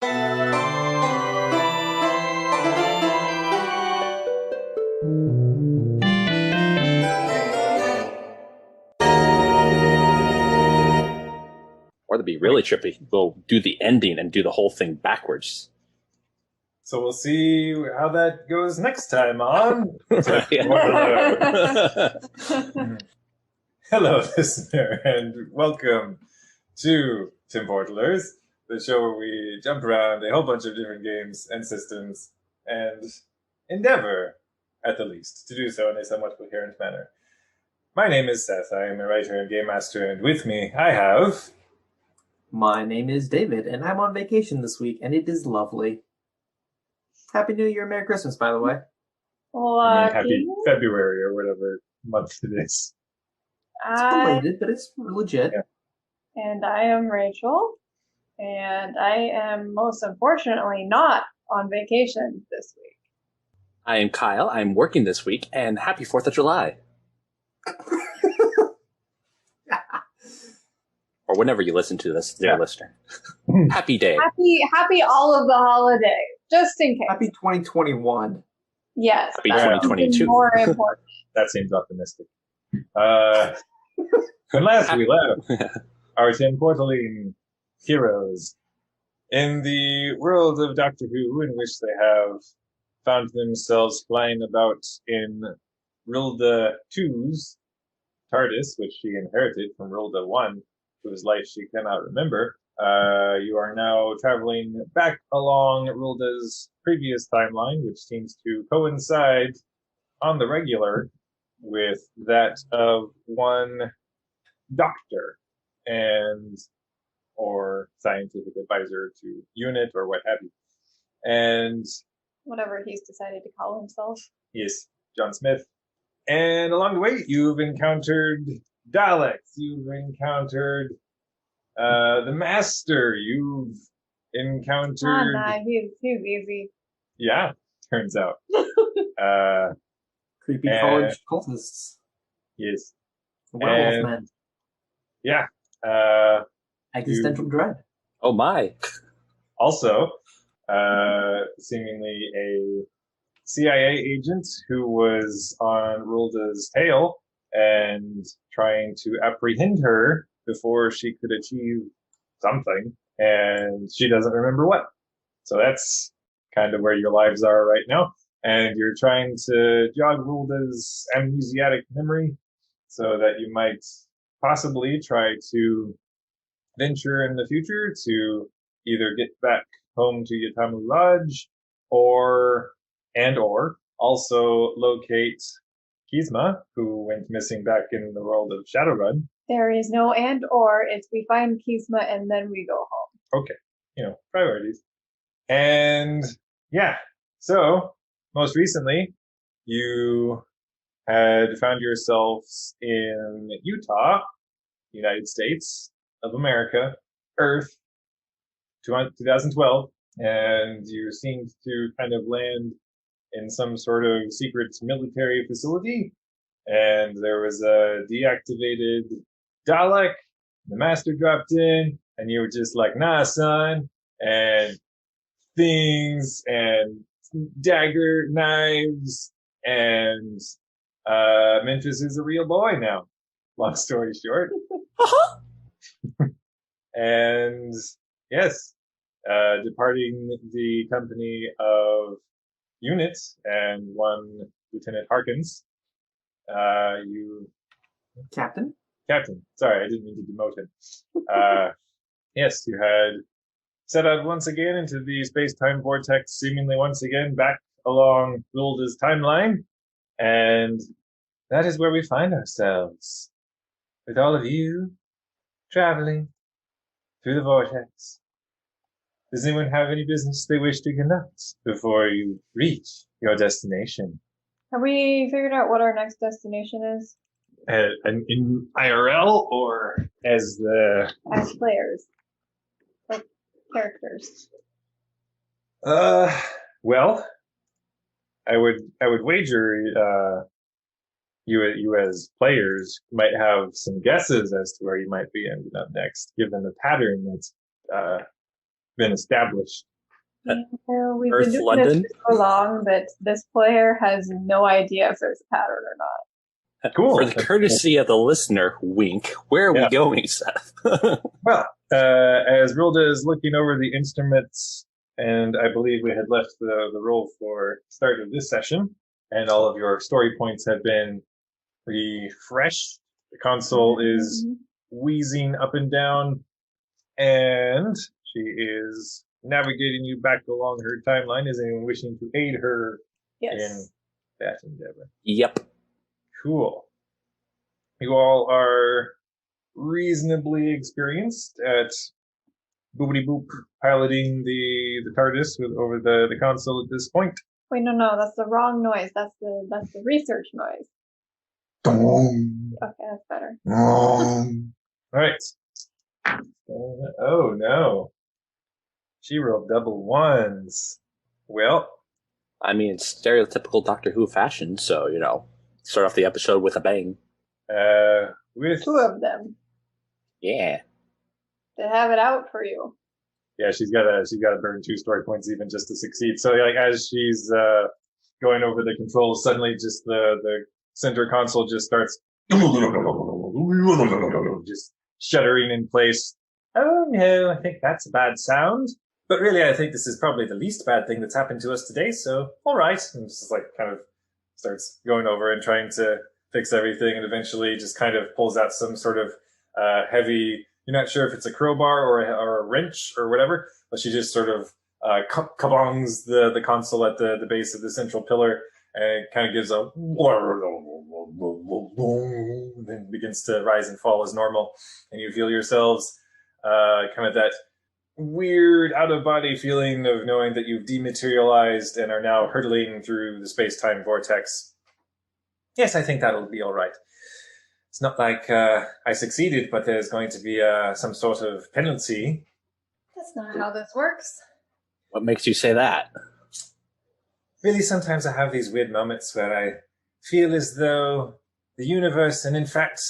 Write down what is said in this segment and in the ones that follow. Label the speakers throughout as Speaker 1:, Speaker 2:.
Speaker 1: Or to be really trippy, we'll do the ending and do the whole thing backwards.
Speaker 2: So we'll see how that goes next time on. Hello, listener, and welcome to Tim Portalers, the show where we jump around a whole bunch of different games and systems and endeavor, at the least, to do so in a somewhat coherent manner. My name is Seth. I am a writer and game master, and with me I have...
Speaker 3: My name is David, and I'm on vacation this week, and it is lovely. Happy New Year, Merry Christmas, by the way.
Speaker 2: Happy February, or whatever month it is.
Speaker 3: It's belated, but it's legit.
Speaker 4: Yeah. And I am Rachel, and I am most unfortunately not on vacation this week.
Speaker 1: I am Kyle. I'm working this week, and happy 4th of July. Or whenever you listen to this, dear listener. Happy day.
Speaker 4: Happy all of the holidays, just in case.
Speaker 3: Happy 2021.
Speaker 4: Yes.
Speaker 1: Happy 2022.
Speaker 4: More important.
Speaker 2: That seems optimistic. When last we left our Tim Portaline heroes in the world of Doctor Who, in which they have found themselves flying about in Rilda 2's TARDIS, which she inherited from Rilda 1, whose life she cannot remember. You are now traveling back along Rilda's previous timeline, which seems to coincide on the regular with that of one doctor or scientific advisor to UNIT or what have you. And
Speaker 4: whatever he's decided to call himself.
Speaker 2: Yes, John Smith. And along the way, you've encountered Daleks. You've encountered the Master. You've encountered...
Speaker 4: he's easy.
Speaker 2: Yeah, turns out.
Speaker 3: Creepy college cultists.
Speaker 2: Yes.
Speaker 3: Werewolf men.
Speaker 2: Yeah.
Speaker 3: Existential dread.
Speaker 1: Oh my.
Speaker 2: Also, seemingly a CIA agent who was on Rilda's tail and trying to apprehend her before she could achieve something, and she doesn't remember what. So that's kind of where your lives are right now, and you're trying to jog Rilda's amnesiac memory so that you might possibly try to venture in the future to either get back home to Yatamu Lodge or also locate Kizma, who went missing back in the world of Shadowrun.
Speaker 4: There is no and or, it's we find Kizma and then we go home.
Speaker 2: Okay, priorities. And yeah, so most recently you had found yourselves in Utah, United States of America, Earth, 2012, and you seemed to kind of land in some sort of secret military facility, and there was a deactivated Dalek. The Master dropped in, and you were just like, nah, son, and things, and dagger knives, and Memphis is a real boy now. Long story short. And yes, departing the company of UNIT and one Lieutenant Harkins,
Speaker 3: Captain?
Speaker 2: Sorry, I didn't mean to demote him. Yes, you had set out once again into the space-time vortex, seemingly once again back along Rilda's timeline, and that is where we find ourselves, with all of you traveling through the vortex. Does anyone have any business they wish to conduct before you reach your destination?
Speaker 4: Have we figured out what our next destination is?
Speaker 2: In IRL or as
Speaker 4: players, like characters?
Speaker 2: Well, I would wager you as players might have some guesses as to where you might be ending up next, given the pattern that's been established.
Speaker 4: Well, we've
Speaker 1: Earth,
Speaker 4: been doing
Speaker 1: London?
Speaker 4: this for so long that this player has no idea if there's a pattern or not.
Speaker 2: Cool.
Speaker 1: For the courtesy of the listener, wink, where are we going, Seth?
Speaker 2: Well, as Rilda is looking over the instruments, and I believe we had left the roll for start of this session, and all of your story points have been refreshed. The console is wheezing up and down, and she is navigating you back along her timeline. Is anyone wishing to aid her in that endeavor?
Speaker 1: Yep.
Speaker 2: Cool. You all are reasonably experienced at boopity boop piloting the TARDIS over the console at this point.
Speaker 4: Wait, no, that's the wrong noise. That's the research noise. Okay, that's better.
Speaker 2: All right. Oh no. She rolled double ones. Well,
Speaker 1: I mean, stereotypical Doctor Who fashion, so, start off the episode with a bang.
Speaker 2: with
Speaker 4: 2 of them.
Speaker 1: Yeah.
Speaker 4: To have it out for you.
Speaker 2: yeah, she's got to burn 2 story points even just to succeed. So like as she's going over the controls, suddenly just the center console just starts just shuddering in place. Oh no, I think that's a bad sound. But really, I think this is probably the least bad thing that's happened to us today. So all right, and just like kind of starts going over and trying to fix everything, and eventually just kind of pulls out some sort of heavy. You're not sure if it's a crowbar or a wrench or whatever, but she just sort of kabongs the console at the base of the central pillar, and it kind of gives a then begins to rise and fall as normal, and you feel yourselves kind of that weird out-of-body feeling of knowing that you've dematerialized and are now hurtling through the space-time vortex. Yes, I think that'll be all right. It's not like I succeeded, but there's going to be some sort of penalty.
Speaker 4: That's not how this works.
Speaker 1: What makes you say that?
Speaker 2: Really, sometimes I have these weird moments where I feel as though the universe, and in fact,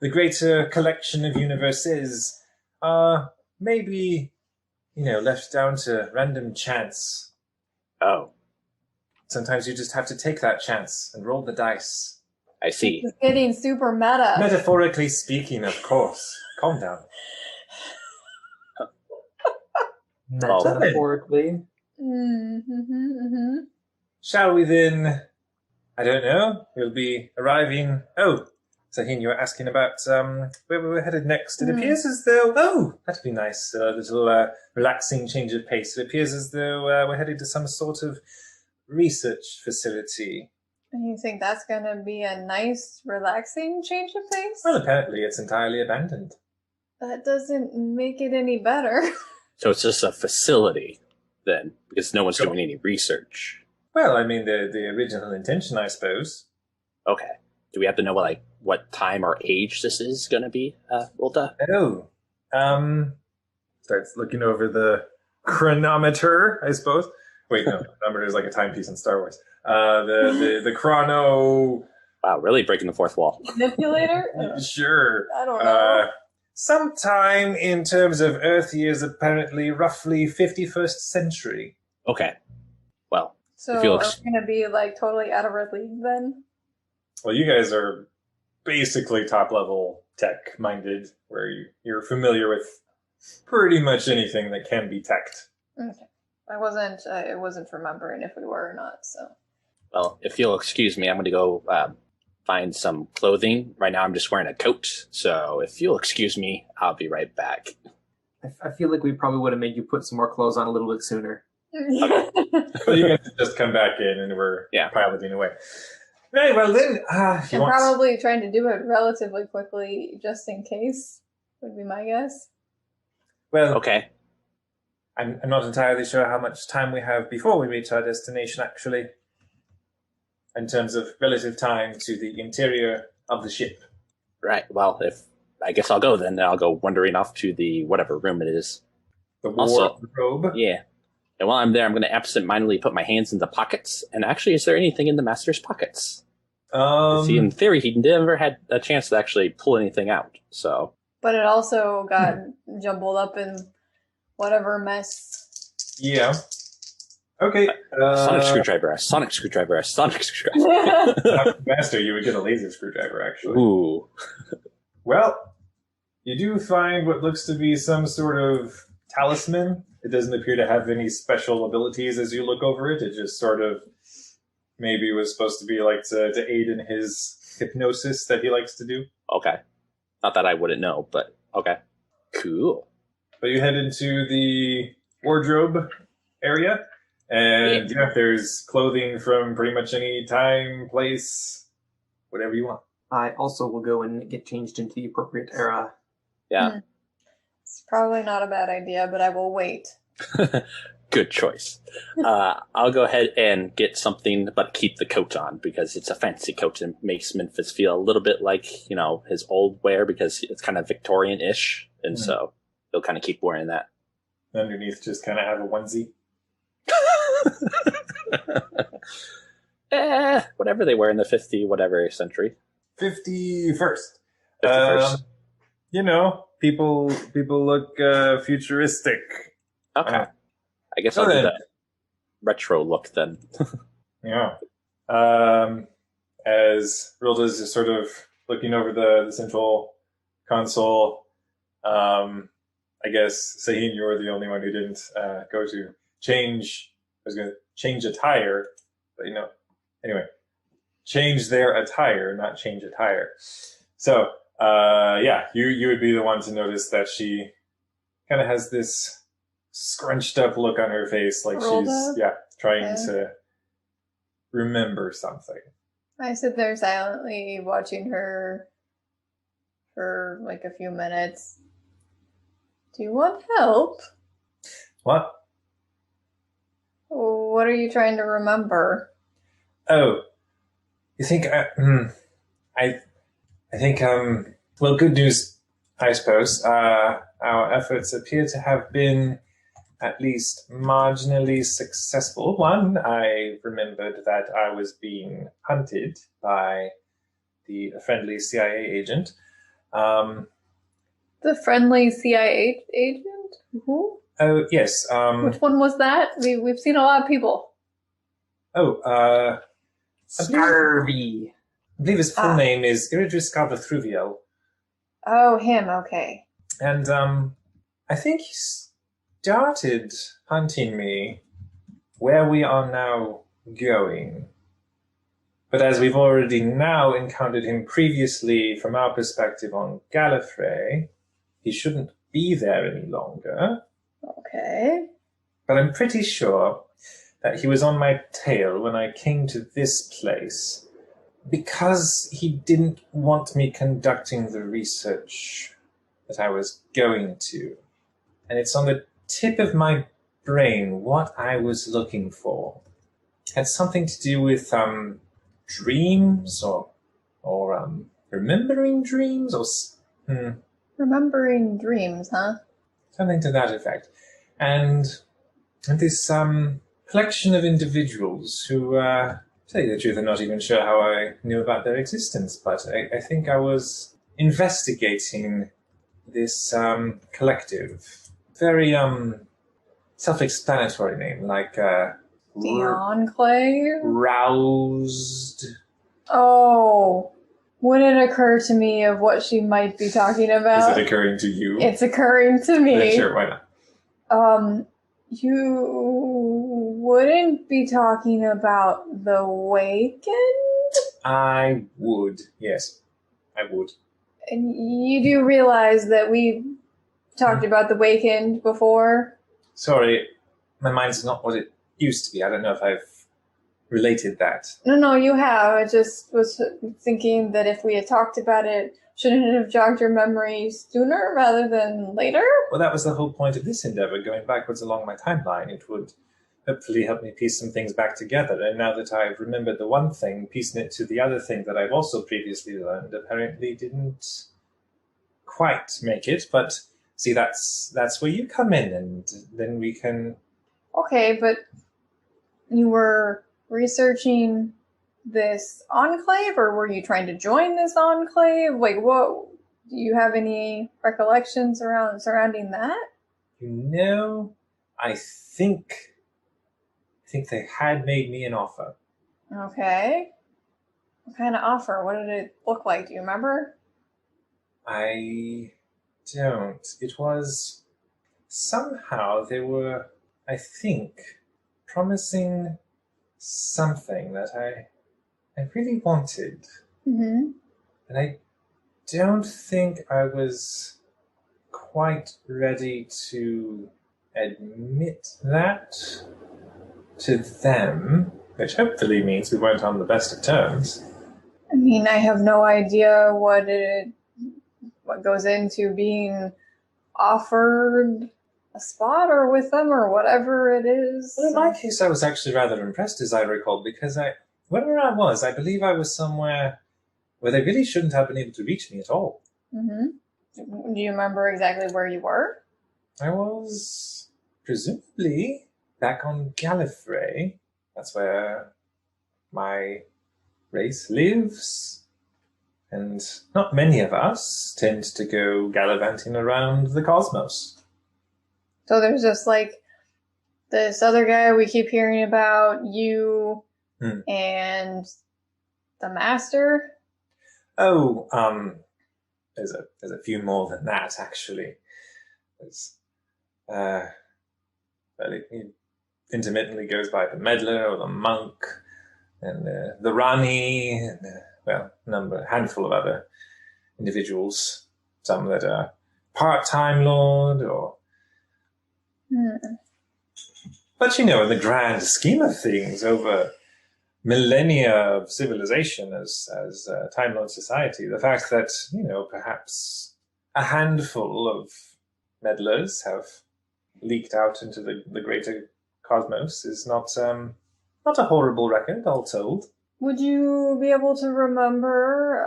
Speaker 2: the greater collection of universes, are maybe, left down to random chance.
Speaker 1: Oh,
Speaker 2: Sometimes you just have to take that chance and roll the dice.
Speaker 1: I see.
Speaker 4: It's getting super meta.
Speaker 2: Metaphorically speaking, of course. Calm down.
Speaker 3: Metaphorically.
Speaker 2: Shall we then? I don't know. We'll be arriving. Oh, Sahin, you were asking about where we were headed next. It appears as though. Oh, that'd be nice. A little relaxing change of pace. It appears as though we're headed to some sort of research facility.
Speaker 4: And you think that's going to be a nice, relaxing change of pace?
Speaker 2: Well, apparently it's entirely abandoned.
Speaker 4: That doesn't make it any better.
Speaker 1: So it's just a facility, then, because no one's doing any research.
Speaker 2: Well, I mean, the original intention, I suppose.
Speaker 1: Okay. Do we have to know what time or age this is going to be, Rolda?
Speaker 2: Oh. Starts looking over the chronometer, I suppose. Wait, no, chronometer is like a timepiece in Star Wars. The chrono...
Speaker 1: Wow, really breaking the fourth wall.
Speaker 4: Manipulator?
Speaker 2: Sure.
Speaker 4: I don't know.
Speaker 2: Sometime in terms of Earth years, apparently roughly 51st century.
Speaker 1: Okay. Well,
Speaker 4: So
Speaker 1: if you
Speaker 4: are
Speaker 1: look-
Speaker 4: we going to be like totally out of our league then?
Speaker 2: Well, you guys are basically top-level tech-minded, where you're familiar with pretty much anything that can be teched.
Speaker 4: Okay. I wasn't remembering if we were or not, so.
Speaker 1: well, if you'll excuse me, I'm going to go find some clothing. Right now I'm just wearing a coat, so if you'll excuse me, I'll be right back.
Speaker 3: I feel like we probably would have made you put some more clothes on a little bit sooner.
Speaker 2: But you guys just come back in and we're piloting away. Very well then. If you
Speaker 4: I'm
Speaker 2: want...
Speaker 4: probably trying to do it relatively quickly, just in case, would be my guess.
Speaker 2: Well,
Speaker 1: Okay.
Speaker 2: I'm not entirely sure how much time we have before we reach our destination, actually, in terms of relative time to the interior of the ship.
Speaker 1: Right. Well, I guess I'll go then. I'll go wandering off to the whatever room it is.
Speaker 2: The
Speaker 1: Also-
Speaker 2: wardrobe.
Speaker 1: Yeah. And while I'm there, I'm going to absentmindedly put my hands in the pockets. And actually, is there anything in the master's pockets? See, in theory, he never had a chance to actually pull anything out. So,
Speaker 4: But it also got jumbled up in whatever mess.
Speaker 2: Yeah. Okay.
Speaker 1: Sonic screwdriver, a sonic screwdriver, a sonic screwdriver.
Speaker 2: Master, you would get a laser screwdriver, actually.
Speaker 1: Ooh.
Speaker 2: Well, you do find what looks to be some sort of talisman. It doesn't appear to have any special abilities as you look over it. It just sort of maybe was supposed to be like to aid in his hypnosis that he likes to do.
Speaker 1: Okay. Not that I wouldn't know, but okay. Cool.
Speaker 2: But you head into the wardrobe area, and yeah, there's clothing from pretty much any time, place, whatever you want.
Speaker 3: I also will go and get changed into the appropriate era.
Speaker 1: Yeah.
Speaker 4: It's probably not a bad idea, but I will wait.
Speaker 1: Good choice. I'll go ahead and get something, but keep the coat on because it's a fancy coat and makes Memphis feel a little bit like, his old wear because it's kind of Victorian-ish. And so he'll kind of keep wearing that.
Speaker 2: Underneath, just kind of have a onesie.
Speaker 1: Whatever they wear in the 50 century.
Speaker 2: 51st.
Speaker 1: 51st.
Speaker 2: People look futuristic.
Speaker 1: Okay. I guess I'll do that retro look then.
Speaker 2: Yeah. As Rilda's just sort of looking over the central console, I guess, Sahin, you're the only one who didn't go to change. I was going to change attire, but anyway, change their attire, not change attire. So, yeah, you would be the one to notice that she kind of has this scrunched up look on her face, like she's trying to remember something.
Speaker 4: I sit there silently watching her for like a few minutes. Do you want help?
Speaker 2: What?
Speaker 4: What are you trying to remember?
Speaker 2: Oh, you think I think well, good news, I suppose. Our efforts appear to have been at least marginally successful. One, I remembered that I was being hunted by the friendly CIA agent.
Speaker 4: The friendly CIA agent? Who?
Speaker 2: Oh, yes.
Speaker 4: Which one was that? We've seen a lot of people.
Speaker 2: Oh,
Speaker 3: Scurvy.
Speaker 2: I believe his full name is Iridris Carvathruvio.
Speaker 4: Oh, him, okay.
Speaker 2: And I think he started hunting me where we are now going. But as we've already now encountered him previously from our perspective on Gallifrey, he shouldn't be there any longer.
Speaker 4: Okay.
Speaker 2: But I'm pretty sure that he was on my tail when I came to this place because he didn't want me conducting the research that I was going to. And it's on the tip of my brain what I was looking for. It had something to do with dreams or remembering dreams or
Speaker 4: Remembering dreams, huh?
Speaker 2: something to that effect. And this collection of individuals who, to tell you the truth, I'm not even sure how I knew about their existence, but I think I was investigating this collective. Very self-explanatory name, like
Speaker 4: The Enclave?
Speaker 2: roused.
Speaker 4: Oh, would it occur to me of what she might be talking about?
Speaker 2: Is it occurring to you?
Speaker 4: It's occurring to me.
Speaker 2: Yeah, sure, why not?
Speaker 4: You wouldn't be talking about the Awakened?
Speaker 2: I would, yes, I would.
Speaker 4: And you do realize that we talked about the Awakened before?
Speaker 2: Sorry, my mind's not what it used to be. I don't know if I've related that.
Speaker 4: No, you have. I just was thinking that if we had talked about it, shouldn't it have jogged your memory sooner rather than later?
Speaker 2: Well, that was the whole point of this endeavor, going backwards along my timeline. It would hopefully help me piece some things back together. And now that I've remembered the one thing, piecing it to the other thing that I've also previously learned apparently didn't quite make it. But see, that's where you come in, and then we can...
Speaker 4: Okay, but you were researching this enclave, or were you trying to join this enclave? Like, what? Do you have any recollections surrounding that?
Speaker 2: I think they had made me an offer.
Speaker 4: Okay. What kind of offer? What did it look like? Do you remember?
Speaker 2: I don't. It was somehow they were, I think, promising something that I really wanted.
Speaker 4: Mm-hmm.
Speaker 2: And I don't think I was quite ready to admit that to them, which hopefully means we weren't on the best of terms.
Speaker 4: I mean, I have no idea what goes into being offered a spot or with them or whatever it is.
Speaker 2: Well, in my case, I was actually rather impressed, as I recall, because wherever I was, I believe I was somewhere where they really shouldn't have been able to reach me at all.
Speaker 4: Mm-hmm. Do you remember exactly where you were?
Speaker 2: I was presumably back on Gallifrey. That's where my race lives. And not many of us tend to go gallivanting around the cosmos.
Speaker 4: So there's just like this other guy we keep hearing about, you and the master.
Speaker 2: Oh, there's a few more than that, actually. There's, well, he intermittently goes by the meddler or the monk, and the Rani, and a handful of other individuals. Some that are part-time lord, or. But in the grand scheme of things, over millennia of civilization as Time Lord society, the fact that perhaps a handful of meddlers have leaked out into the greater cosmos is not a horrible record, all told.
Speaker 4: Would you be able to remember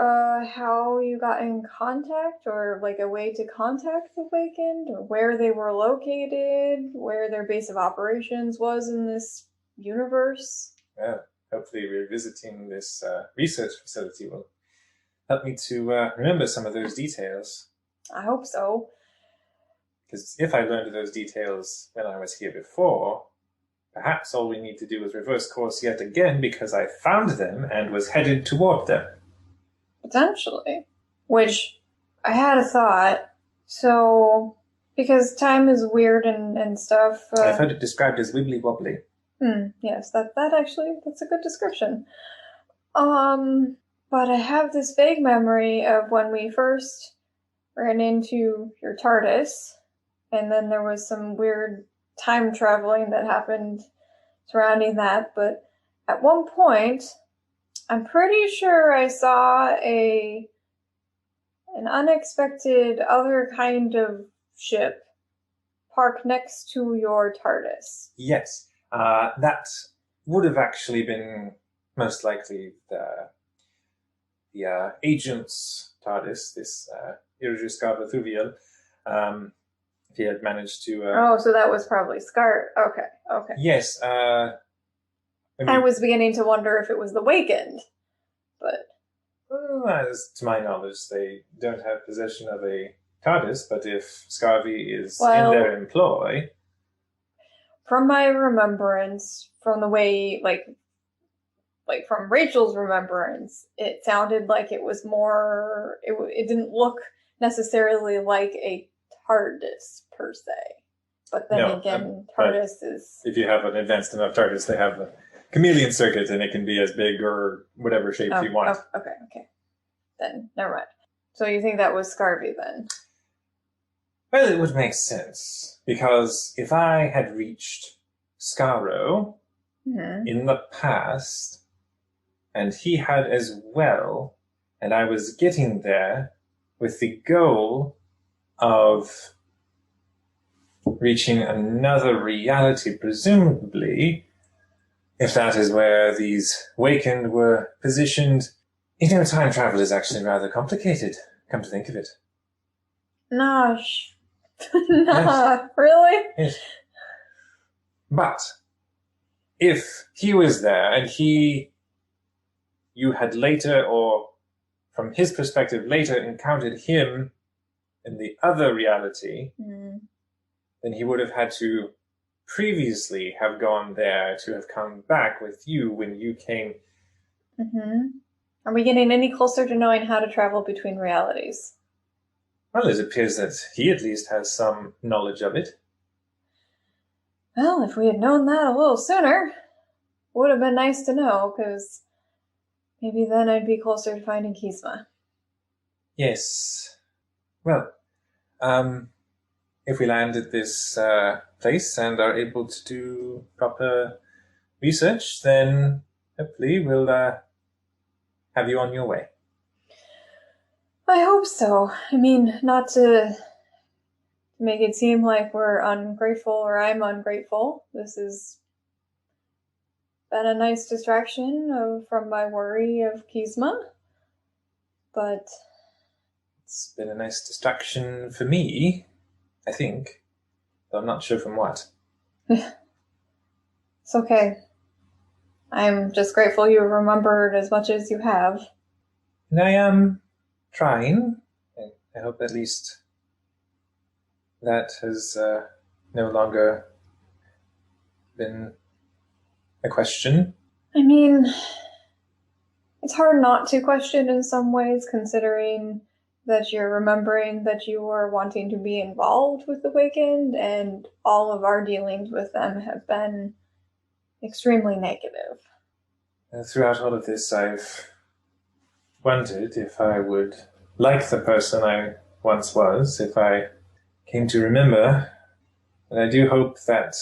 Speaker 4: how you got in contact, or like a way to contact the Awakened, or where they were located, where their base of operations was in this universe?
Speaker 2: Yeah, hopefully revisiting this research facility will help me to remember some of those details.
Speaker 4: I hope so.
Speaker 2: Because if I learned those details when I was here before, perhaps all we need to do is reverse course yet again, because I found them and was headed toward them.
Speaker 4: Potentially. Which, I had a thought. So, because time is weird and stuff.
Speaker 2: I've heard it described as wibbly wobbly.
Speaker 4: Yes, that's a good description. But I have this vague memory of when we first ran into your TARDIS, and then there was some weird time traveling that happened surrounding that, but at one point, I'm pretty sure I saw an unexpected other kind of ship park next to your TARDIS.
Speaker 2: Yes, that would have actually been most likely the agent's TARDIS, this Irujuscava Thuviel. He had managed to...
Speaker 4: so that was probably Scar. Okay.
Speaker 2: Yes.
Speaker 4: I was beginning to wonder if it was the Wakened, but...
Speaker 2: As to my knowledge, they don't have possession of a TARDIS, but if Scarvy is in their employ...
Speaker 4: From my remembrance, from the way, like from Rachel's remembrance, it sounded like it was more... It didn't look necessarily like a TARDIS per se, but then again, TARDIS is...
Speaker 2: If you have an advanced enough TARDIS, they have a chameleon circuit, and it can be as big or whatever shape you want.
Speaker 4: Okay. Then, never mind. So you think that was Scarvy then?
Speaker 2: Well, it would make sense, because if I had reached Skaro in the past, and he had as well, and I was getting there with the goal of reaching another reality, presumably, if that is where these Wakened were positioned. Time travel is actually rather complicated, come to think of it.
Speaker 4: Nah, really?
Speaker 2: Yes. But if he was there and you had later, or from his perspective later, encountered him in the other reality, then he would have had to previously have gone there to have come back with you when you came.
Speaker 4: Mm-hmm. Are we getting any closer to knowing how to travel between realities?
Speaker 2: Well, it appears that he at least has some knowledge of it.
Speaker 4: Well, if we had known that a little sooner, would have been nice to know, because maybe then I'd be closer to finding Kisma.
Speaker 2: Yes. Well, if we land at this place and are able to do proper research, then hopefully we'll have you on your way.
Speaker 4: I hope so. I mean, not to make it seem like we're ungrateful or I'm ungrateful. This has been a nice distraction from my worry of Kisma. But
Speaker 2: it's been a nice distraction for me, I think. Though I'm not sure from what.
Speaker 4: It's okay. I'm just grateful you remembered as much as you have.
Speaker 2: And I am trying. And I hope at least that has no longer been a question.
Speaker 4: I mean, it's hard not to question in some ways, considering that you're remembering that you were wanting to be involved with the Awakened, and all of our dealings with them have been extremely negative.
Speaker 2: Throughout all of this, I've wondered if I would like the person I once was, if I came to remember. And I do hope that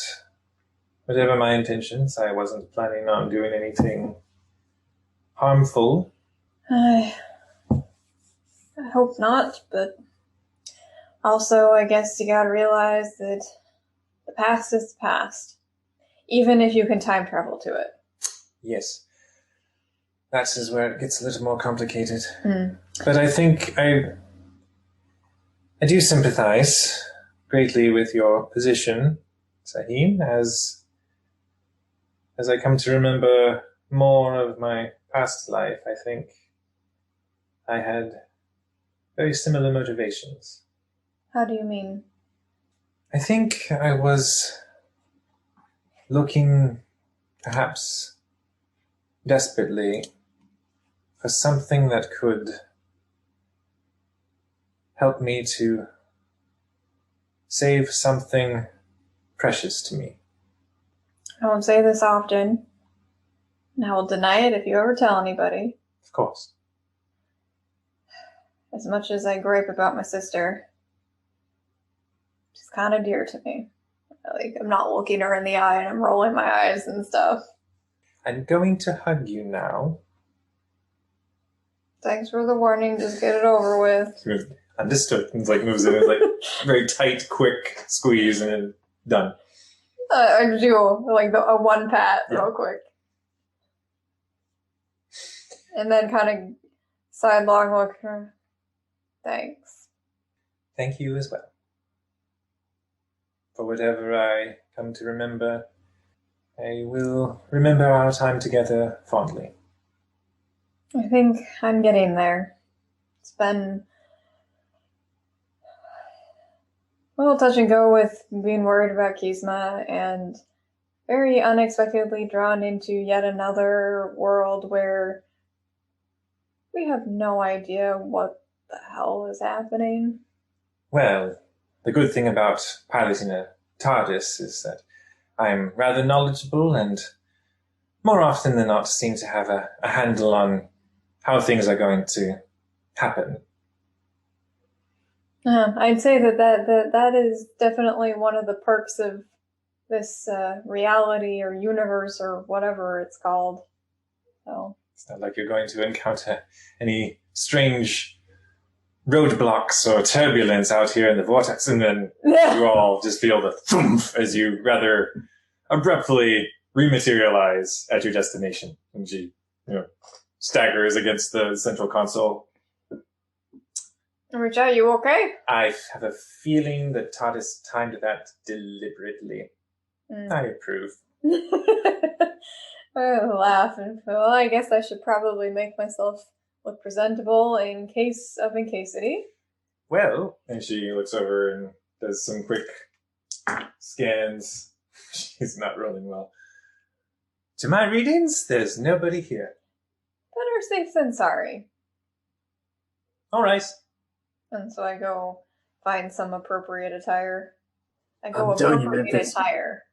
Speaker 2: whatever my intentions, I wasn't planning on doing anything harmful.
Speaker 4: I hope not, but also I guess you gotta realize that the past is the past, even if you can time travel to it.
Speaker 2: Yes. That is where it gets a little more complicated.
Speaker 4: Mm.
Speaker 2: But I think I do sympathize greatly with your position, Sahim, as I come to remember more of my past life. I think I had very similar motivations.
Speaker 4: How do you mean?
Speaker 2: I think I was looking, perhaps desperately, for something that could help me to save something precious to me.
Speaker 4: I won't say this often, and I will deny it if you ever tell anybody.
Speaker 2: Of course.
Speaker 4: As much as I gripe about my sister, she's kind of dear to me. Like, I'm not looking her in the eye and I'm rolling my eyes and stuff.
Speaker 2: I'm going to hug you now.
Speaker 4: Thanks for the warning, just get it over with.
Speaker 2: Understood. And moves in, very tight, quick squeeze, and then done.
Speaker 4: I do a one pat real quick. And then kind of sidelong look. Thanks.
Speaker 2: Thank you as well. For whatever I come to remember, I will remember our time together fondly.
Speaker 4: I think I'm getting there. It's been a little touch and go with being worried about Kisma and very unexpectedly drawn into yet another world where we have no idea what the hell is happening.
Speaker 2: Well, the good thing about piloting a TARDIS is that I'm rather knowledgeable and more often than not seem to have a handle on how things are going to happen.
Speaker 4: I'd say that is definitely one of the perks of this reality or universe or whatever it's called. So
Speaker 2: it's not like you're going to encounter any strange roadblocks or turbulence out here in the vortex, and then you all just feel the thump as you rather abruptly rematerialize at your destination. And she, staggers against the central console.
Speaker 4: Rich, are you okay?
Speaker 2: I have a feeling that TARDIS timed that deliberately. I approve.
Speaker 4: I laugh and well, I guess I should probably make myself look presentable in case of incasity.
Speaker 2: Well, and she looks over and does some quick scans. She's not rolling well. To my readings, there's nobody here.
Speaker 4: Better safe than sorry.
Speaker 2: All right.
Speaker 4: And so I go find some appropriate attire. I go
Speaker 5: I'm telling you,
Speaker 4: appropriate
Speaker 5: Memphis.
Speaker 4: attire.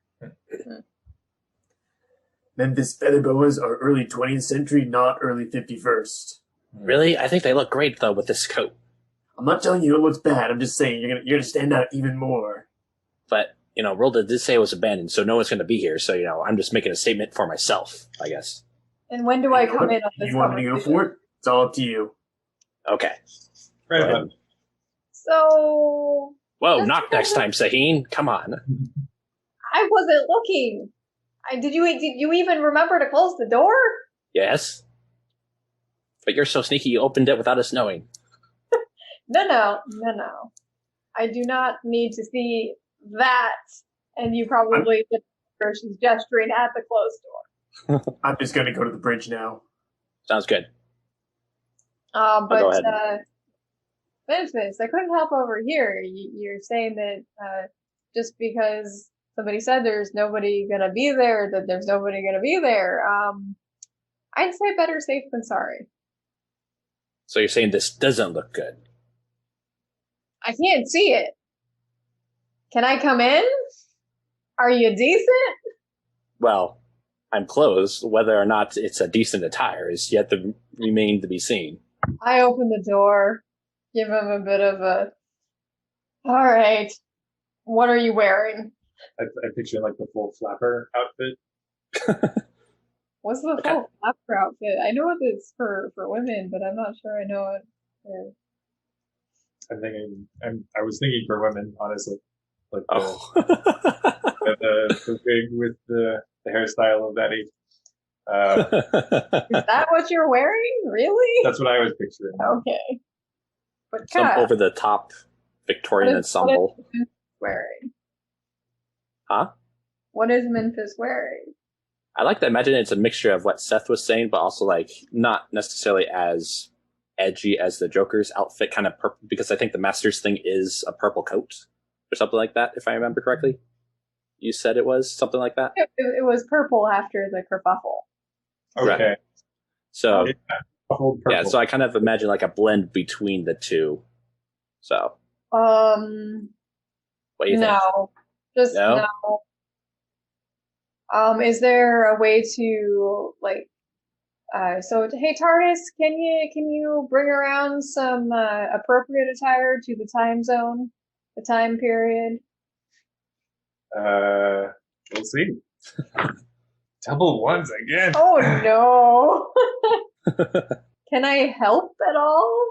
Speaker 5: Memphis feather boas are early 20th century, not early 51st.
Speaker 1: Really? I think they look great though with this coat.
Speaker 5: I'm not telling you it looks bad. I'm just saying you're gonna stand out even more.
Speaker 1: But, Rilda did say it was abandoned, so no one's going to be here. So, I'm just making a statement for myself, I guess.
Speaker 4: And when do I come in on this
Speaker 5: You want me to go for it? It's all up to you.
Speaker 1: Okay.
Speaker 2: Right
Speaker 1: Go ahead.
Speaker 2: then.
Speaker 4: So
Speaker 1: Whoa,
Speaker 4: Just
Speaker 1: knock next time, Saheen. Come on.
Speaker 4: I wasn't looking. Did you even remember to close the door?
Speaker 1: Yes? But you're so sneaky you opened it without us knowing.
Speaker 4: No. I do not need to see that. And you probably she's gesturing at the closed door.
Speaker 5: I'm just gonna go to the bridge now.
Speaker 1: Sounds good.
Speaker 4: But
Speaker 1: go ahead.
Speaker 4: Memphis, I couldn't help over here. You're saying that just because somebody said there's nobody gonna be there, that there's nobody gonna be there. I'd say better safe than sorry.
Speaker 1: So you're saying this doesn't look good?
Speaker 4: I can't see it. Can I come in? Are you decent?
Speaker 1: Well, I'm close. Whether or not it's a decent attire is yet to remain to be seen.
Speaker 4: I open the door, give him a bit of a. All right, what are you wearing?
Speaker 2: I picture like the full flapper outfit.
Speaker 4: What's the full flapper outfit? I know it's for women, but I'm not sure I know it. For...
Speaker 2: I was thinking for women, honestly. Like the wig with the hairstyle of that age.
Speaker 4: Is that what you're wearing? Really?
Speaker 2: That's what I was picturing.
Speaker 4: Okay. But
Speaker 1: Some
Speaker 4: God,
Speaker 1: over the top Victorian ensemble.
Speaker 4: What is Memphis wearing?
Speaker 1: Huh?
Speaker 4: What is Memphis wearing?
Speaker 1: I like to imagine it's a mixture of what Seth was saying, but also like not necessarily as edgy as the Joker's outfit, kind of purple, because I think the Master's thing is a purple coat or something like that, if I remember correctly. You said it was something like that?
Speaker 4: It was purple after the kerfuffle.
Speaker 2: Okay.
Speaker 1: Right. So
Speaker 2: Purple.
Speaker 1: so I kind of imagine like a blend between the two. So what do you think?
Speaker 4: No. Just
Speaker 1: No?
Speaker 4: no. Is there a way to like so hey TARDIS, can you bring around some appropriate attire to the time zone, the time period?
Speaker 2: We'll see. Double ones again.
Speaker 4: Oh no. Can I help at all?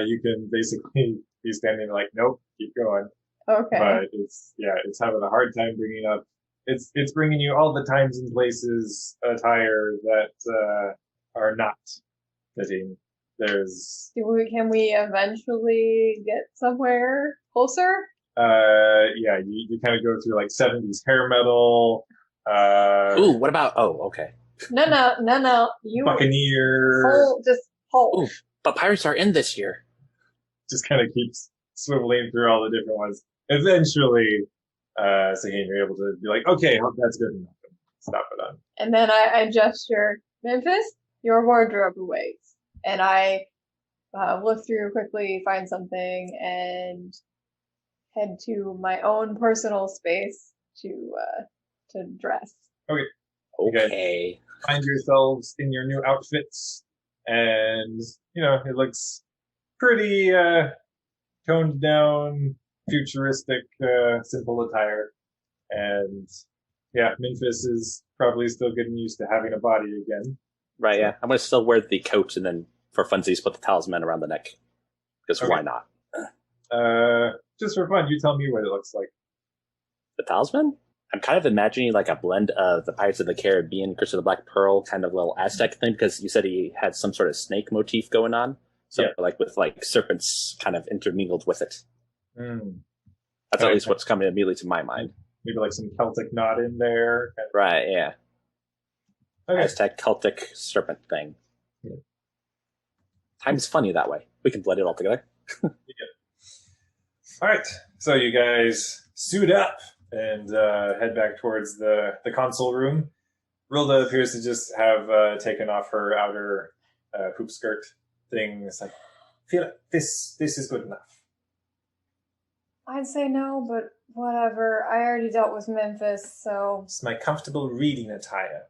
Speaker 2: You can basically be standing like, nope, keep going.
Speaker 4: Okay.
Speaker 2: But it's having a hard time bringing up. It's bringing you all the times and places attire that are not fitting. There's.
Speaker 4: Can we eventually get somewhere closer?
Speaker 2: You kind of go through like 70s hair metal.
Speaker 1: Ooh, what about? Oh, okay.
Speaker 4: No. You
Speaker 2: Buccaneer.
Speaker 4: hold.
Speaker 1: Ooh, but pirates are in this year.
Speaker 2: Just kind of keeps swiveling through all the different ones. Eventually, Saheen, you're able to be like, okay, that's good enough. Stop it on.
Speaker 4: And then I gesture, Memphis, your wardrobe awaits. And I look through quickly, find something, and head to my own personal space to dress.
Speaker 1: Okay.
Speaker 2: Find yourselves in your new outfits, and it looks pretty toned down, futuristic, simple attire. And Memphis is probably still getting used to having a body again.
Speaker 1: Right, yeah. I'm going to still wear the coat and then, for funsies, put the talisman around the neck. Because why not?
Speaker 2: Just for fun, you tell me what it looks like.
Speaker 1: The talisman? I'm kind of imagining like a blend of the Pirates of the Caribbean, Curse of the Black Pearl, kind of little Aztec thing, because you said he had some sort of snake motif going on. So like with like serpents kind of intermingled with it. That's at least what's coming immediately to my mind.
Speaker 2: Maybe like some Celtic knot in there.
Speaker 1: Right, yeah.
Speaker 2: Okay.
Speaker 1: Aztec Celtic serpent thing. Yeah. Time's funny that way. We can blend it all together.
Speaker 2: All right. So you guys suit up and head back towards the console room. Rilda appears to just have taken off her outer hoop skirt thing. It's like, I feel like this is good enough.
Speaker 4: I'd say no, but whatever. I already dealt with Memphis, so
Speaker 2: It's my comfortable reading attire.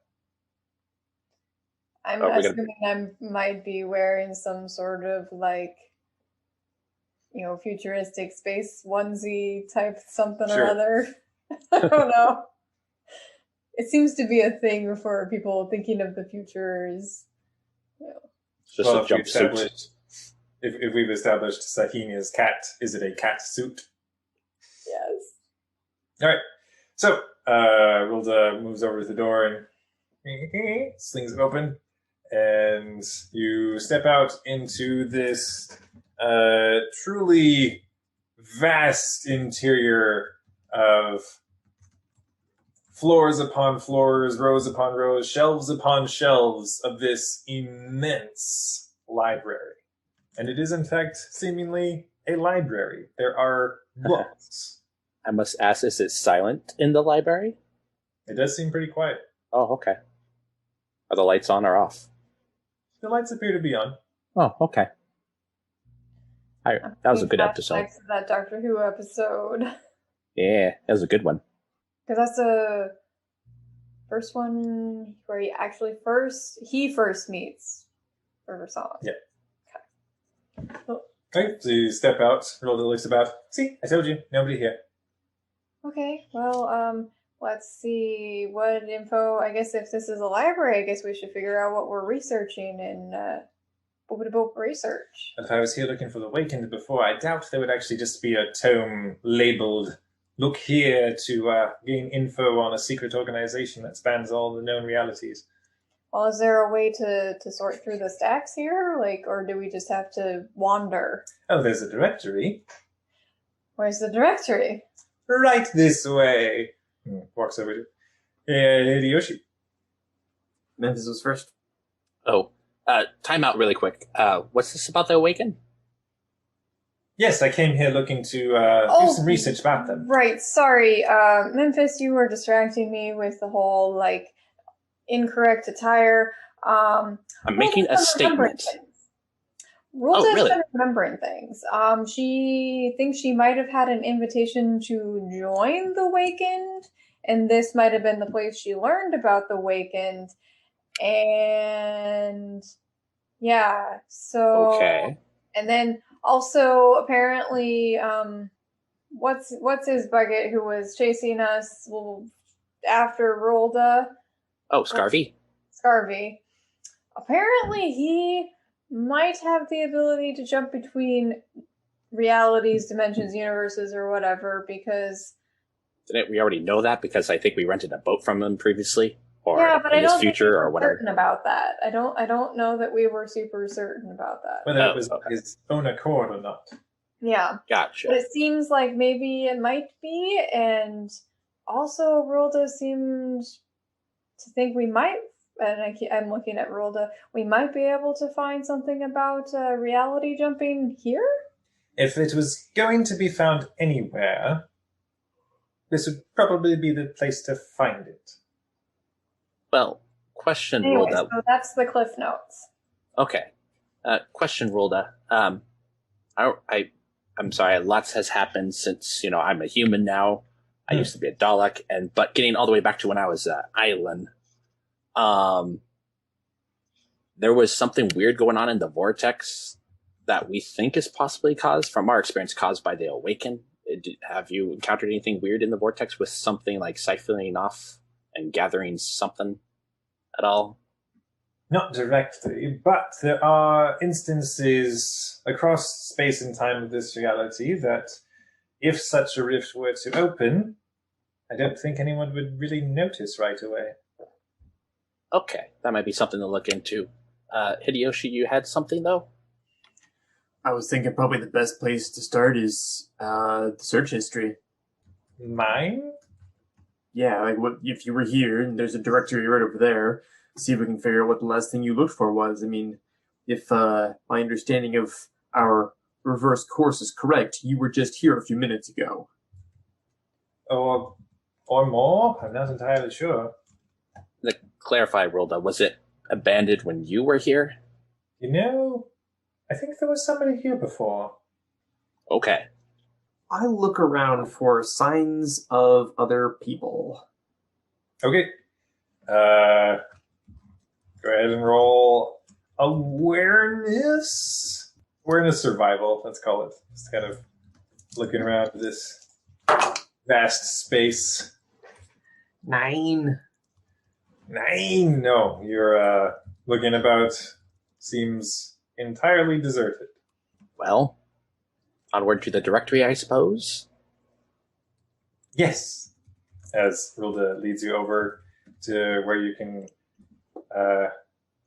Speaker 4: I'm
Speaker 1: Oh,
Speaker 4: assuming I might be wearing some sort of futuristic space onesie type something
Speaker 2: Sure.
Speaker 4: or other. I don't know. It seems to be a thing for people thinking of the future is,
Speaker 1: Just a
Speaker 2: If we
Speaker 1: jumpsuit.
Speaker 2: established- If we've established Sahinia's cat, is it a cat suit?
Speaker 4: yes.
Speaker 2: All right. So Rilda moves over to the door and slings it open, and you step out into this truly vast interior of floors upon floors, rows upon rows, shelves upon shelves of this immense library. And it is, in fact, seemingly a library. There are books.
Speaker 1: I must ask, is it silent in the library?
Speaker 2: It does seem pretty quiet.
Speaker 1: Oh, okay. Are the lights on or off?
Speaker 2: The lights appear to be on.
Speaker 1: Oh, okay. That was a good episode.
Speaker 4: Flashbacks to that Doctor Who episode.
Speaker 1: Yeah, that was a good one.
Speaker 4: Because that's the first one where he first meets River Song.
Speaker 2: Yeah.
Speaker 4: Okay. Well,
Speaker 2: Okay, so you step out, Rilda looks about. See, I told you, nobody here.
Speaker 4: okay, well, let's see what info. I guess if this is a library, I guess we should figure out what we're researching in boop research.
Speaker 2: If I was here looking for the Wakened before, I doubt there would actually just be a tome labeled "Look here" to gain info on a secret organization that spans all the known realities.
Speaker 4: Well, is there a way to sort through the stacks here? Or do we just have to wander?
Speaker 2: Oh, there's a directory.
Speaker 4: Where's the directory?
Speaker 2: Right this way. Walks over to Hideyoshi.
Speaker 3: Memphis was first.
Speaker 1: Oh, time out really quick. What's this about the Awaken?
Speaker 2: Yes, I came here looking to do some research about them.
Speaker 4: Right, sorry. Memphis, you were distracting me with the whole, incorrect attire.
Speaker 1: I'm making a statement.
Speaker 4: Rilda's
Speaker 1: really?
Speaker 4: been remembering things. She thinks she might have had an invitation to join the Wakened, and this might have been the place she learned about the Wakened. And yeah, so
Speaker 1: Okay.
Speaker 4: and then also apparently, what's his bucket who was chasing us after Rilda?
Speaker 1: Oh, Scarvy.
Speaker 4: Scarvy. Apparently, he might have the ability to jump between realities, dimensions, universes, or whatever. Because
Speaker 1: Didn't we already know that? Because I think we rented a boat from him previously, or
Speaker 4: yeah, but
Speaker 1: in
Speaker 4: I
Speaker 1: his
Speaker 4: don't think we
Speaker 1: future,
Speaker 4: were
Speaker 1: or whatever.
Speaker 4: certain about that. I don't know that we were super certain about that.
Speaker 2: Whether
Speaker 1: Oh,
Speaker 2: it was
Speaker 1: okay.
Speaker 2: his own accord or not.
Speaker 4: Yeah,
Speaker 1: Gotcha.
Speaker 4: but it seems like maybe it might be, and also Rilda seemed to think we might. And I'm looking at Rilda. We might be able to find something about reality jumping here.
Speaker 2: If it was going to be found anywhere, this would probably be the place to find it.
Speaker 1: Well, question
Speaker 4: Anyway,
Speaker 1: Rilda.
Speaker 4: so that's the cliff notes.
Speaker 1: Okay. Question Rilda. I'm sorry. Lots has happened since I'm a human now. I used to be a Dalek, but getting all the way back to when I was Island. There was something weird going on in the vortex that we think is possibly from our experience, caused by the Awaken. Have you encountered anything weird in the vortex with something like siphoning off and gathering something at all?
Speaker 2: Not directly, but there are instances across space and time of this reality that if such a rift were to open, I don't think anyone would really notice right away.
Speaker 1: Okay, that might be something to look into. Hideyoshi, you had something though?
Speaker 5: I was thinking probably the best place to start is the search history.
Speaker 2: Mine?
Speaker 5: Yeah, if you were here and there's a directory right over there, see if we can figure out what the last thing you looked for was. I mean, if my understanding of our reverse course is correct, you were just here a few minutes ago.
Speaker 2: Oh, well, Or more? I'm not entirely sure.
Speaker 1: To clarify, Rolda, was it abandoned when you were here?
Speaker 2: You know, I think there was somebody here before.
Speaker 1: Okay.
Speaker 3: I look around for signs of other people.
Speaker 2: Okay. Go ahead and roll awareness. Awareness survival, let's call it. Just kind of looking around this vast space.
Speaker 3: 9.
Speaker 2: 9. No, you're looking about. Seems entirely deserted.
Speaker 1: Well, onward to the directory, I suppose?
Speaker 2: Yes. As Rilda leads you over to where you can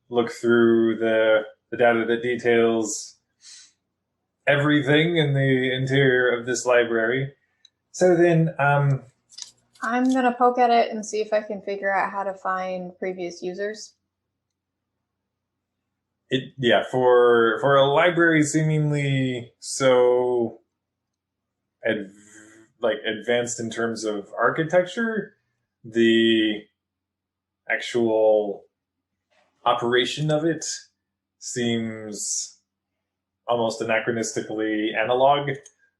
Speaker 2: look through the data that details everything in the interior of this library. So then,
Speaker 4: I'm gonna poke at it and see if I can figure out how to find previous users.
Speaker 2: for a library seemingly so advanced in terms of architecture, the actual operation of it seems almost anachronistically analog,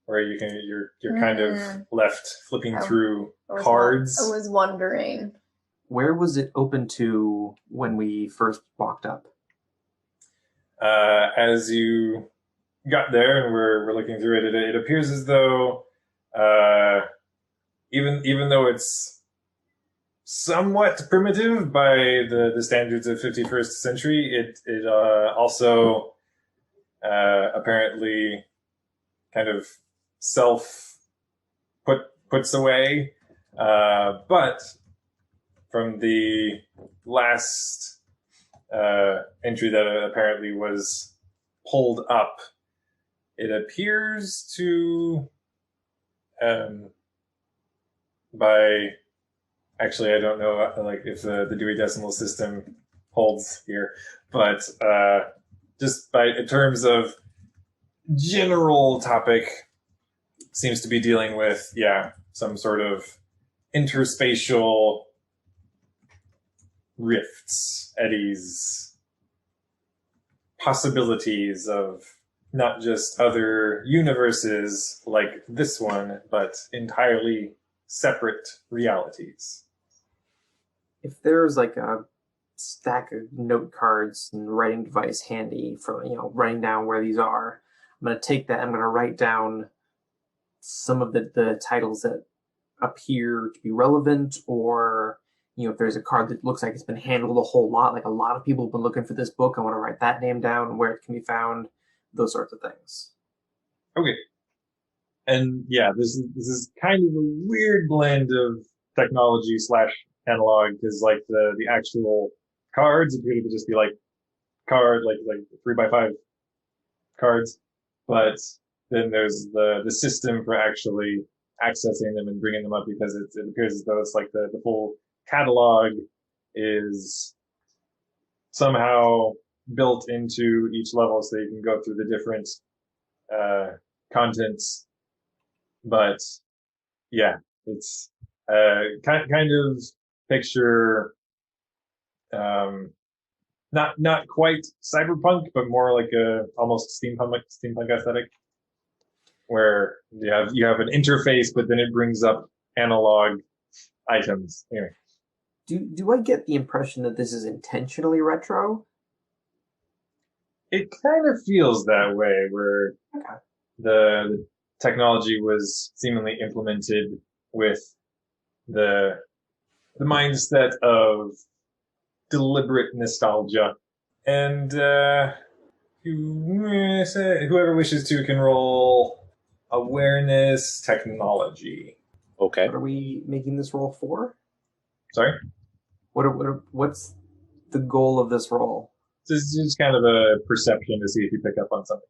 Speaker 2: where you're kind of left flipping through cards.
Speaker 4: I was wondering.
Speaker 3: Where was it open to when we first walked up?
Speaker 2: As you got there and we're looking through it, it appears as though even though it's somewhat primitive by the standards of 51st century, it also apparently kind of puts away. But from the last entry that apparently was pulled up, it appears to actually, I don't know if the Dewey Decimal System holds here, but just in terms of general topic, seems to be dealing with some sort of interspatial rifts, eddies, possibilities of not just other universes like this one, but entirely separate realities.
Speaker 3: If there's like a stack of note cards and writing device handy for writing down where these are, I'm going to take that. I'm going to write down some of the titles that appear to be relevant, or if there's a card that looks like it's been handled a whole lot, like a lot of people have been looking for this book, I want to write that name down, where it can be found, those sorts of things.
Speaker 2: Okay. And this is kind of a weird blend of technology / analog, because like the actual cards appear to just be like 3x5 cards, but then there's the system for actually accessing them and bringing them up, because it appears as though it's like the full catalog is somehow built into each level, so you can go through the different contents. But it's kind of picture not quite cyberpunk, but more like a almost steampunk aesthetic, where you have an interface, but then it brings up analog items. Anyway.
Speaker 3: Do I get the impression that this is intentionally retro?
Speaker 2: It kind of feels that way, where the technology was seemingly implemented with the mindset of deliberate nostalgia. And whoever wishes to can roll awareness technology.
Speaker 1: Okay.
Speaker 3: What are we making this roll for?
Speaker 2: Sorry?
Speaker 3: What's the goal of this roll?
Speaker 2: This is just kind of a perception to see if you pick up on something.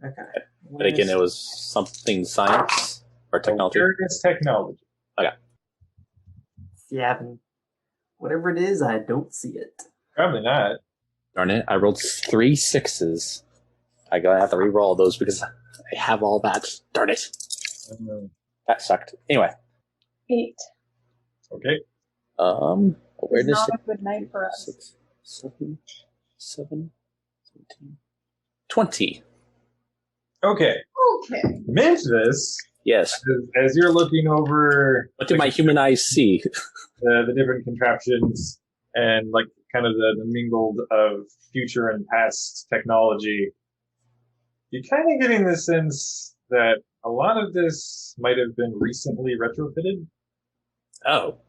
Speaker 3: Okay.
Speaker 1: But again, it was something science or technology?
Speaker 2: Awareness technology.
Speaker 1: Okay.
Speaker 3: Yeah, whatever it is, I don't see it.
Speaker 2: Probably not.
Speaker 1: Darn it, I rolled 3 6s. I gotta have to re-roll those because I have all that. Darn it. That sucked. Anyway.
Speaker 4: 8.
Speaker 2: Okay.
Speaker 4: It's
Speaker 1: Awareness
Speaker 4: not a good night for us.
Speaker 1: 6, 7, 7, 17, 20.
Speaker 2: Okay.
Speaker 4: Okay.
Speaker 2: Memphis,
Speaker 1: Yes.
Speaker 2: as you're looking over
Speaker 1: What do my human eyes see?
Speaker 2: the different contraptions and like kind of the mingled of future and past technology, you're kind of getting the sense that a lot of this might have been recently retrofitted.
Speaker 1: Oh.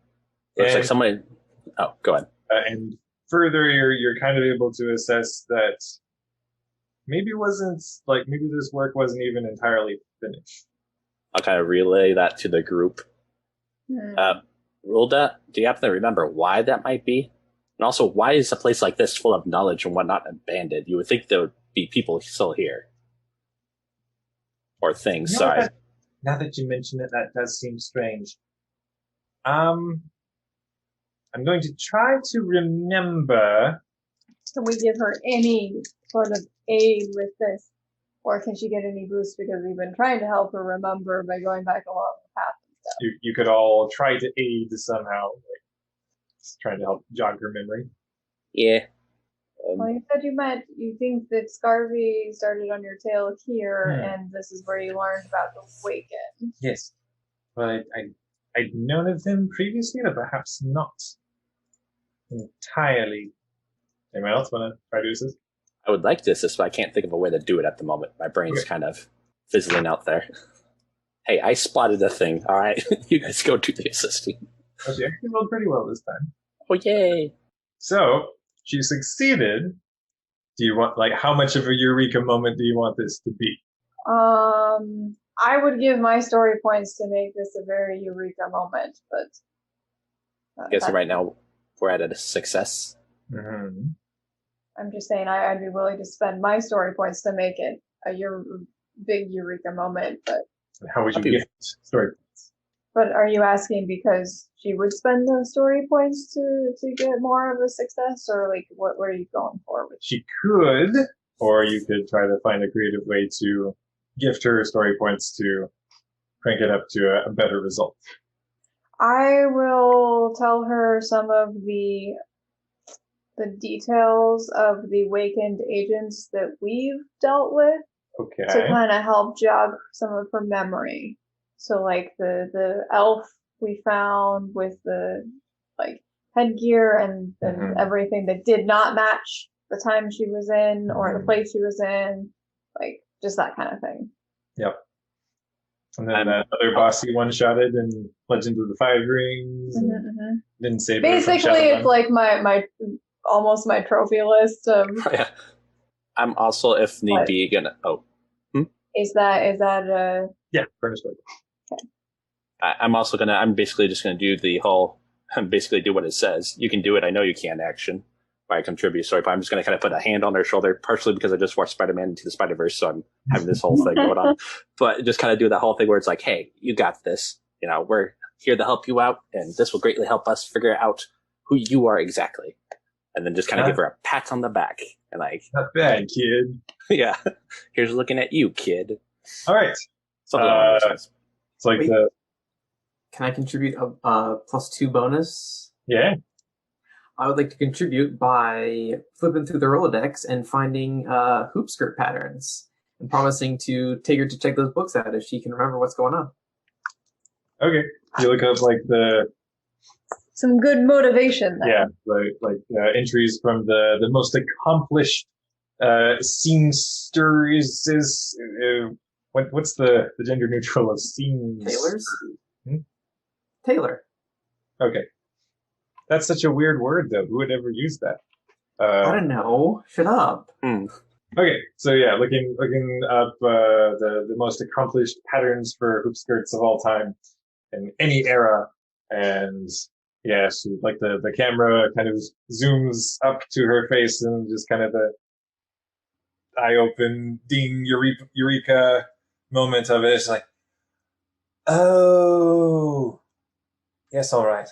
Speaker 1: Looks like
Speaker 2: And,
Speaker 1: someone. Oh, go ahead.
Speaker 2: and further, you're kind of able to assess that maybe this work wasn't even entirely finished.
Speaker 1: I'll kind of relay that to the group. Rulda, do you happen to remember why that might be? And also, why is a place like this full of knowledge and whatnot abandoned? You would think there would be people still here. Or things, sorry.
Speaker 2: Now that you mention it, that does seem strange. I'm going to try to remember.
Speaker 4: Can we give her any sort of aid with this? Or can she get any boost because we've been trying to help her remember by going back along the path and stuff?
Speaker 2: You could all try to aid somehow, like trying to help jog her memory.
Speaker 1: Yeah.
Speaker 4: Well, you said you think that Scarvy started on your tail here, and this is where you learned about the Waken.
Speaker 2: Yes. Well, I'd known of them previously, but perhaps not entirely. Anyone else want to try to assist?
Speaker 1: I would like to assist, but I can't think of a way to do it at the moment. My brain's kind of fizzling out there. Hey, I spotted a thing, alright? You guys go do the assisting.
Speaker 2: Well, she actually rolled pretty well this time.
Speaker 1: Oh, yay!
Speaker 2: So, she succeeded. Do you want, how much of a eureka moment do you want this to be?
Speaker 4: I would give my story points to make this a very eureka moment, but
Speaker 1: I guess right now we're at a success.
Speaker 2: Mm-hmm.
Speaker 4: I'm just saying I'd be willing to spend my story points to make it a big eureka moment, but
Speaker 2: how would you gift story points?
Speaker 4: But are you asking because she would spend the story points to get more of a success, or like what are you going for?
Speaker 2: She could, or you could try to find a creative way to gift her story points to crank it up to a better result.
Speaker 4: I will tell her some of the details of the Wakened agents that we've dealt with.
Speaker 2: Okay.
Speaker 4: To kind of help jog some of her memory. So like the elf we found with the like headgear and everything that did not match the time she was in or the place she was in, like just that kind of thing.
Speaker 2: Yep. And then that other bossy one-shotted in Legend of the Five Rings. Didn't save her from
Speaker 4: basically, it's like my almost my trophy list of.
Speaker 1: Yeah. I'm also, if need be, gonna. Oh.
Speaker 4: Is that
Speaker 2: yeah, furnace work.
Speaker 4: Okay.
Speaker 1: I'm basically just gonna do the whole, basically do what it says. You can do it. I know you can action by contribute story, but I'm just gonna kind of put a hand on their shoulder, partially because I just watched Spider-Man Into the Spider-Verse, so I'm having this whole thing going on. But just kind of do that whole thing where it's like, hey, you got this. You know, we're here to help you out, and this will greatly help us figure out who you are exactly. And then just kind of give her a pat on the back and like,
Speaker 2: not bad, kid.
Speaker 1: Yeah, here's looking at you, kid.
Speaker 2: All right.
Speaker 1: Something along those lines.
Speaker 2: It's like
Speaker 3: Wait. Can I contribute a +2 bonus?
Speaker 2: Yeah.
Speaker 3: I would like to contribute by flipping through the Rolodex and finding hoop skirt patterns and promising to take her to check those books out if she can remember what's going on.
Speaker 2: Okay. You look up like
Speaker 4: some good motivation there.
Speaker 2: Yeah, like entries from the most accomplished seamsters. What's the gender neutral of seams?
Speaker 3: Tailors? Tailor.
Speaker 2: Okay. That's such a weird word, though. Who would ever use that?
Speaker 3: I don't know. Shut up.
Speaker 2: Okay, so yeah, looking up the most accomplished patterns for hoop skirts of all time in any era, and yeah, she like the camera kind of zooms up to her face and just kind of the eye open ding eureka moment of it. It's like, oh, yes, all right.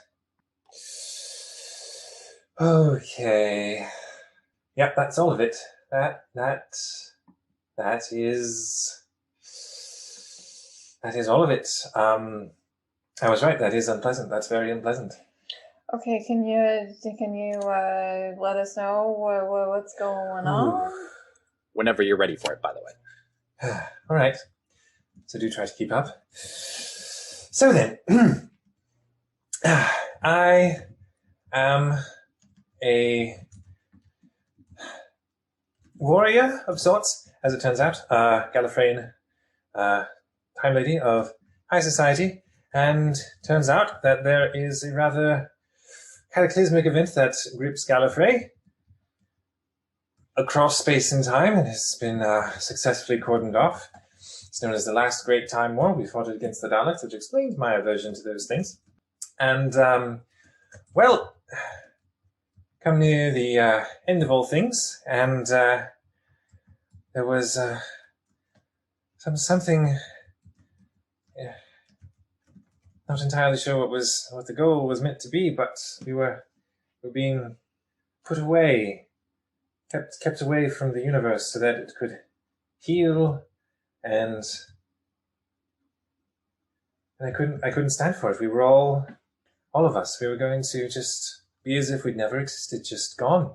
Speaker 2: Okay. Yep, that's all of it. That is all of it. I was right. That is unpleasant. That's very unpleasant.
Speaker 4: Okay, can you let us know what's going on?
Speaker 1: Whenever you're ready for it, by the way.
Speaker 2: All right. So do try to keep up. So then, I am a warrior of sorts, as it turns out, Gallifreyan time lady of high society, and turns out that there is a rather cataclysmic event that grips Gallifrey across space and time and has been successfully cordoned off. It's known as the Last Great Time War. We fought it against the Daleks, which explains my aversion to those things. And, well, come near the end of all things, and there was something. Not entirely sure what the goal was meant to be, but we were being put away, kept away from the universe so that it could heal, and I couldn't stand for it. We were all of us. We were going to just be as if we'd never existed, just gone.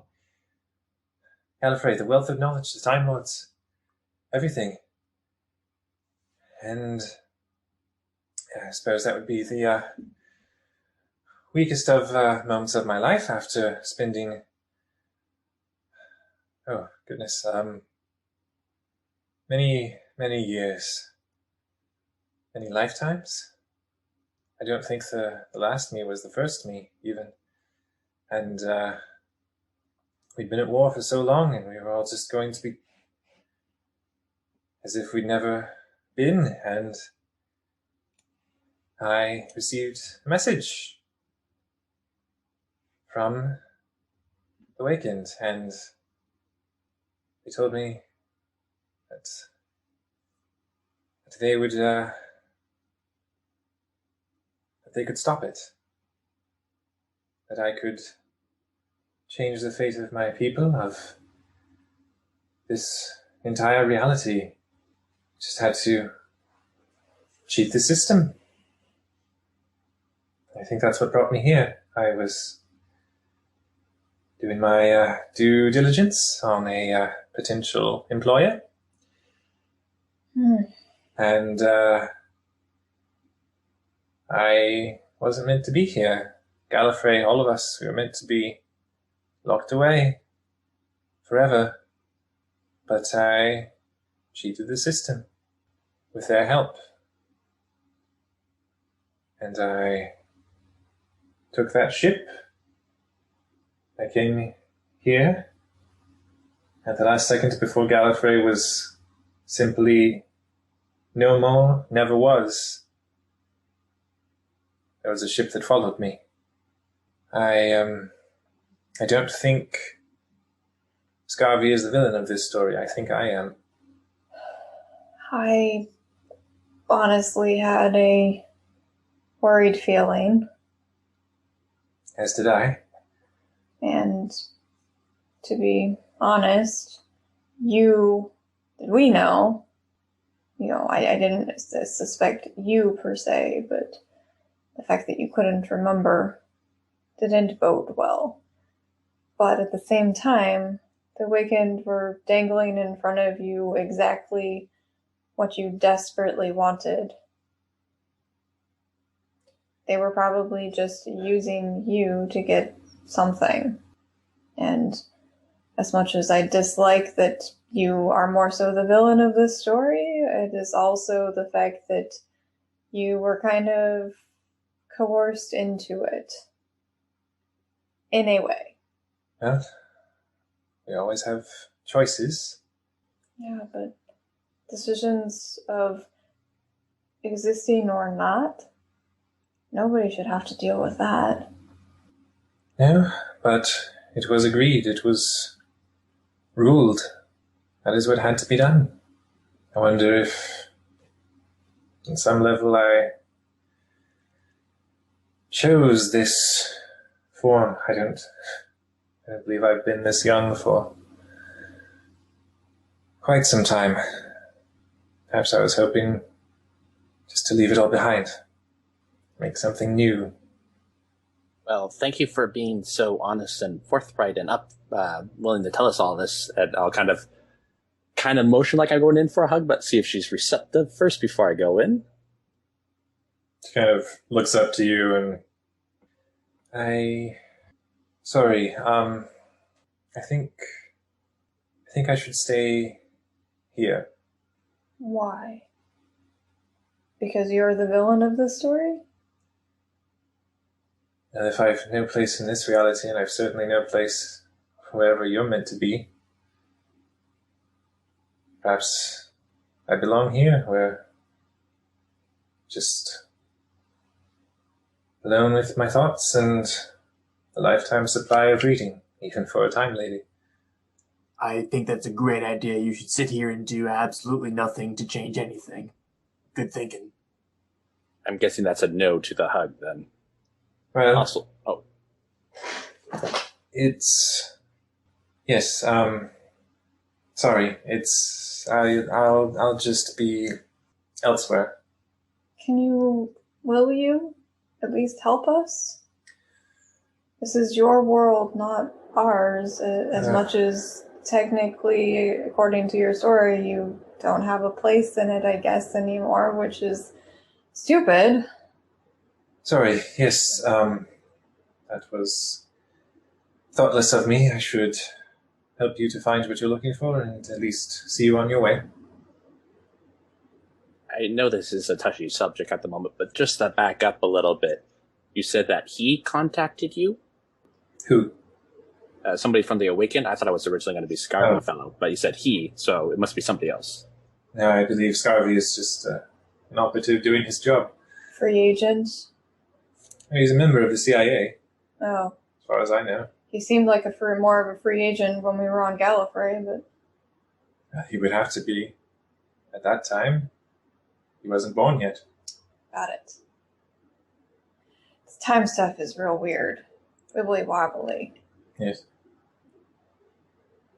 Speaker 2: Gallifrey, the wealth of knowledge, the Time Lords, everything, and. I suppose that would be the weakest of moments of my life after spending, oh goodness, many years, many lifetimes. I don't think the last me was the first me, even. And we'd been at war for so long, and we were all just going to be as if we'd never been, and I received a message from the Awakened, and they told me that they would that they could stop it, that I could change the fate of my people, of this entire reality. Just had to cheat the system. I think that's what brought me here. I was doing my due diligence on a potential employer. And I wasn't meant to be here. Gallifrey, all of us, we were meant to be locked away forever. But I cheated the system with their help. And I took that ship. I came here at the last second before Gallifrey was simply no more, never was. There was a ship that followed me. I don't think Scarvy is the villain of this story. I think I am.
Speaker 4: I honestly had a worried feeling.
Speaker 2: As did I.
Speaker 4: And to be honest, we know, I didn't suspect you per se, but the fact that you couldn't remember didn't bode well. But at the same time, the Awakened were dangling in front of you exactly what you desperately wanted. They were probably just using you to get something. And as much as I dislike that you are more so the villain of this story, it is also the fact that you were kind of coerced into it. In a way.
Speaker 2: Well, we always have choices.
Speaker 4: Yeah, but decisions of existing or not, nobody should have to deal with that.
Speaker 2: No, but it was agreed. It was ruled. That is what had to be done. I wonder if, on some level, I chose this form. I don't believe I've been this young for quite some time. Perhaps I was hoping just to leave it all behind. make something new.
Speaker 1: Well, thank you for being so honest and forthright and willing to tell us all this. And I'll kind of motion like I'm going in for a hug, but see if she's receptive first before I go in.
Speaker 2: She kind of looks up to you and sorry, I think I should stay here.
Speaker 4: Why? Because you're the villain of this story?
Speaker 2: And if I've no place in this reality, and I've certainly no place wherever you're meant to be, perhaps I belong here, where just alone with my thoughts and a lifetime supply of reading, even for a time lady.
Speaker 5: I think that's a great idea. You should sit here and do absolutely nothing to change anything. Good thinking.
Speaker 1: I'm guessing that's a no to the hug then.
Speaker 2: Well,
Speaker 1: Also,
Speaker 2: it's yes. Sorry. I'll just be elsewhere.
Speaker 4: Will you at least help us? This is your world, not ours, as much as technically, according to your story, you don't have a place in it, I guess, anymore, which is stupid.
Speaker 2: Sorry. Yes. That was thoughtless of me. I should help you to find what you're looking for and at least see you on your way.
Speaker 1: I know this is a touchy subject at the moment, but just to back up a little bit, you said that he contacted you?
Speaker 2: Who?
Speaker 1: Somebody from the Awakened? I thought it was originally going to be Scarby Fellow, but you said he, so it must be somebody else.
Speaker 2: No, I believe Scarvy is just an operative doing his job.
Speaker 4: Free agent?
Speaker 2: He's a member of the CIA,
Speaker 4: Oh.
Speaker 2: as far as I know.
Speaker 4: He seemed like more of a free agent when we were on Gallifrey, but...
Speaker 2: He would have to be. At that time, he wasn't born yet.
Speaker 4: Got it. This time stuff is real weird. Wibbly wobbly.
Speaker 2: Yes.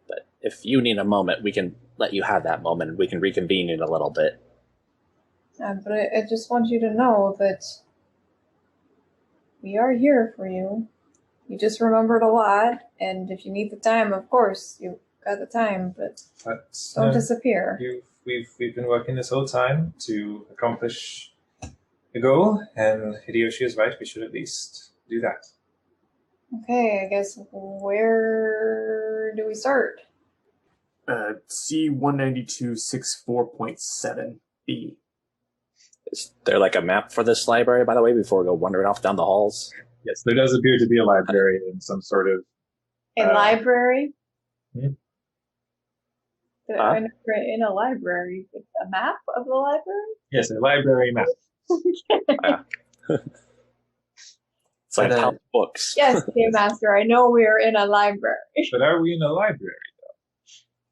Speaker 1: But if you need a moment, we can let you have that moment and we can reconvene in a little bit.
Speaker 4: But I just want you to know that we are here for you. You just remembered a lot, and if you need the time, of course, you got the time, but don't disappear.
Speaker 2: We've been working this whole time to accomplish the goal, and Hideyoshi is right, we should at least do that.
Speaker 4: Okay, I guess where do we start?
Speaker 5: C19264.7B.
Speaker 1: Is there like a map for this library, by the way, before we go wandering off down the halls?
Speaker 2: Yes, there does appear to be a library in some sort of...
Speaker 4: A library?
Speaker 2: Hmm?
Speaker 4: In a library? With a map of the library?
Speaker 2: Yes, a library map.
Speaker 1: It's like top books.
Speaker 4: Yes, Game Master, I know we're in a library.
Speaker 2: But are we in a library, though?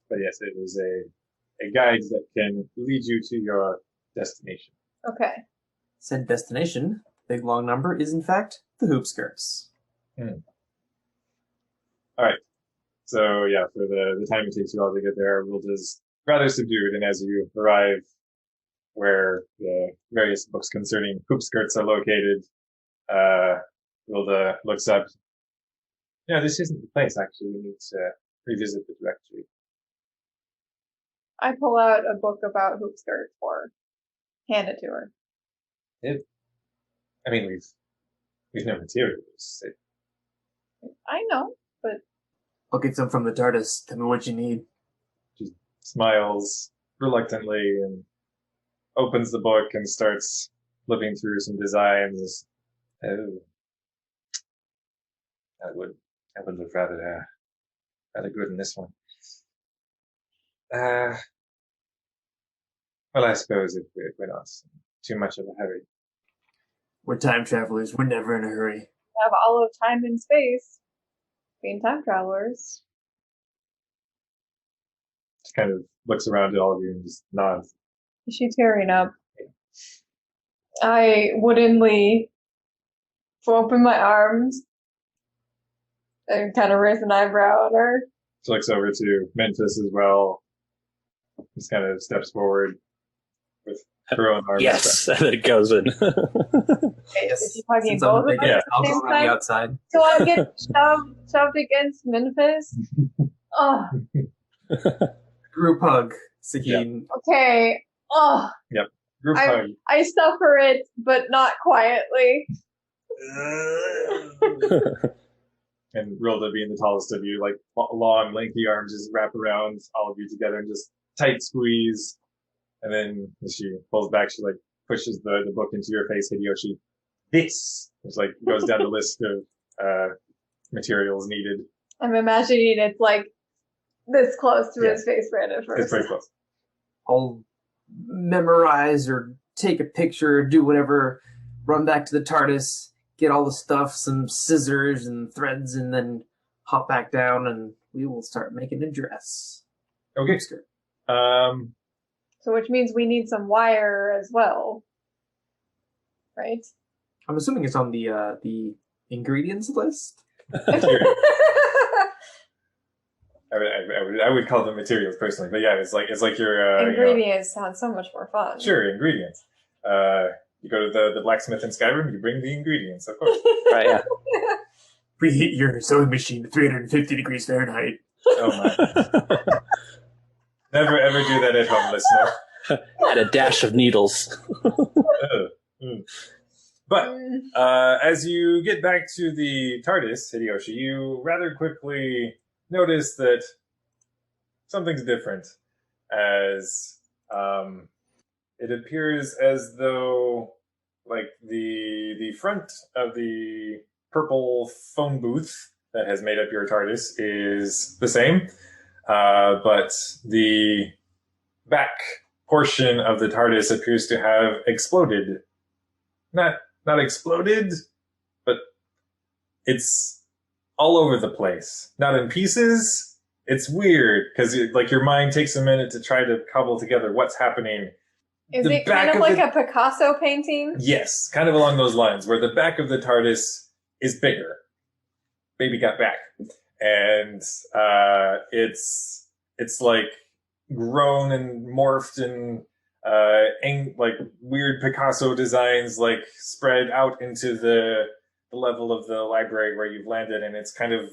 Speaker 2: But yes, it is a guide that can lead you to your destination.
Speaker 4: Okay.
Speaker 3: Said destination, big long number, is in fact the hoop skirts.
Speaker 2: All right. So yeah, for the time it takes you all to get there, Wilda's rather subdued, and as you arrive where the various books concerning hoop skirts are located, Wilda looks up. Yeah, this isn't the place, actually. We need to revisit the directory.
Speaker 4: I pull out a book about hoop skirts for her. Hand it to her.
Speaker 2: I mean, we've no materials.
Speaker 4: I know, but...
Speaker 5: I'll get some from the TARDIS. Tell me what you need.
Speaker 2: She smiles reluctantly and opens the book and starts flipping through some designs. Oh, that would look rather good in this one. Well, I suppose if we're not in too much of a hurry.
Speaker 5: We're time travelers. We're never in a hurry.
Speaker 4: We have all of time and space. Being time travelers.
Speaker 2: Just kind of looks around at all of you and just nods.
Speaker 4: Is she tearing up? I woodenly open my arms and kind of raise an eyebrow at her.
Speaker 2: She looks over to Memphis as well. Just kind of steps forward with Throwing arms.
Speaker 1: Yes, and then it goes in.
Speaker 4: Is he talking
Speaker 3: Since I'm
Speaker 4: both of
Speaker 3: making
Speaker 4: us
Speaker 3: it,
Speaker 4: at
Speaker 3: I'll
Speaker 4: the
Speaker 3: go
Speaker 4: same
Speaker 3: around the
Speaker 4: time?
Speaker 3: outside.
Speaker 4: So I get shoved against Memphis. Oh,
Speaker 3: Group hug, Sakine.
Speaker 4: okay. Oh,
Speaker 2: Group hug.
Speaker 4: I suffer it, but not quietly.
Speaker 2: And Rilda, being the tallest of you, like long, lengthy arms just wrap around all of you together and just tight squeeze. And then as she pulls back, she like pushes the book into your face, Hideyoshi. This it's like goes down the list of materials needed.
Speaker 4: I'm imagining it's like this close to
Speaker 2: Yeah.
Speaker 4: his face right at
Speaker 2: It's
Speaker 4: first.
Speaker 2: pretty close.
Speaker 3: I'll memorize or take a picture or do whatever, run back to the TARDIS, get all the stuff, some scissors and threads, and then hop back down and we will start making a dress.
Speaker 2: Okay.
Speaker 3: Skirt.
Speaker 4: So which means we need some wire as well. Right?
Speaker 3: I'm assuming it's on the ingredients list.
Speaker 2: I would call them materials personally, but yeah, it's like your
Speaker 4: Ingredients sound so much more fun.
Speaker 2: Sure, ingredients. You go to the blacksmith in Skyrim, you bring the ingredients, of course.
Speaker 1: Right, yeah.
Speaker 5: Preheat your sewing machine to 350 degrees Fahrenheit.
Speaker 2: Oh my! Never ever do that at home, listener.
Speaker 1: And a dash of needles.
Speaker 2: But as you get back to the TARDIS, Hideyoshi, you rather quickly notice that something's different, as it appears as though, like, the front of the purple phone booth that has made up your TARDIS is the same, but the back portion of the TARDIS appears to have exploded. Not exploded, but it's all over the place. Not in pieces. It's weird because like your mind takes a minute to try to cobble together what's happening.
Speaker 4: Is
Speaker 2: The
Speaker 4: it kind
Speaker 2: back
Speaker 4: of
Speaker 2: of
Speaker 4: like
Speaker 2: the-
Speaker 4: a Picasso painting?
Speaker 2: Yes, kind of along those lines, where the back of the TARDIS is bigger. Baby got back, and it's like grown and morphed and like weird Picasso designs like spread out into the level of the library where you've landed, and it's kind of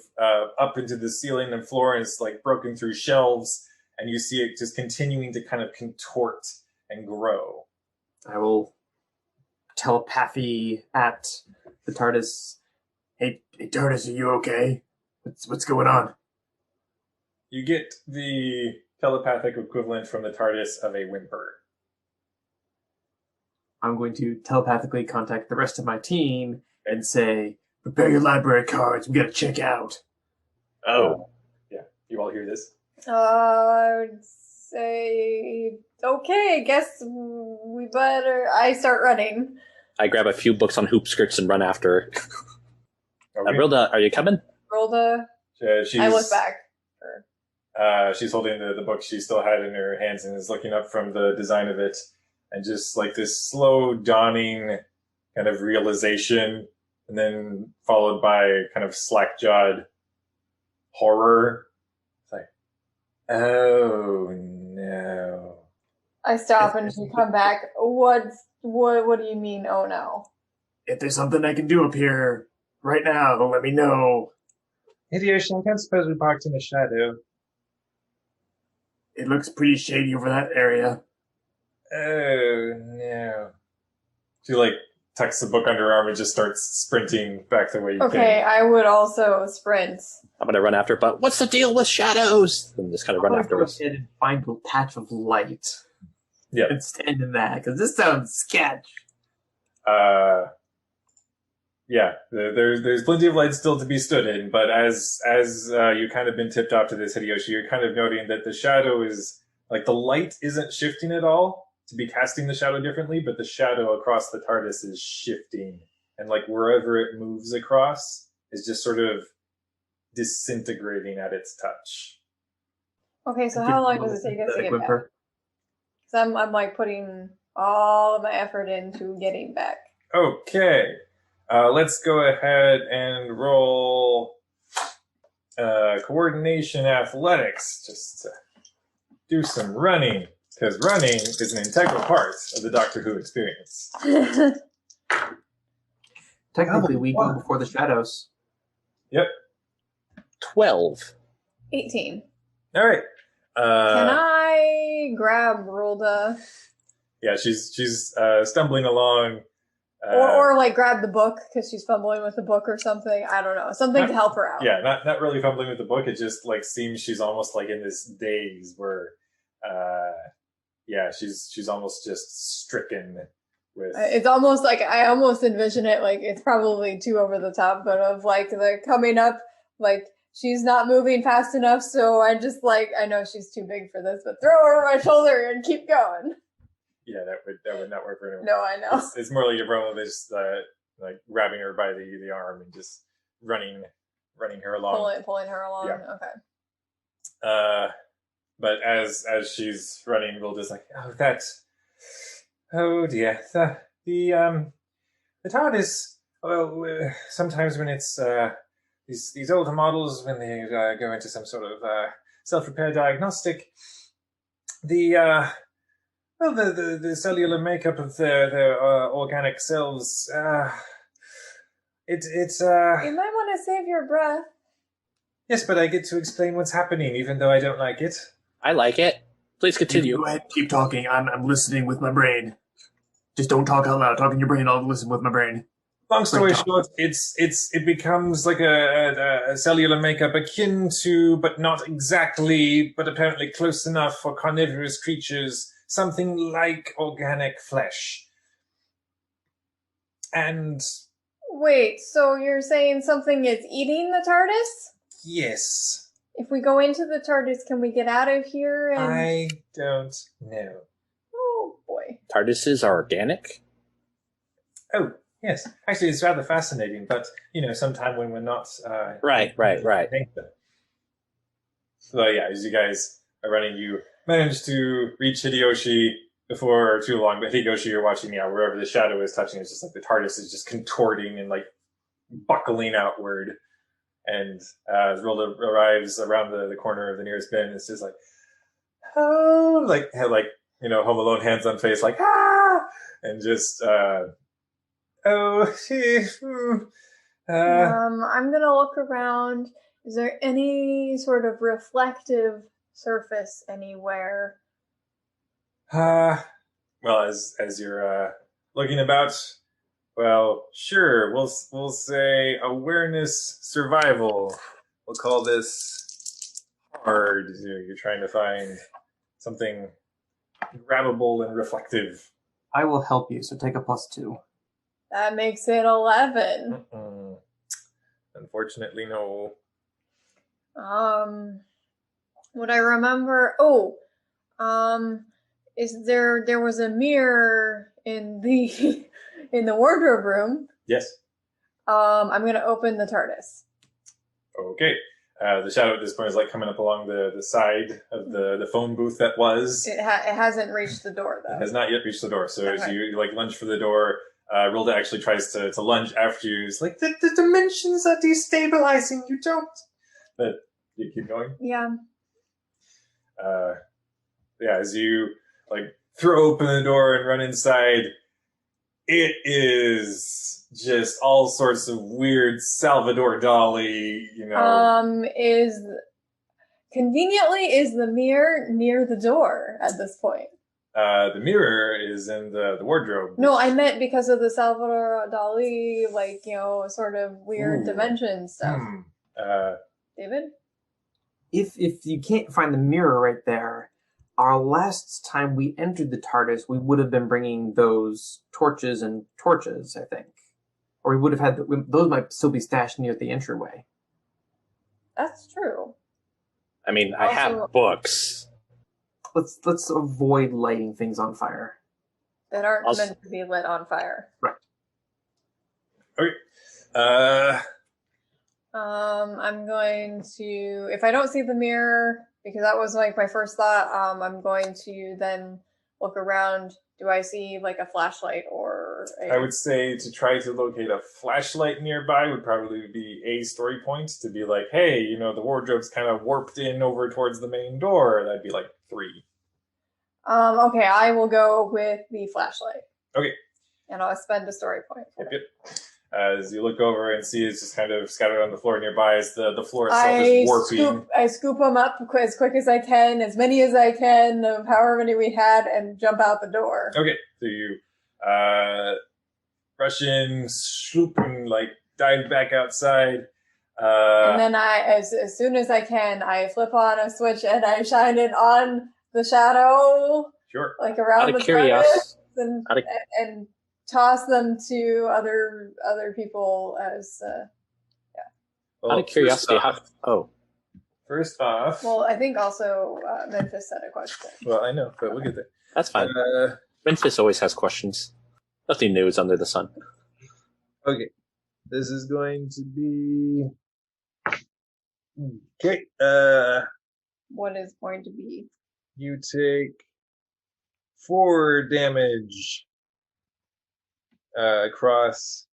Speaker 2: up into the ceiling and floor, and it's like broken through shelves, and you see it just continuing to kind of contort and grow.
Speaker 3: I will telepathy at the TARDIS.
Speaker 5: Hey, TARDIS, are you okay? What's going on?
Speaker 2: You get the telepathic equivalent from the TARDIS of a whimper.
Speaker 3: I'm going to telepathically contact the rest of my team and say,
Speaker 5: Prepare your library cards. We gotta check out.
Speaker 2: Oh. Yeah, you all hear this?
Speaker 4: I would say, okay, guess we better. I start running.
Speaker 1: I grab a few books on hoop skirts and run after her.
Speaker 2: Okay.
Speaker 1: Rilda, are you coming?
Speaker 4: Rhoda,
Speaker 2: She's,
Speaker 4: I look back.
Speaker 2: She's holding the book she still had in her hands and is looking up from the design of it, and just like this slow dawning kind of realization, and then followed by kind of slack-jawed horror. It's like, oh no.
Speaker 4: I stop and you come back. What do you mean, oh no?
Speaker 5: If there's something I can do up here right now, let me know.
Speaker 2: Hideyoshi, I can't suppose we parked in the shadow.
Speaker 5: It looks pretty shady over that area.
Speaker 2: Oh no. She like tucks the book under her arm and just starts sprinting back the way you
Speaker 4: Okay,
Speaker 2: came.
Speaker 4: I would also sprint.
Speaker 1: I'm gonna run after her, but what's the deal with shadows? And just kind of
Speaker 3: I'm
Speaker 1: run
Speaker 3: going to go
Speaker 1: afterwards.
Speaker 3: ahead and find a patch of light
Speaker 2: Yeah.
Speaker 3: and stand in that, because this sounds sketch.
Speaker 2: Yeah, there's plenty of light still to be stood in, but as you kind of been tipped off to this, Hideyoshi, you're kind of noting that the shadow is, like, the light isn't shifting at all to be casting the shadow differently, but the shadow across the TARDIS is shifting, and like wherever it moves across is just sort of disintegrating at its touch.
Speaker 4: Okay, so how long does it take us to get back? Because I'm like putting all of my effort into getting back.
Speaker 2: Okay. Let's go ahead and roll coordination athletics just to do some running. Because running is an integral part of the Doctor Who experience.
Speaker 3: Technically, we go before the shadows.
Speaker 2: Yep.
Speaker 1: 12.
Speaker 4: 18.
Speaker 2: All right.
Speaker 4: Can I grab Rulda?
Speaker 2: Yeah, she's stumbling along.
Speaker 4: Or like grab the book because she's fumbling with the book or something. I don't know. Something to help her out.
Speaker 2: Yeah, not really fumbling with the book. It just like seems she's almost like in this daze where, she's almost just stricken with.
Speaker 4: It's almost like I almost envision it like it's probably too over the top, but of like the coming up, like she's not moving fast enough, so I just like I know she's too big for this, but throw her over my shoulder and keep going.
Speaker 2: Yeah, that would not work for anyone.
Speaker 4: No, I know.
Speaker 2: It's more like a problem of just like grabbing her by the arm and just running her along.
Speaker 4: Pulling her along.
Speaker 2: Yeah.
Speaker 4: Okay.
Speaker 2: But as she's running, we'll just like, oh dear, the TARDIS. Well, sometimes when it's these older models, when they go into some sort of self-repair diagnostic, the cellular makeup of their organic cells, it's
Speaker 4: You might want to save your breath.
Speaker 2: Yes, but I get to explain what's happening, even though I don't like it.
Speaker 1: I like it. Please continue.
Speaker 5: Go ahead, keep talking. I'm listening with my brain. Just don't talk out loud. Talk in your brain. I'll listen with my brain.
Speaker 2: Long story short, it becomes like a cellular makeup akin to, but not exactly, but apparently close enough for carnivorous creatures, something like organic flesh. And...
Speaker 4: Wait, so you're saying something is eating the TARDIS?
Speaker 2: Yes.
Speaker 4: If we go into the TARDIS, can we get out of here?
Speaker 2: I don't know.
Speaker 4: Oh, boy.
Speaker 1: TARDISes are organic?
Speaker 2: Oh, yes. Actually, it's rather fascinating, but, sometime when we're not...
Speaker 1: Right.
Speaker 2: So, yeah, as you guys are running, you manage to reach Hideyoshi before too long, but Hideyoshi, you're watching, wherever the shadow is touching, it's just like the TARDIS is just contorting and, like, buckling outward. And as Rilda arrives around the corner of the nearest bin, it's just like, oh, like Home Alone, hands on face, like, ah, and just, I'm
Speaker 4: gonna look around. Is there any sort of reflective surface anywhere?
Speaker 2: well, as you're looking about. Well, sure. We'll say awareness survival. We'll call this hard. You're trying to find something grabbable and reflective.
Speaker 3: I will help you, so take a +2.
Speaker 4: That makes it 11.
Speaker 2: Unfortunately, no.
Speaker 4: What I remember... is there was a mirror in the... in the wardrobe room.
Speaker 2: Yes.
Speaker 4: I'm going to open the TARDIS.
Speaker 2: Okay. The shadow at this point is like coming up along the side of the phone booth that was.
Speaker 4: It hasn't reached the door, though.
Speaker 2: It has not yet reached the door. So
Speaker 4: Okay.
Speaker 2: as you like lunge for the door, Rilda actually tries to lunge after you. It's like, the dimensions are destabilizing. You don't. But you keep going.
Speaker 4: Yeah.
Speaker 2: As you like throw open the door and run inside, it is just all sorts of weird Salvador Dali,
Speaker 4: Conveniently, is the mirror near the door at this point?
Speaker 2: The mirror is in the wardrobe.
Speaker 4: No, I meant because of the Salvador Dali, sort of weird dimension stuff. David?
Speaker 3: If you can't find the mirror right there, our last time we entered the TARDIS, we would have been bringing those torches, I think. Or we would have had... those might still be stashed near the entryway.
Speaker 4: That's true.
Speaker 1: I mean, I have books.
Speaker 3: Let's avoid lighting things on fire.
Speaker 4: That aren't meant to be lit on fire.
Speaker 3: Right.
Speaker 2: Okay.
Speaker 4: I'm going to... If I don't see the mirror... Because that was like my first thought. I'm going to then look around. Do I see like a flashlight or
Speaker 2: I would say to try to locate a flashlight nearby would probably be a story point to be like, hey, the wardrobe's kind of warped in over towards the main door. That'd be like 3.
Speaker 4: Okay, I will go with the flashlight.
Speaker 2: Okay.
Speaker 4: And I'll spend a story point for
Speaker 2: Yep,
Speaker 4: it.
Speaker 2: yep. As you look over and see it's just kind of scattered on the floor nearby as the floor itself is warping.
Speaker 4: I scoop them up as quick as I can, as many as I can of however many we had, and jump out the door.
Speaker 2: Okay, so you rush in, swoop, and like dive back outside.
Speaker 4: And then as soon as I can, I flip on a switch and I shine it on the shadow,
Speaker 2: Sure.
Speaker 4: like around
Speaker 1: Out of
Speaker 4: the
Speaker 1: curiosity,
Speaker 4: TARDIS, and toss them to other people as
Speaker 2: Well,
Speaker 1: out of curiosity,
Speaker 2: First off,
Speaker 4: well. I think also Memphis had a question.
Speaker 2: well, I know, but we'll get there.
Speaker 1: that's fine. Memphis always has questions. Nothing new is under the sun.
Speaker 2: Okay, this is going to be okay.
Speaker 4: What is going to be?
Speaker 2: You take 4 damage across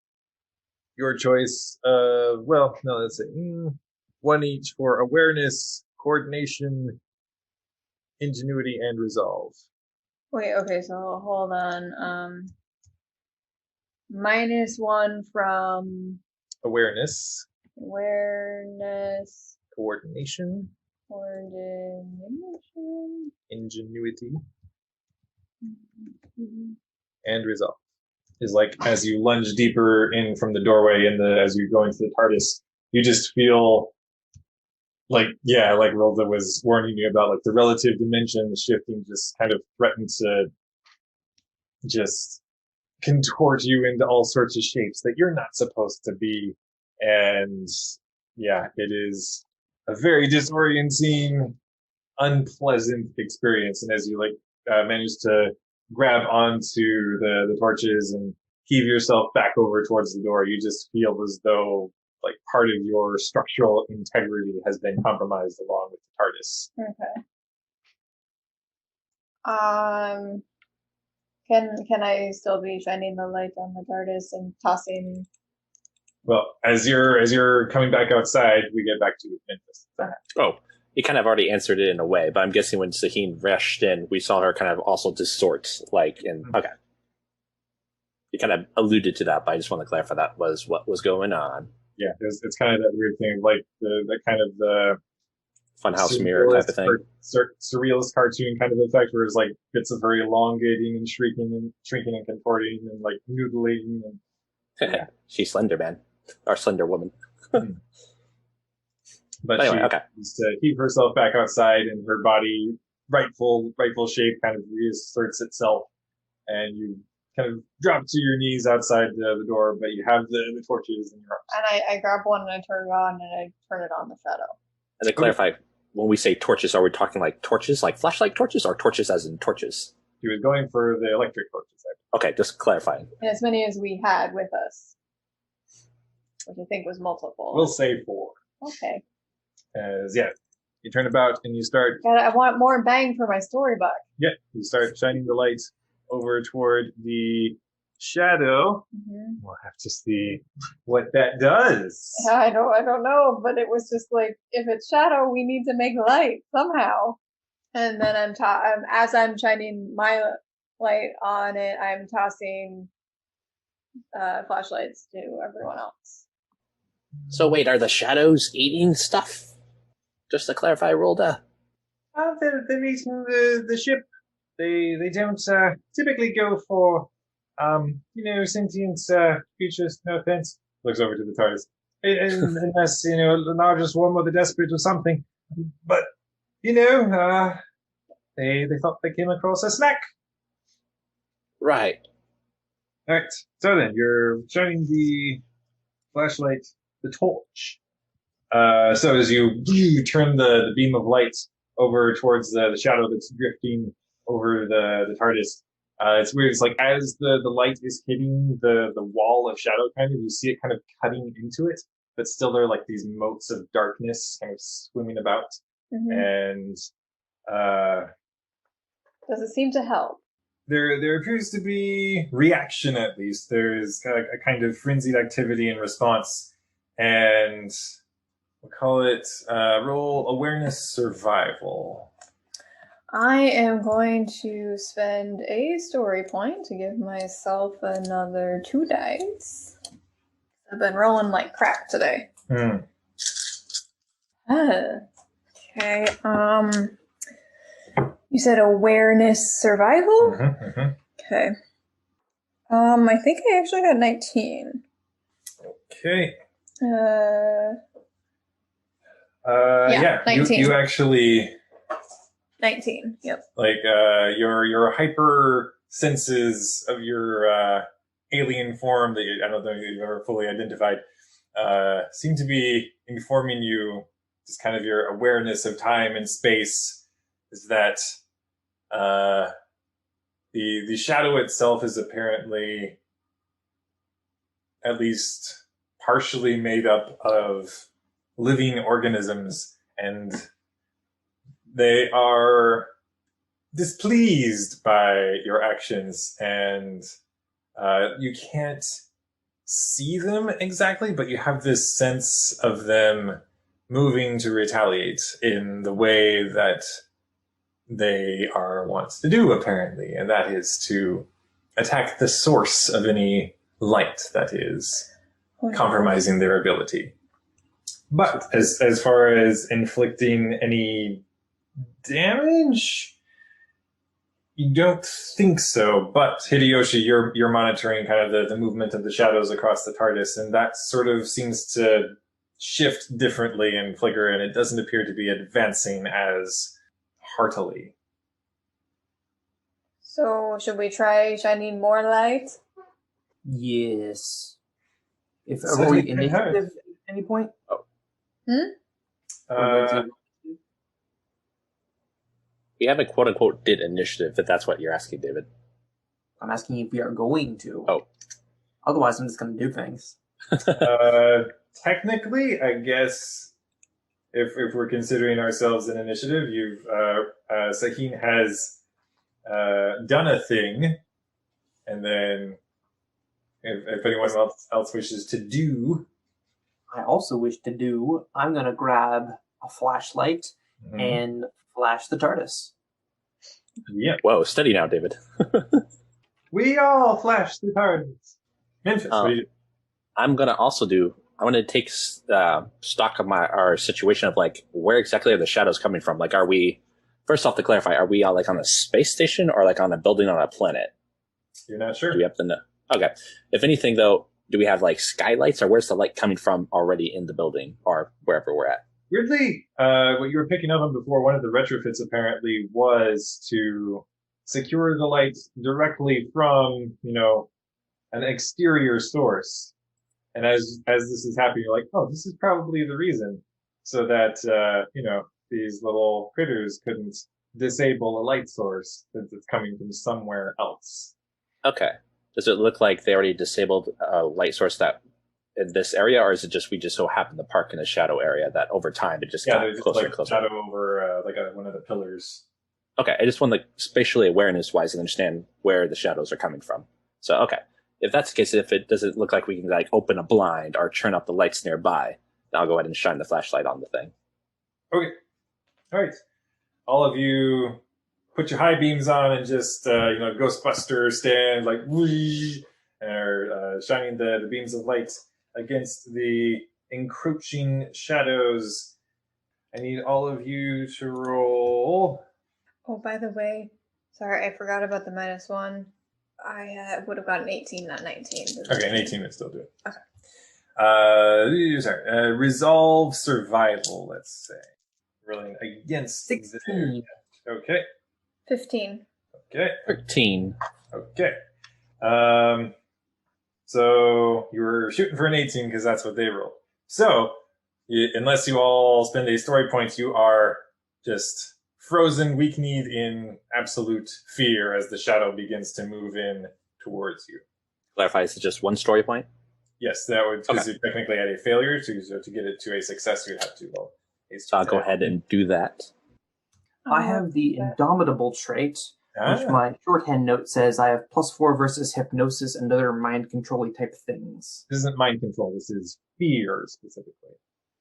Speaker 2: your choice of, well, no, let's say 1 each for awareness, coordination, ingenuity, and resolve.
Speaker 4: Wait, okay, so hold on. -1 from
Speaker 2: Awareness,
Speaker 4: awareness,
Speaker 2: coordination,
Speaker 4: coordination,
Speaker 2: ingenuity, and resolve. Is like as you lunge deeper in from the doorway and as you go into the TARDIS, you just feel like, yeah, like Rolda was warning you about, like the relative dimension shifting just kind of threatened to just contort you into all sorts of shapes that you're not supposed to be. And yeah, it is a very disorienting, unpleasant experience. And as you manage to grab onto the torches and heave yourself back over towards the door, you just feel as though like part of your structural integrity has been compromised along with the TARDIS.
Speaker 4: Okay. Can I still be shining the light on the TARDIS and tossing?
Speaker 2: Well, as you're coming back outside, we get back to Memphis.
Speaker 1: Oh, you kind of already answered it in a way, but I'm guessing when Saheen rushed in, we saw her kind of also distort, like in okay. You kind of alluded to that, but I just want to clarify that was what was going on.
Speaker 2: Yeah, it's kind of that weird thing, like the kind of the
Speaker 1: Funhouse mirror type of thing.
Speaker 2: Surrealist cartoon kind of effect, where it's like bits of her elongating and shrinking and contorting and like noodling. And
Speaker 1: She's Slender Man, or Slender Woman.
Speaker 2: But
Speaker 1: anyway,
Speaker 2: she needs to keep herself back outside, and her body, rightful shape, kind of reasserts itself, and you kind of drop to your knees outside the door, but you have the torches in your arms.
Speaker 4: And I grab one and I turn it on and I turn it on the shadow.
Speaker 1: And to clarify, when we say torches, are we talking like torches, like flashlight torches, or torches as in torches?
Speaker 2: He was going for the electric torches.
Speaker 1: Okay, just clarifying.
Speaker 4: And as many as we had with us, which I think was multiple.
Speaker 2: We'll say 4.
Speaker 4: Okay.
Speaker 2: You turn about and you start.
Speaker 4: I want more bang for my story buck.
Speaker 2: Yeah, you start shining the light over toward the shadow.
Speaker 4: Mm-hmm.
Speaker 2: We'll have to see what that does.
Speaker 4: I don't know, but it was just like, if it's shadow, we need to make light somehow. And then as I'm shining my light on it, I'm tossing flashlights to everyone else.
Speaker 1: So wait, are the shadows eating stuff? Just to clarify, Rolda.
Speaker 2: They're eating the ship. They don't typically go for sentient creatures. No offense. Looks over to the TARDIS. Unless the largest one were the desperate or something. But they thought they came across a snack.
Speaker 1: Right.
Speaker 2: All right. So then you're shining the flashlight, the torch. So as you turn the beam of light over towards the shadow that's drifting over the TARDIS, it's weird. It's like as the light is hitting the wall of shadow, kind of, you see it kind of cutting into it, but still there are like these motes of darkness kind of swimming about.
Speaker 4: Mm-hmm.
Speaker 2: And
Speaker 4: does it seem to help?
Speaker 2: There appears to be reaction, at least. There's a kind of frenzied activity in response, and we'll call it roll awareness survival.
Speaker 4: I am going to spend a story point to give myself another 2 dice. I've been rolling like crap today. Okay. You said awareness survival? Okay. I think I actually got 19.
Speaker 2: Okay.
Speaker 4: Yeah, 19.
Speaker 2: You actually
Speaker 4: 19. Yep.
Speaker 2: like your hyper senses of your alien form that I don't think you've ever fully identified seem to be informing you just kind of your awareness of time and space is that the shadow itself is apparently at least partially made up of living organisms, and they are displeased by your actions, and you can't see them exactly, but you have this sense of them moving to retaliate in the way that they are wont to do, apparently, and that is to attack the source of any light that is compromising their ability. But as far as inflicting any damage, you don't think so. But Hideyoshi, you're monitoring kind of the movement of the shadows across the TARDIS, and that sort of seems to shift differently and flicker, and it doesn't appear to be advancing as heartily.
Speaker 4: So, should we try shining more light?
Speaker 5: Yes. If
Speaker 2: So
Speaker 5: are we
Speaker 2: take
Speaker 5: initiative at any point?
Speaker 1: We haven't quote unquote did initiative, if that's what you're asking, David.
Speaker 5: I'm asking if we are going to.
Speaker 1: Oh.
Speaker 5: Otherwise, I'm just going to do things.
Speaker 2: Technically, I guess if we're considering ourselves an initiative, Sahin has done a thing, and then if anyone else wishes to do,
Speaker 5: I also wish to do. I'm going to grab a flashlight and flash the TARDIS.
Speaker 2: Yeah.
Speaker 1: Whoa, steady now, David.
Speaker 2: We all flash the TARDIS. Memphis, what do you do?
Speaker 1: I'm going to take stock of our situation of like, where exactly are the shadows coming from? Like, first off to clarify, are we like on a space station or like on a building on a planet?
Speaker 2: You're not sure?
Speaker 1: Do we have to know? Okay. If anything though, do we have like skylights or where's the light coming from already in the building or wherever we're at?
Speaker 2: Weirdly, what you were picking up on before, one of the retrofits apparently was to secure the lights directly from, an exterior source. And as this is happening, you're like, oh, this is probably the reason. So that, these little critters couldn't disable a light source since it's coming from somewhere else.
Speaker 1: Okay. Does it look like they already disabled a light source that in this area, or is it just we just so happen to park in a shadow area that over time it just got closer and closer?
Speaker 2: Shadow over one of the pillars.
Speaker 1: Okay, I just want spatially awareness-wise and understand where the shadows are coming from. So, okay. If that's the case, if it doesn't look like we can like open a blind or turn up the lights nearby, then I'll go ahead and shine the flashlight on the thing.
Speaker 2: Okay. All right. All of you put your high beams on and just, Ghostbuster stand like whoosh, and are shining the beams of light against the encroaching shadows. I need all of you to roll.
Speaker 4: Oh, by the way, sorry, I forgot about the -1. I would have gotten 18, not 19.
Speaker 2: Okay, an 18 would still do it.
Speaker 4: Okay.
Speaker 2: Resolve survival, let's say. Rolling against
Speaker 5: 16.
Speaker 2: Okay.
Speaker 4: 15.
Speaker 2: Okay.
Speaker 1: 13.
Speaker 2: Okay. So you were shooting for an 18 because that's what they rolled. So, unless you all spend a story point, you are just frozen, weak-kneed in absolute fear as the shadow begins to move in towards you.
Speaker 1: Clarify, is it just one story point?
Speaker 2: Yes, that would, because you technically had a failure, to get it to a success, you'd have to roll.
Speaker 1: So I'll go ahead and do that.
Speaker 5: I have the Indomitable trait, which
Speaker 2: Ah.
Speaker 5: my shorthand note says I have +4 versus hypnosis and other mind-controlling type things.
Speaker 2: This isn't mind control, this is fear specifically.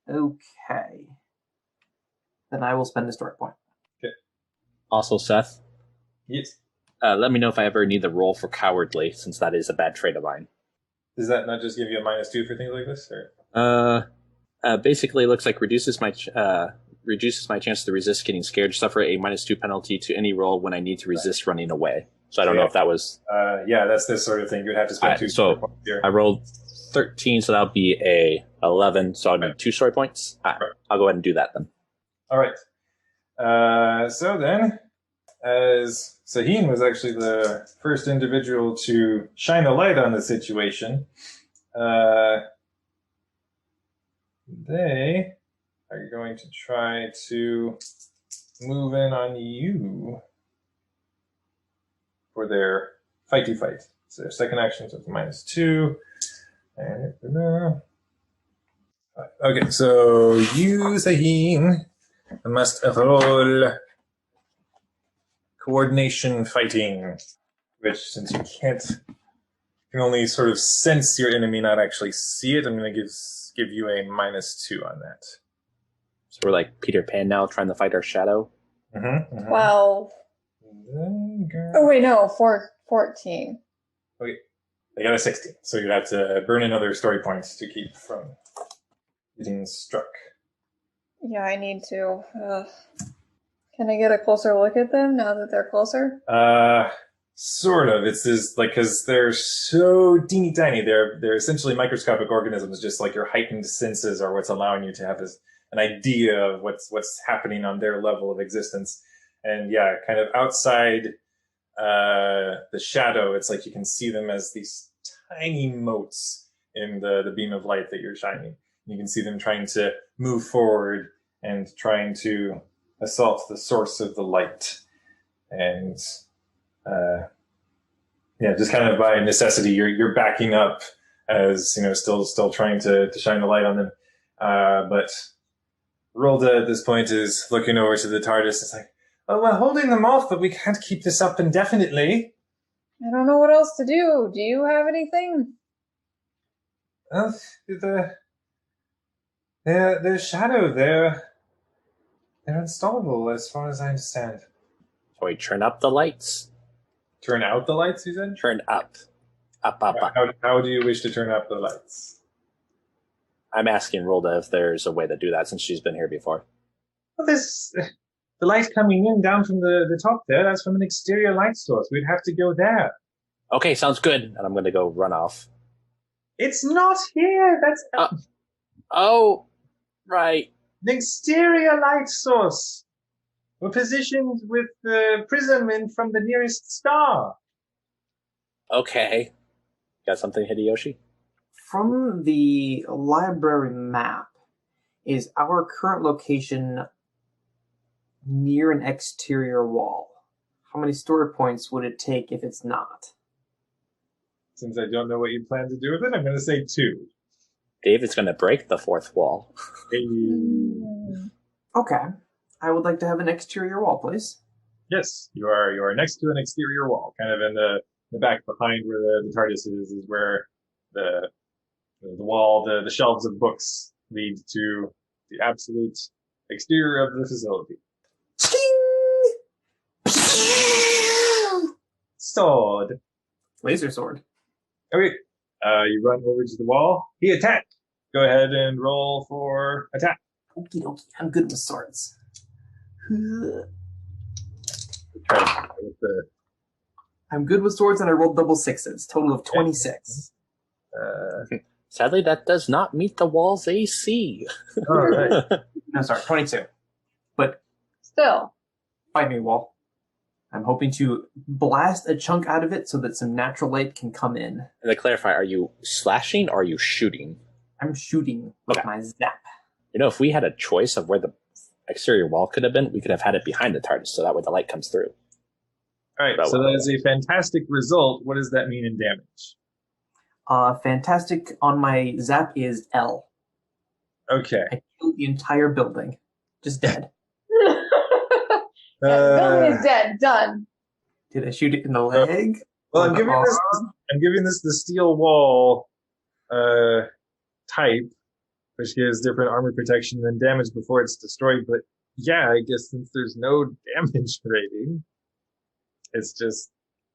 Speaker 5: Okay. Then I will spend a story point.
Speaker 1: Also, Seth,
Speaker 2: Yes.
Speaker 1: let me know if I ever need the roll for cowardly, since that is a bad trait of mine.
Speaker 2: Does that not just give you a -2 for things like this? Or?
Speaker 1: Basically, it looks like reduces my chance to resist getting scared. Suffer a -2 penalty to any roll when I need to resist running away. So I don't know if that was.
Speaker 2: Yeah, that's this sort of thing. You'd have to spend 2 story points here.
Speaker 1: I rolled 13, so that'll be a 11. So I'll need 2 story points. Right. I'll go ahead and do that then.
Speaker 2: All right. So then, as Sahin was actually the first individual to shine a light on the situation, they are going to try to move in on you for their fighty fight. So their second action is -2. And okay, so you, Sahin, must roll coordination fighting, which, since you can only sort of sense your enemy, not actually see it, I'm going to give you a -2 on that.
Speaker 1: So we're like Peter Pan now, trying to fight our shadow.
Speaker 4: 12. Oh wait, no, 14.
Speaker 2: Okay, I got a 16, so you have to burn another story points to keep from getting struck.
Speaker 4: Yeah, I need to. Can I get a closer look at them now that they're closer?
Speaker 2: Sort of. It's just like, because they're so teeny tiny. They're essentially microscopic organisms. Just like your heightened senses are what's allowing you to have an idea of what's happening on their level of existence. And yeah, kind of outside the shadow, it's like you can see them as these tiny motes in the beam of light that you're shining. You can see them trying to move forward and trying to assault the source of the light. And just kind of by necessity, you're backing up as, still trying to shine the light on them. But Rolda at this point is looking over to the TARDIS. It's like, oh, we're holding them off, but we can't keep this up indefinitely.
Speaker 4: I don't know what else to do. Do you have anything?
Speaker 2: Well, their shadow, they're installable as far as I understand.
Speaker 1: So we turn up the lights.
Speaker 2: Turn out the lights, you said?
Speaker 1: Turn up. Up.
Speaker 2: How do you wish to turn up the lights?
Speaker 1: I'm asking Rolda if there's a way to do that, since she's been here before.
Speaker 2: Well, the light coming in down from the top there, that's from an exterior light source. We'd have to go there.
Speaker 1: Okay, sounds good. And I'm going to go run off.
Speaker 2: It's not here. That's
Speaker 1: oh, right.
Speaker 2: An exterior light source. We're positioned with the prism in from the nearest star.
Speaker 1: Okay. Got something, Hideyoshi?
Speaker 3: From the library map, is our current location near an exterior wall? How many story points would it take if it's not?
Speaker 2: Since I don't know what you plan to do with it, I'm going to say 2.
Speaker 1: David's going to break the fourth wall.
Speaker 3: Okay. I would like to have an exterior wall, please.
Speaker 2: Yes, you are next to an exterior wall, kind of in the back behind where the TARDIS is where the wall, the shelves of books lead to the absolute exterior of the facility. Sword.
Speaker 3: Laser sword.
Speaker 2: Okay. You run over to the wall. He attack. Go ahead and roll for attack.
Speaker 3: Okie dokie. I'm good with swords. I'm good with swords, and I rolled double sixes. Total of 26.
Speaker 1: Sadly, that does not meet the wall's AC.
Speaker 2: All right.
Speaker 3: No, sorry, 22. But
Speaker 4: Still.
Speaker 3: fight me, wall. I'm hoping to blast a chunk out of it so that some natural light can come in.
Speaker 1: And to clarify, are you slashing or are you shooting?
Speaker 3: I'm shooting with my zap.
Speaker 1: If we had a choice of where the exterior wall could have been, we could have had it behind the TARDIS, so that way the light comes through.
Speaker 2: All right, so that is a fantastic result. What does that mean in damage?
Speaker 3: Fantastic on my zap is L.
Speaker 2: Okay.
Speaker 3: I killed the entire building. Just dead.
Speaker 4: The building is dead. Done.
Speaker 3: Did I shoot it in the leg?
Speaker 2: Well, I'm giving this the steel wall type, which gives different armor protection and damage before it's destroyed, but yeah, I guess since there's no damage rating, it's just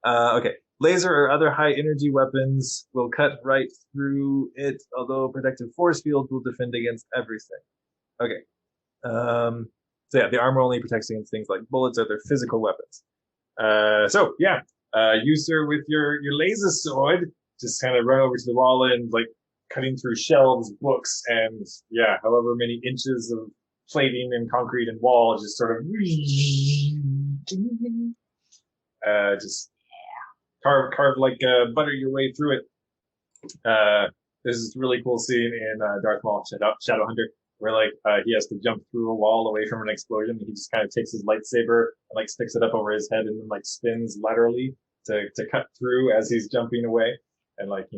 Speaker 2: okay. Laser or other high energy weapons will cut right through it, although protective force field will defend against everything. Okay. So yeah, the armor only protects against things like bullets or their physical weapons. So yeah, you sir with your laser sword just kind of run over to the wall and like cutting through shelves, books, and yeah, however many inches of plating and concrete and wall just sort of just carve like butter your way through it. There's this really cool scene in Darth Maul Shadowhunter where like he has to jump through a wall away from an explosion. He just kind of takes his lightsaber and like sticks it up over his head and then like spins laterally to cut through as he's jumping away and like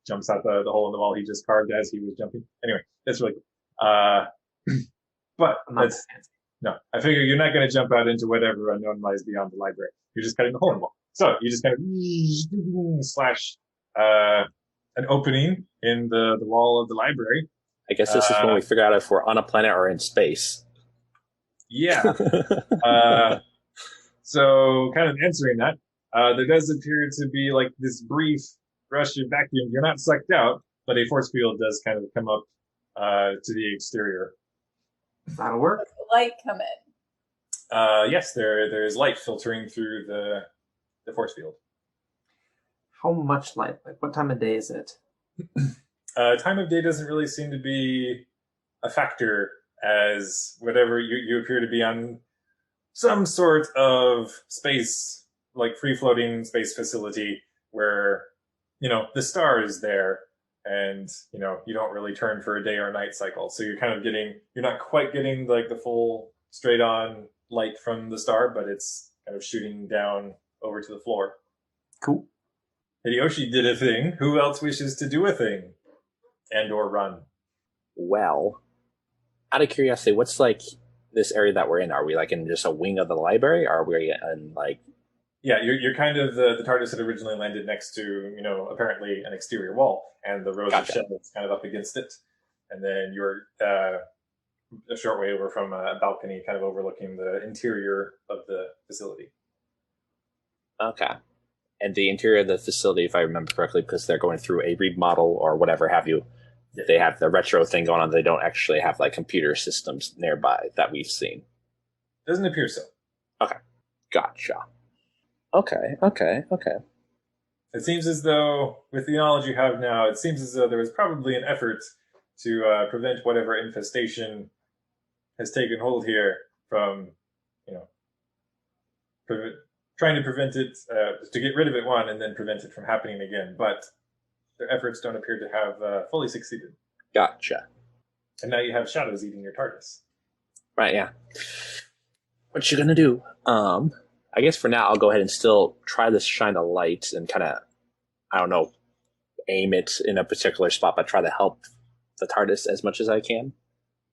Speaker 2: jumps out the hole in the wall he just carved as he was jumping. Anyway, that's really cool. But that's no. I figure you're not going to jump out into whatever unknown lies beyond the library. You're just cutting the hole in the wall. So you just kind of slash an opening in the wall of the library.
Speaker 1: I guess this is when we figure out if we're on a planet or in space.
Speaker 2: Yeah. So kind of answering that, there does appear to be like this brief rush of vacuum. You're not sucked out, but a force field does kind of come up to the exterior.
Speaker 3: That'll work.
Speaker 4: Does the light come in?
Speaker 2: Yes, there is light filtering through the force field.
Speaker 3: How much light? Like, what time of day is it?
Speaker 2: Time of day doesn't really seem to be a factor, as whatever you appear to be on some sort of space, like free-floating space facility where, the star is there and, you don't really turn for a day or night cycle. So you're not quite getting like the full straight on light from the star, but it's kind of shooting down over to the floor.
Speaker 3: Cool.
Speaker 2: Hideyoshi did a thing. Who else wishes to do a thing? And or run?
Speaker 1: Well, out of curiosity, what's like this area that we're in? Are we like in just a wing of the library? Or are we in like...
Speaker 2: Yeah, you're kind of the TARDIS had originally landed next to, apparently an exterior wall, and the rows of shelves kind of up against it. And then you're a short way over from a balcony kind of overlooking the interior of the facility.
Speaker 1: Okay. And the interior of the facility, if I remember correctly, because they're going through a remodel or whatever have you, they have the retro thing going on. They don't actually have like computer systems nearby that we've seen.
Speaker 2: Doesn't appear so.
Speaker 1: Okay. Gotcha. Okay.
Speaker 2: It seems as though, with the knowledge you have now, it seems as though there was probably an effort to prevent whatever infestation has taken hold here from, trying to prevent it, to get rid of it, one, and then prevent it from happening again. But their efforts don't appear to have fully succeeded.
Speaker 1: Gotcha.
Speaker 2: And now you have shadows eating your TARDIS.
Speaker 1: Right, yeah. What you gonna do? I guess for now I'll go ahead and still try to shine a light and kind of, I don't know, aim it in a particular spot, but try to help the TARDIS as much as I can.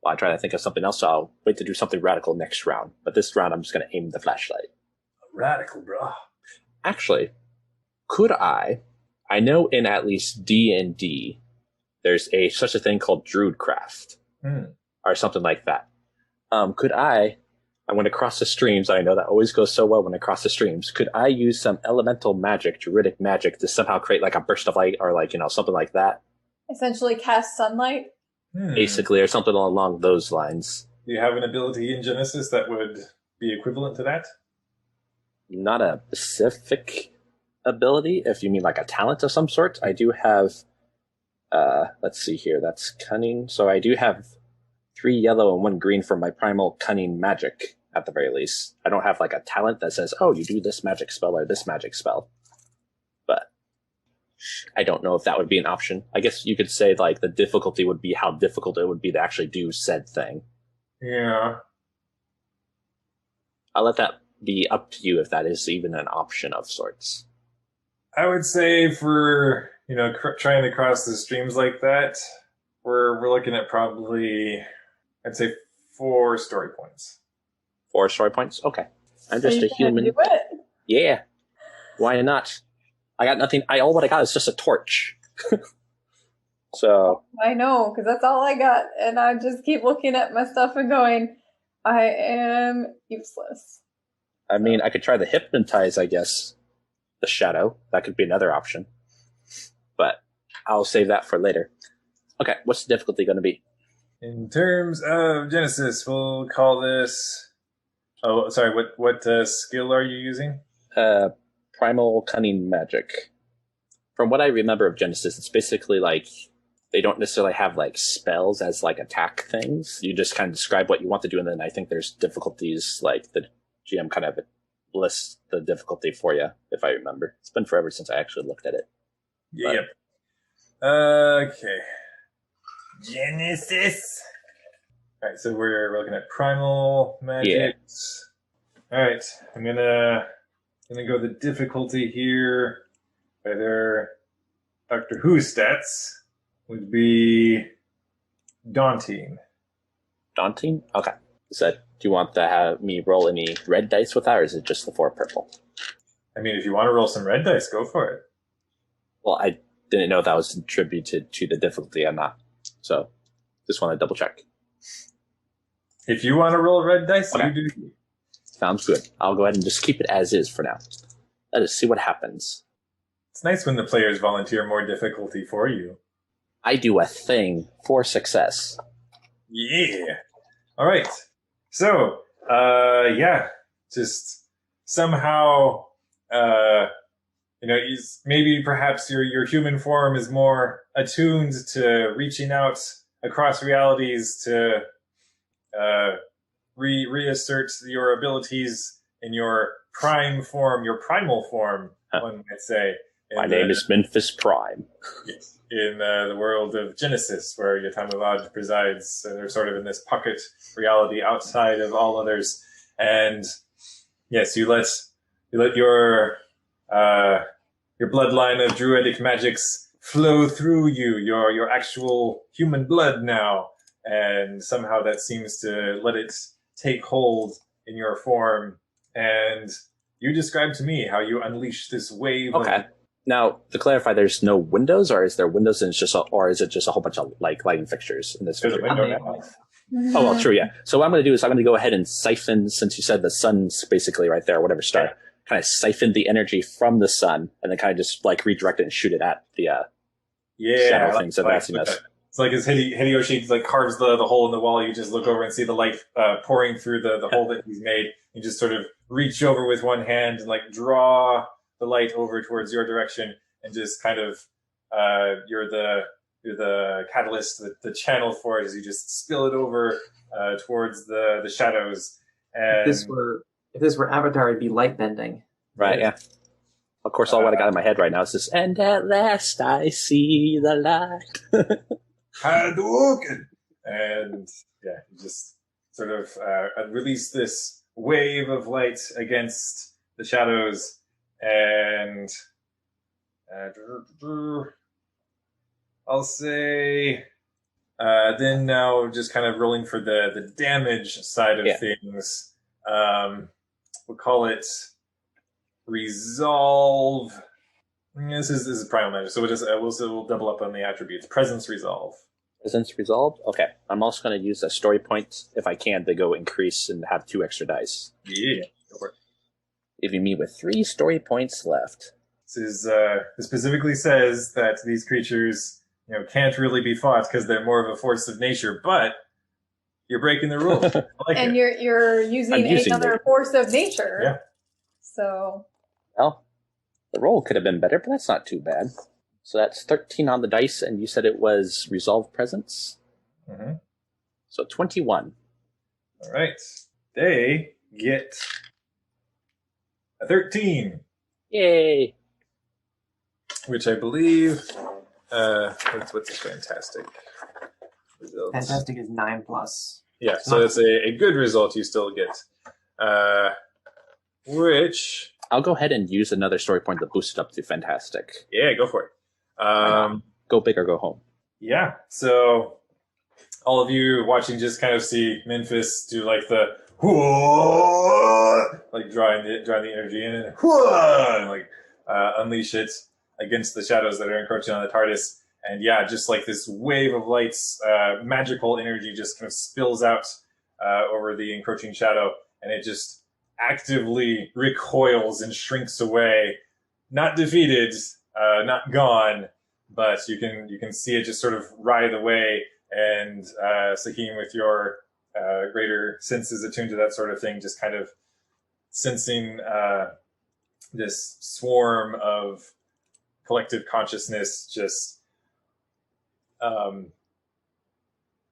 Speaker 1: While I try to think of something else, so I'll wait to do something radical next round. But this round I'm just gonna aim the flashlight.
Speaker 2: Radical, bro.
Speaker 1: Actually, could I know in at least D&D, there's such a thing called Druidcraft, or something like that. Could I went across the streams, I know that always goes so well when I cross the streams, could I use some elemental magic, druidic magic, to somehow create like a burst of light or like, something like that?
Speaker 4: Essentially cast sunlight?
Speaker 1: Basically, or something along those lines.
Speaker 2: Do you have an ability in Genesis that would be equivalent to that?
Speaker 1: Not a specific ability, if you mean like a talent of some sort. I do have, let's see here, that's cunning. So I do have 3 yellow and 1 green for my primal cunning magic, at the very least. I don't have like a talent that says, oh, you do this magic spell or this magic spell. But I don't know if that would be an option. I guess you could say like the difficulty would be how difficult it would be to actually do said thing.
Speaker 2: Yeah.
Speaker 1: I'll let that be up to you if that is even an option of sorts.
Speaker 2: I would say for, trying to cross the streams like that, we're looking at probably, I'd say 4 story points.
Speaker 1: 4 story points? Okay. I'm just a human.
Speaker 4: Do it?
Speaker 1: Yeah. Why not? I got nothing. All what I got is just a torch. So.
Speaker 4: I know, because that's all I got. And I just keep looking at my stuff and going, I am useless.
Speaker 1: I mean, I could try the hypnotize, I guess. The shadow. That could be another option. But I'll save that for later. Okay, what's the difficulty going to be?
Speaker 2: In terms of Genesis, we'll call this. Oh, sorry. What skill are you using?
Speaker 1: Primal Cunning Magic. From what I remember of Genesis, it's basically like they don't necessarily have like spells as like attack things. You just kind of describe what you want to do, and then I think there's difficulties like the GM kind of lists the difficulty for you, if I remember. It's been forever since I actually looked at it.
Speaker 2: Yep. Okay. Genesis. All right, so we're looking at primal magic. All right, I'm gonna go the difficulty here. Either Doctor Who stats would be daunting.
Speaker 1: Daunting? Okay. Do you want to have me roll any red dice with that, or is it just the 4 purple?
Speaker 2: I mean, if you want to roll some red dice, go for it.
Speaker 1: Well, I didn't know that was attributed to the difficulty or not. So, just want to double check.
Speaker 2: If you want to roll red dice,
Speaker 1: Okay.
Speaker 2: you do.
Speaker 1: Sounds good. I'll go ahead and just keep it as is for now. Let us see what happens.
Speaker 2: It's nice when the players volunteer more difficulty for you.
Speaker 1: I do a thing for success.
Speaker 2: Yeah. All right. So, just somehow, maybe perhaps your human form is more attuned to reaching out across realities to reassert your abilities in your prime form, your primal form, one might say.
Speaker 1: My name is Memphis Prime.
Speaker 2: In the world of Genesis, where Yatamulad presides. They're sort of in this pocket reality outside of all others. And yes, you let your bloodline of druidic magics flow through you, your actual human blood now. And somehow that seems to let it take hold in your form. And you described to me how you unleash this wave of...
Speaker 1: Now, to clarify, there's no windows, or is there windows and it's just or is it just a whole bunch of like lighting fixtures in this
Speaker 2: There's a
Speaker 1: picture?
Speaker 2: window now.
Speaker 1: Oh, well, true, yeah. So what I'm going to do is I'm going to go ahead and siphon, since you said the sun's basically right there, whatever star, kind of siphon the energy from the sun and then kind of just like redirect it and shoot it at the shadow things advancing us.
Speaker 2: It's like as Hideyoshi like carves the hole in the wall, you just look over and see the light pouring through the hole that he's made. You just sort of reach over with one hand and like draw the light over towards your direction, and just kind of you're the catalyst, the channel for it, as you just spill it over towards the shadows. And
Speaker 3: if this were Avatar, it'd be light bending.
Speaker 1: Right, yeah. Of course, all what I got in my head right now is this, and at last I see the light.
Speaker 2: Hadouken! And yeah, you just sort of release this wave of light against the shadows. And I'll say then now just kind of rolling for the damage side of things. We'll call it resolve. This is primal magic, so we'll double up on the attributes. Presence resolve.
Speaker 1: Presence resolved? Okay. I'm also going to use a story point, if I can, to go increase and have 2 extra dice.
Speaker 2: Yeah, go for it.
Speaker 1: Leaving me with 3 story points left.
Speaker 2: This specifically says that these creatures, can't really be fought because they're more of a force of nature, but you're breaking the rules.
Speaker 4: And you're using another force of nature.
Speaker 2: Yeah.
Speaker 4: So.
Speaker 1: Well, the roll could have been better, but that's not too bad. So that's 13 on the dice, and you said it was resolve presence?
Speaker 2: Mm-hmm.
Speaker 1: So 21.
Speaker 2: All right. They get a 13.
Speaker 1: Yay!
Speaker 2: Which I believe, what's a fantastic result?
Speaker 3: Fantastic is 9+.
Speaker 2: Yeah, so it's a good result you still get. Which...
Speaker 1: I'll go ahead and use another story point to boost it up to fantastic.
Speaker 2: Yeah, go for it.
Speaker 1: Go big or go home.
Speaker 2: Yeah, so all of you watching just kind of see Memphis do like the like drawing the energy in and like unleash it against the shadows that are encroaching on the TARDIS. And yeah, just like this wave of lights, magical energy just kind of spills out over the encroaching shadow, and it just actively recoils and shrinks away, not defeated, not gone, but you can see it just sort of writhe away. And Saheem, with your greater senses attuned to that sort of thing, just kind of sensing this swarm of collective consciousness just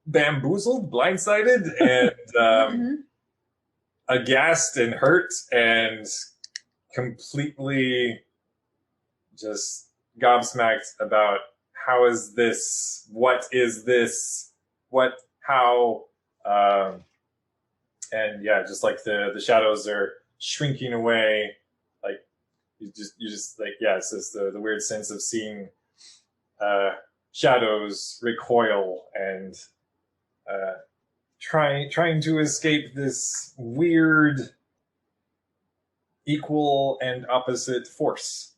Speaker 2: bamboozled, blindsided, and aghast and hurt and completely just gobsmacked about how is this, what is this, what, how, and yeah, just like the shadows are shrinking away, like you just like, yeah, it's just the weird sense of seeing shadows recoil and trying to escape this weird equal and opposite force.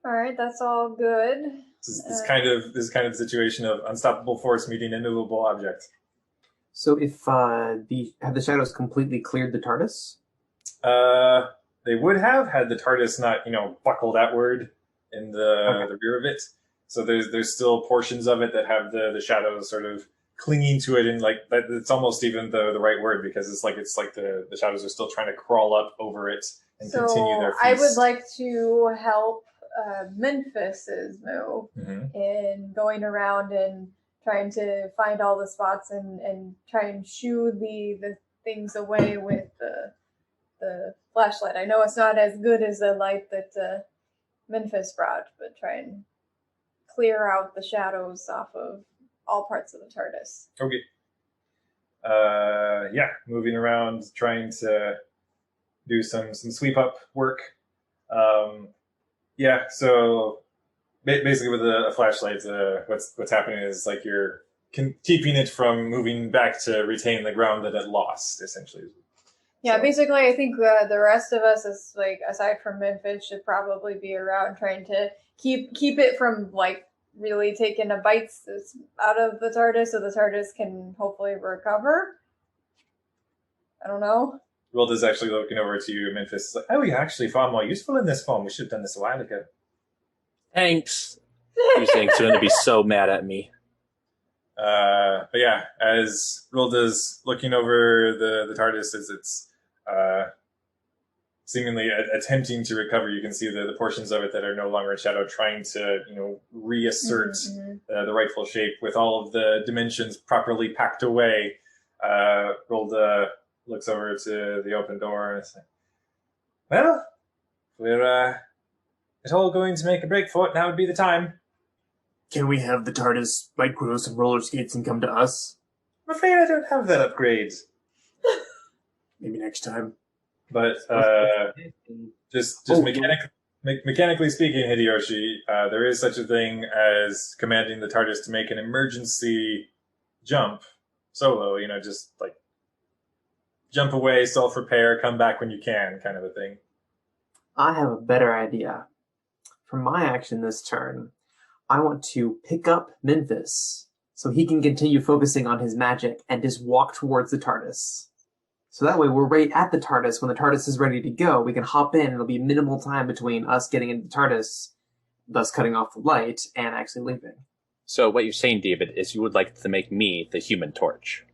Speaker 4: All right, that's all good.
Speaker 2: This kind of situation of unstoppable force meeting immovable object.
Speaker 3: So if have the shadows completely cleared the TARDIS?
Speaker 2: They would have had the TARDIS not, buckled outward in the rear of it. So there's still portions of it that have the shadows sort of clinging to it, and like it's almost even the right word, because it's like the shadows are still trying to crawl up over it and continue their feast.
Speaker 4: I would like to help Memphis's move in going around and trying to find all the spots and try and shoo the things away with the flashlight. I know it's not as good as the light that Memphis brought, but try and clear out the shadows off of all parts of the TARDIS.
Speaker 2: Okay. Yeah, moving around, trying to do some sweep up work. Yeah, so basically with a flashlight, what's happening is like you're keeping it from moving back to retain the ground that it lost, essentially.
Speaker 4: Yeah, basically, I think the rest of us, is like aside from Memphis, should probably be around trying to keep it from like really taking a bite out of the TARDIS, so the TARDIS can hopefully recover. I don't know.
Speaker 2: World is actually looking over to you, Memphis. Like, oh, you're actually far more useful in this form. We should have done this a while ago.
Speaker 1: Thanks. You think's going to be so mad at me.
Speaker 2: But yeah, as Rilda's looking over the TARDIS as it's seemingly attempting to recover, you can see the portions of it that are no longer in shadow trying to, reassert the rightful shape with all of the dimensions properly packed away. Rilda looks over to the open door and says, well, we're at all going to make a break for it. Now would be the time.
Speaker 5: Can we have the TARDIS grow some roller skates and come to us?
Speaker 2: I'm afraid I don't have that upgrade.
Speaker 5: Maybe next time.
Speaker 2: But just mechanically speaking, Hideyoshi, there is such a thing as commanding the TARDIS to make an emergency jump solo. Just like jump away, self-repair, come back when you can, kind of a thing.
Speaker 3: I have a better idea. For my action this turn, I want to pick up Memphis so he can continue focusing on his magic and just walk towards the TARDIS. So that way we're right at the TARDIS. When the TARDIS is ready to go, we can hop in. It'll be minimal time between us getting into the TARDIS, thus cutting off the light, and actually leaving.
Speaker 1: So what you're saying, David, is you would like to make me the Human Torch.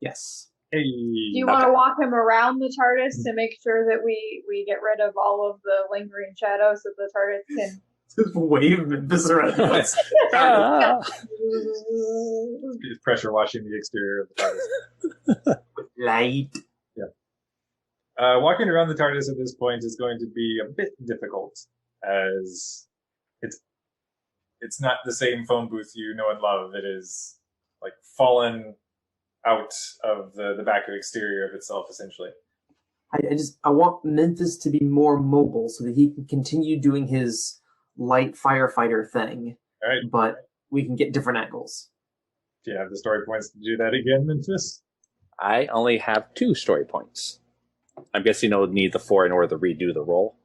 Speaker 3: Yes.
Speaker 2: Hey.
Speaker 4: Do you want to walk him around the TARDIS to make sure that we get rid of all of the lingering shadows so the TARDIS can...
Speaker 3: Just wave Memphis around.
Speaker 2: It's pressure washing the exterior of the TARDIS.
Speaker 3: With light.
Speaker 2: Walking around the TARDIS at this point is going to be a bit difficult, as it's not the same phone booth you know and love. It is like fallen out of the back of exterior of itself, essentially.
Speaker 3: I want Memphis to be more mobile so that he can continue doing his light firefighter thing.
Speaker 2: All right.
Speaker 3: But we can get different angles.
Speaker 2: Do you have the story points to do that again, Memphis?
Speaker 1: I only have 2 story points. I'm guessing I'll need the 4 in order to redo the roll.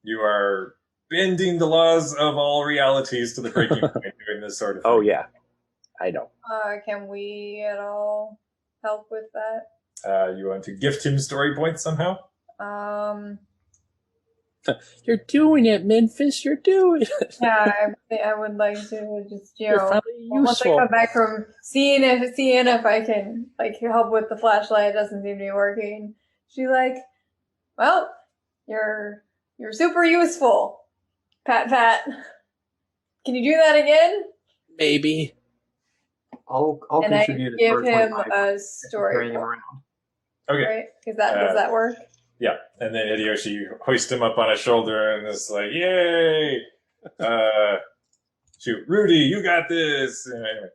Speaker 2: You are bending the laws of all realities to the breaking point doing this sort of thing.
Speaker 1: Oh, yeah. I know.
Speaker 4: Can we at all help with that?
Speaker 2: You want to gift him story points somehow?
Speaker 1: You're doing it, Memphis. You're doing it.
Speaker 4: Yeah, I would like to just,
Speaker 1: You're finally
Speaker 4: once I
Speaker 1: useful.
Speaker 4: come back from seeing if I can like help with the flashlight, it doesn't seem to be working. She's like, well, you're super useful. Pat pat. Can you do that again?
Speaker 1: Maybe.
Speaker 3: I'll
Speaker 4: And I
Speaker 3: contribute
Speaker 4: give
Speaker 3: for
Speaker 4: him
Speaker 3: 25
Speaker 4: a story
Speaker 3: carrying him
Speaker 4: point,
Speaker 3: around.
Speaker 2: Okay.
Speaker 4: right? Does that work?
Speaker 2: Yeah, and then Hideyoshi hoists him up on his shoulder and is like, "Yay! Shoot, Rudy, you got this!" Anyway,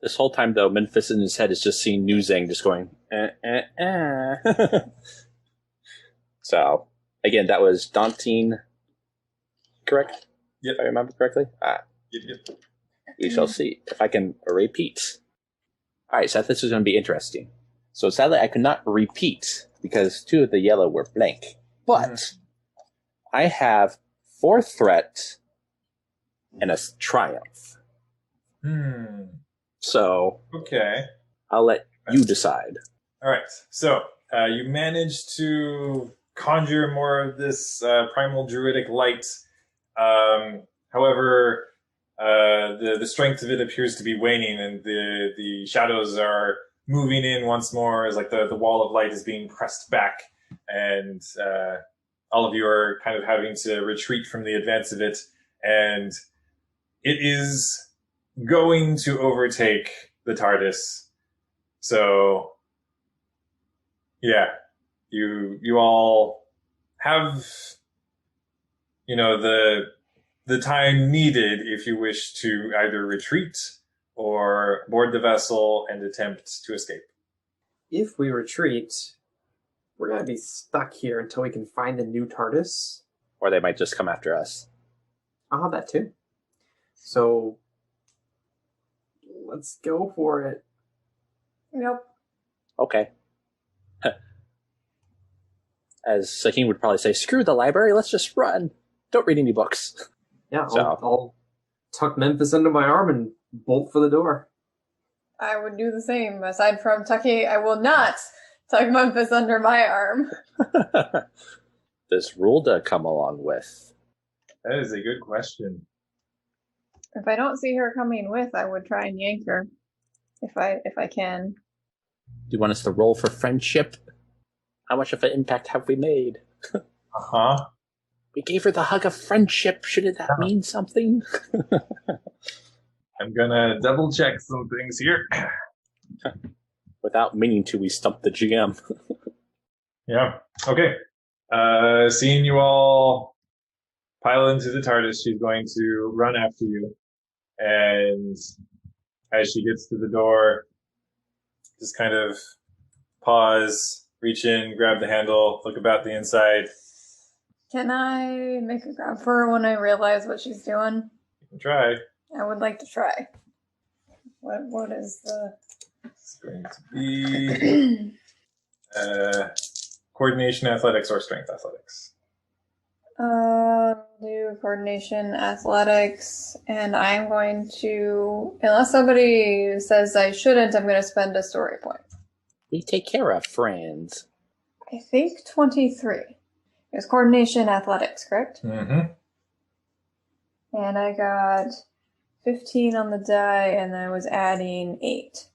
Speaker 1: This whole time, though, Memphis in his head is just seeing Nuzang just going, So, again, that was daunting, correct?
Speaker 2: Yep.
Speaker 1: If I remember correctly?
Speaker 2: yep.
Speaker 1: We shall see if I can repeat. All right, Seth, this is going to be interesting. So sadly, I could not repeat because 2 of the yellow were blank. But I have 4 threat and a triumph. So
Speaker 2: Okay.
Speaker 1: I'll let you decide.
Speaker 2: All right. So you managed to conjure more of this primal druidic light. However, the strength of it appears to be waning, and the shadows are moving in once more as like the wall of light is being pressed back, and all of you are kind of having to retreat from the advance of it, and it is going to overtake the TARDIS. So, yeah, you all have, the time needed if you wish to either retreat or board the vessel and attempt to escape.
Speaker 3: If we retreat, we're going to be stuck here until we can find the new TARDIS.
Speaker 1: Or they might just come after us.
Speaker 3: I'll have that too. So, let's go for it.
Speaker 4: Nope.
Speaker 1: Okay. As Sahin would probably say, screw the library, let's just run. Don't read any books.
Speaker 3: Yeah,
Speaker 1: So-
Speaker 3: I'll tuck Memphis under my arm and bolt for the door.
Speaker 4: I would do the same. Aside from tucking, I will not tuck Memphis under my arm.
Speaker 1: Does Rulda come along with?
Speaker 2: That is a good question.
Speaker 4: If I don't see her coming with, I would try and yank her. If I can.
Speaker 1: Do you want us to roll for friendship? How much of an impact have we made?
Speaker 2: Uh-huh.
Speaker 1: We gave her the hug of friendship. Shouldn't that mean something?
Speaker 2: I'm gonna double check some things here.
Speaker 1: Without meaning to, we stumped the GM.
Speaker 2: Yeah. Okay. Seeing you all pile into the TARDIS, she's going to run after you. And as she gets to the door, just kind of pause, reach in, grab the handle, look about the inside.
Speaker 4: Can I make a grab for her when I realize what she's doing?
Speaker 2: You can try.
Speaker 4: I would like to try. What is the
Speaker 2: It's going to be coordination athletics or strength athletics.
Speaker 4: do coordination athletics, and I'm going to, unless somebody says I shouldn't, I'm going to spend a story point.
Speaker 1: We take care of friends.
Speaker 4: I think 23. It was coordination athletics, correct?
Speaker 2: Mm-hmm.
Speaker 4: And I got 15 on the die, and I was adding 8.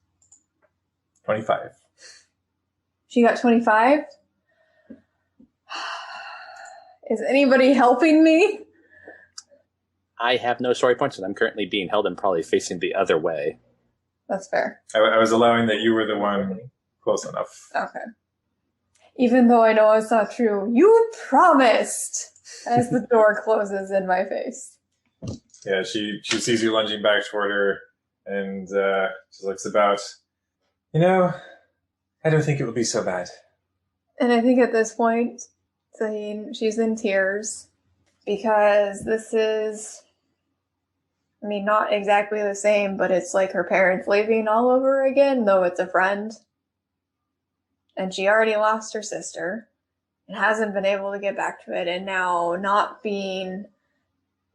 Speaker 2: 25.
Speaker 4: She got 25? Is anybody helping me?
Speaker 1: I have no story points, and I'm currently being held and probably facing the other way.
Speaker 4: That's fair.
Speaker 2: I was allowing that you were the one close enough.
Speaker 4: Okay. Even though I know it's not true, you promised! As the door closes in my face.
Speaker 2: Yeah, she sees you lunging back toward her, and she looks about. I don't think it will be so bad.
Speaker 4: And I think at this point, she's in tears. Because this is, I mean, not exactly the same, but it's like her parents leaving all over again, though it's a friend. And she already lost her sister and hasn't been able to get back to it. And now not being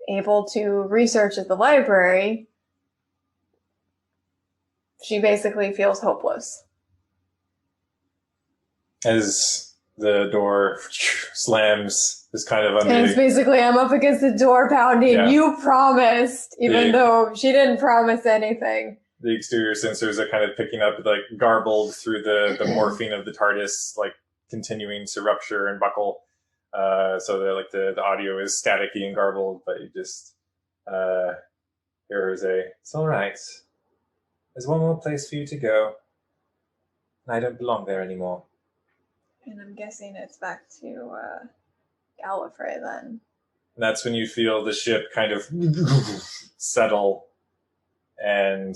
Speaker 4: able to research at the library, she basically feels hopeless.
Speaker 2: As the door slams, is kind of
Speaker 4: And it's basically, I'm up against the door pounding.
Speaker 2: Yeah.
Speaker 4: You promised, even
Speaker 2: The-
Speaker 4: though she didn't promise anything.
Speaker 2: the exterior sensors are kind of picking up, like, garbled through the morphine of the TARDIS, like, continuing to rupture and buckle. So like the audio is staticky and garbled, but you just hear it's all right. There's one more place for you to go. I don't belong there anymore.
Speaker 4: And I'm guessing it's back to Gallifrey then.
Speaker 2: And that's when you feel the ship kind of settle and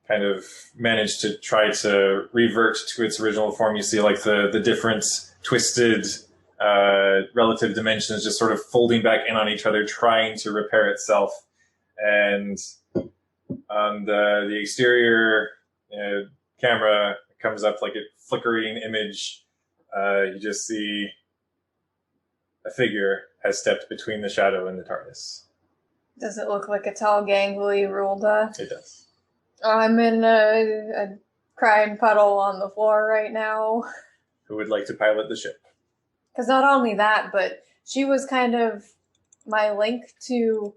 Speaker 2: kind of manage to try to revert to its original form. You see like the different twisted relative dimensions just sort of folding back in on each other, trying to repair itself. And on the exterior camera comes up like a flickering image. You just see a figure has stepped between the shadow and the TARDIS.
Speaker 4: Does it look like a tall, gangly Rulda?
Speaker 2: It does.
Speaker 4: I'm in a crying puddle on the floor right now.
Speaker 2: Who would like to pilot the ship?
Speaker 4: Because not only that, but she was kind of my link to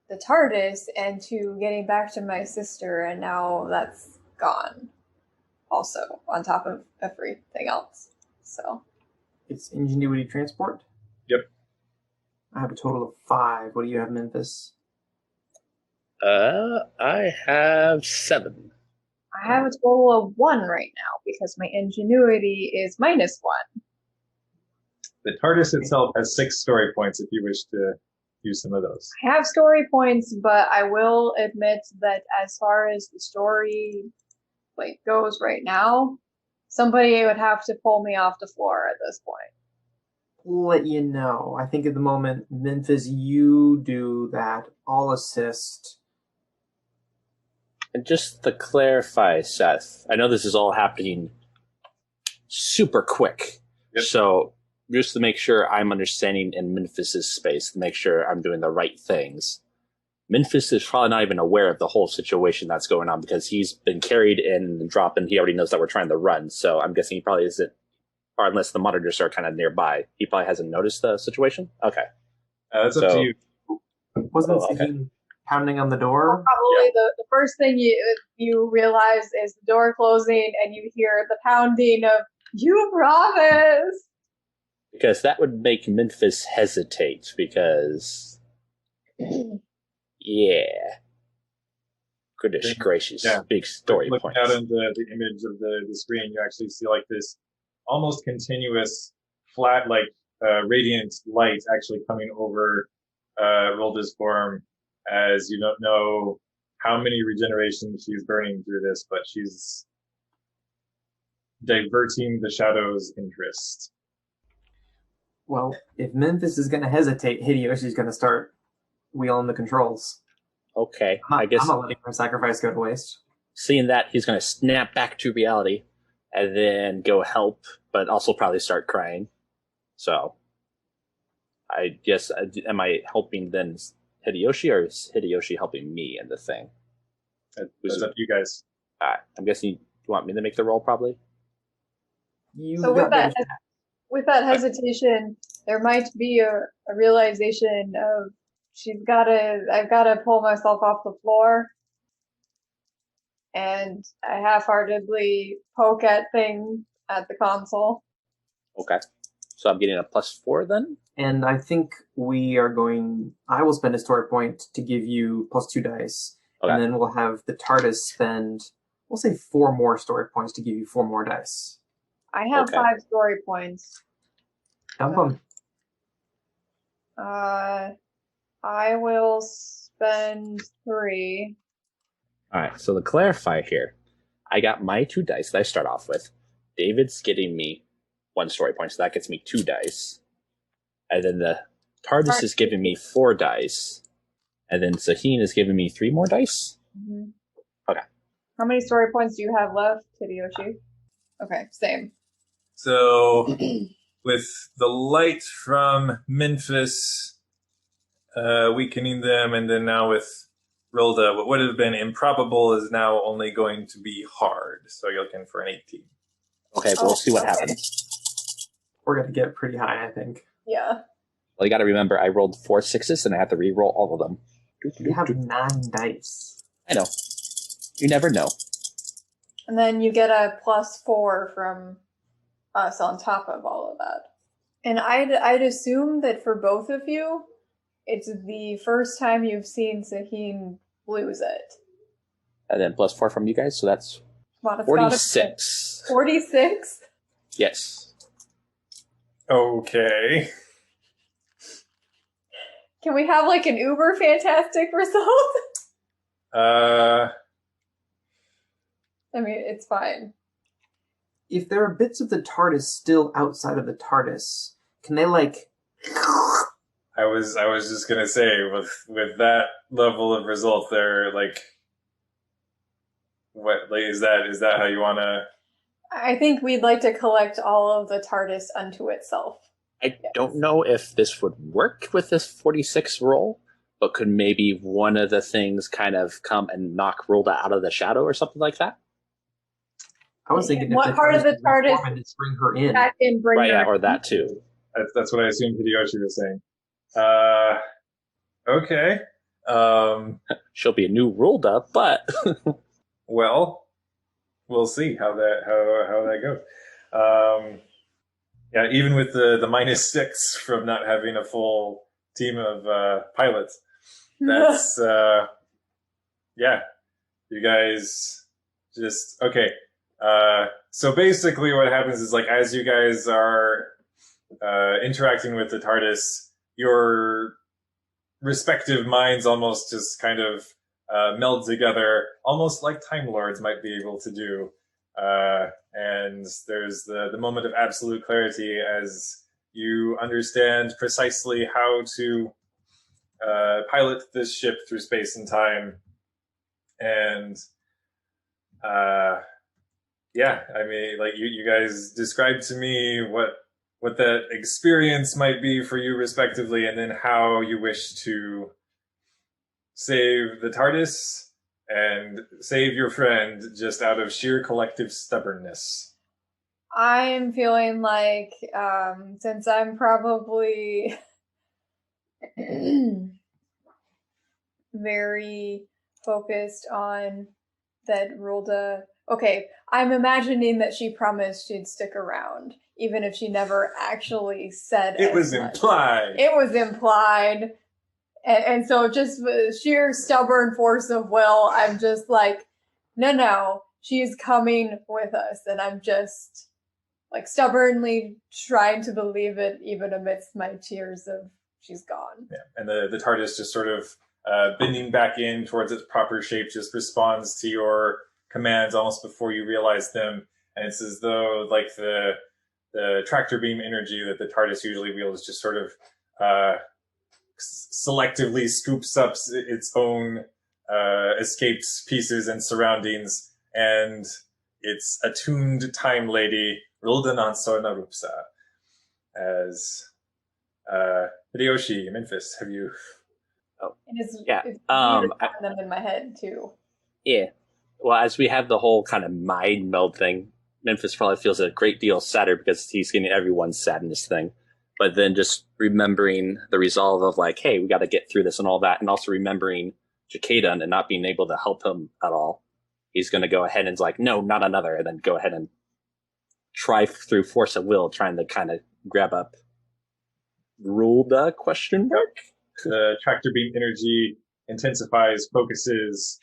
Speaker 4: the TARDIS and to getting back to my sister, and now that's gone. Also, on top of everything else. So.
Speaker 3: It's Ingenuity Transport?
Speaker 2: Yep.
Speaker 3: I have a total of 5. What do you have, Memphis?
Speaker 1: I have 7.
Speaker 4: I have a total of 1 right now because my ingenuity is -1.
Speaker 2: The TARDIS itself has 6 story points if you wish to use some of those.
Speaker 4: I have story points, but I will admit that as far as the story goes right now, somebody would have to pull me off the floor at this point.
Speaker 3: We'll let you know. I think at the moment, Memphis, you do that. I'll assist.
Speaker 1: And just to clarify, Seth, I know this is all happening super quick.
Speaker 2: Yep.
Speaker 1: So just to make sure I'm understanding in Memphis's space, to make sure I'm doing the right things. Memphis is probably not even aware of the whole situation that's going on because he's been carried in and dropped, and he already knows that we're trying to run. So I'm guessing he probably isn't, or unless the monitors are kind of nearby, he probably hasn't noticed the situation. Okay.
Speaker 2: That's up to you.
Speaker 3: Wasn't
Speaker 1: okay.
Speaker 3: thinking pounding on the door?
Speaker 4: Probably the first thing you realize is the door closing and you hear the pounding of, you promise!
Speaker 1: Because that would make Memphis hesitate because, yeah. Goodness gracious.
Speaker 2: Yeah.
Speaker 1: Big story
Speaker 2: Looking
Speaker 1: points.
Speaker 2: out in the image of the screen, you actually see like this almost continuous flat, radiant light actually coming over Rolda's form, as you don't know how many regenerations she's burning through this, but she's diverting the shadow's interest.
Speaker 3: Well, if Memphis is going to hesitate, Hideyoshi's going to start wheeling the controls.
Speaker 1: Okay.
Speaker 3: I'm not letting her sacrifice go to waste.
Speaker 1: Seeing that, he's going to snap back to reality and then go help, but also probably start crying. So, I guess, am I helping then Hideyoshi, or is Hideyoshi helping me in the thing?
Speaker 2: That's up to you guys.
Speaker 1: I'm guessing you want me to make the roll, probably?
Speaker 4: So with that hesitation, there might be a realization of I've gotta pull myself off the floor. And I half-heartedly poke at things at the console.
Speaker 1: Okay. So I'm getting a +4 then?
Speaker 3: And I think I will spend a story point to give you +2 dice.
Speaker 1: Okay.
Speaker 3: And then we'll have the TARDIS spend, we'll say 4 more story points to give you 4 more dice.
Speaker 4: I have
Speaker 1: Okay.
Speaker 4: 5 story points.
Speaker 3: Dump them.
Speaker 4: I will spend 3.
Speaker 1: Alright, so to clarify here, I got my 2 dice that I start off with. David's getting me 1 story point, so that gets me 2 dice. And then the TARDIS is giving me 4 dice. And then Sahin is giving me 3 more dice?
Speaker 4: Mm-hmm.
Speaker 1: Okay.
Speaker 4: How many story points do you have left, Hideyoshi? Okay, same.
Speaker 2: So, with the light from Memphis weakening them, and then now with rolled what would have been improbable is now only going to be hard. So you're looking for an 18.
Speaker 1: Okay, we'll see what happens.
Speaker 3: We're going to get pretty high, I think.
Speaker 4: Yeah.
Speaker 1: Well, you got to remember, I rolled 4 6s, and I have to re-roll all of them.
Speaker 3: You have 9 dice.
Speaker 1: I know. You never know.
Speaker 4: And then you get a +4 from us on top of all of that. And I'd assume that for both of you, it's the first time you've seen Sahin lose it.
Speaker 1: And then +4 from you guys, so that's
Speaker 4: Well, it's
Speaker 1: 46.
Speaker 4: 46?
Speaker 1: Yes.
Speaker 2: Okay.
Speaker 4: Can we have like an uber fantastic result? I mean, it's fine.
Speaker 3: If there are bits of the TARDIS still outside of the TARDIS, can they like...
Speaker 2: I was just gonna say, with that level of result, they're like, what? Like, is that how you wanna?
Speaker 4: I think we'd like to collect all of the TARDIS unto itself.
Speaker 1: I don't know if this would work with this 46 roll, but could maybe one of the things kind of come and knock Rolda out of the shadow or something like that?
Speaker 3: I was thinking
Speaker 4: What part of the TARDIS
Speaker 3: and bring her in.
Speaker 4: back in, bring
Speaker 1: Right,
Speaker 4: her
Speaker 1: yeah, or that too.
Speaker 2: That's what I assumed Hideyoshi was saying. Okay.
Speaker 1: She'll be a new Rolda, but
Speaker 2: Well, we'll see how that goes. Yeah, even with the -6 from not having a full team of pilots, that's yeah. You guys just okay. So basically, what happens is like as you guys are interacting with the TARDIS, your respective minds almost just kind of meld together, almost like Time Lords might be able to do. And there's the moment of absolute clarity as you understand precisely how to pilot this ship through space and time. And yeah, I mean, like you guys described to me what that experience might be for you respectively, and then how you wish to save the TARDIS and save your friend just out of sheer collective stubbornness.
Speaker 4: I'm feeling like, since I'm probably very focused on that Rulda. Okay, I'm imagining that she promised she'd stick around, even if she never actually said
Speaker 2: It was
Speaker 4: much.
Speaker 2: implied.
Speaker 4: It was implied. And so just with sheer stubborn force of will, I'm just like, no, she's coming with us. And I'm just like stubbornly trying to believe it, even amidst my tears of she's gone.
Speaker 2: Yeah. And the TARDIS just sort of bending back in towards its proper shape just responds to your commands almost before you realize them. And it's as though like the tractor beam energy that the TARDIS usually wields just sort of selectively scoops up its own escaped pieces and surroundings, and its attuned time lady Roldan Sorna Rupsa as Hideyoshi, Memphis. Have you?
Speaker 1: Oh,
Speaker 4: it's
Speaker 1: yeah.
Speaker 4: It's having them in my head too.
Speaker 1: Yeah. Well, as we have the whole kind of mind meld thing, Memphis probably feels a great deal sadder because he's getting everyone's sadness thing. But then just remembering the resolve of like, hey, we got to get through this and all that, and also remembering Jakedan and not being able to help him at all, he's going to go ahead and like, no, not another, and then go ahead and try through force of will, trying to kind of grab up Rulda ?
Speaker 2: The tractor beam energy intensifies, focuses,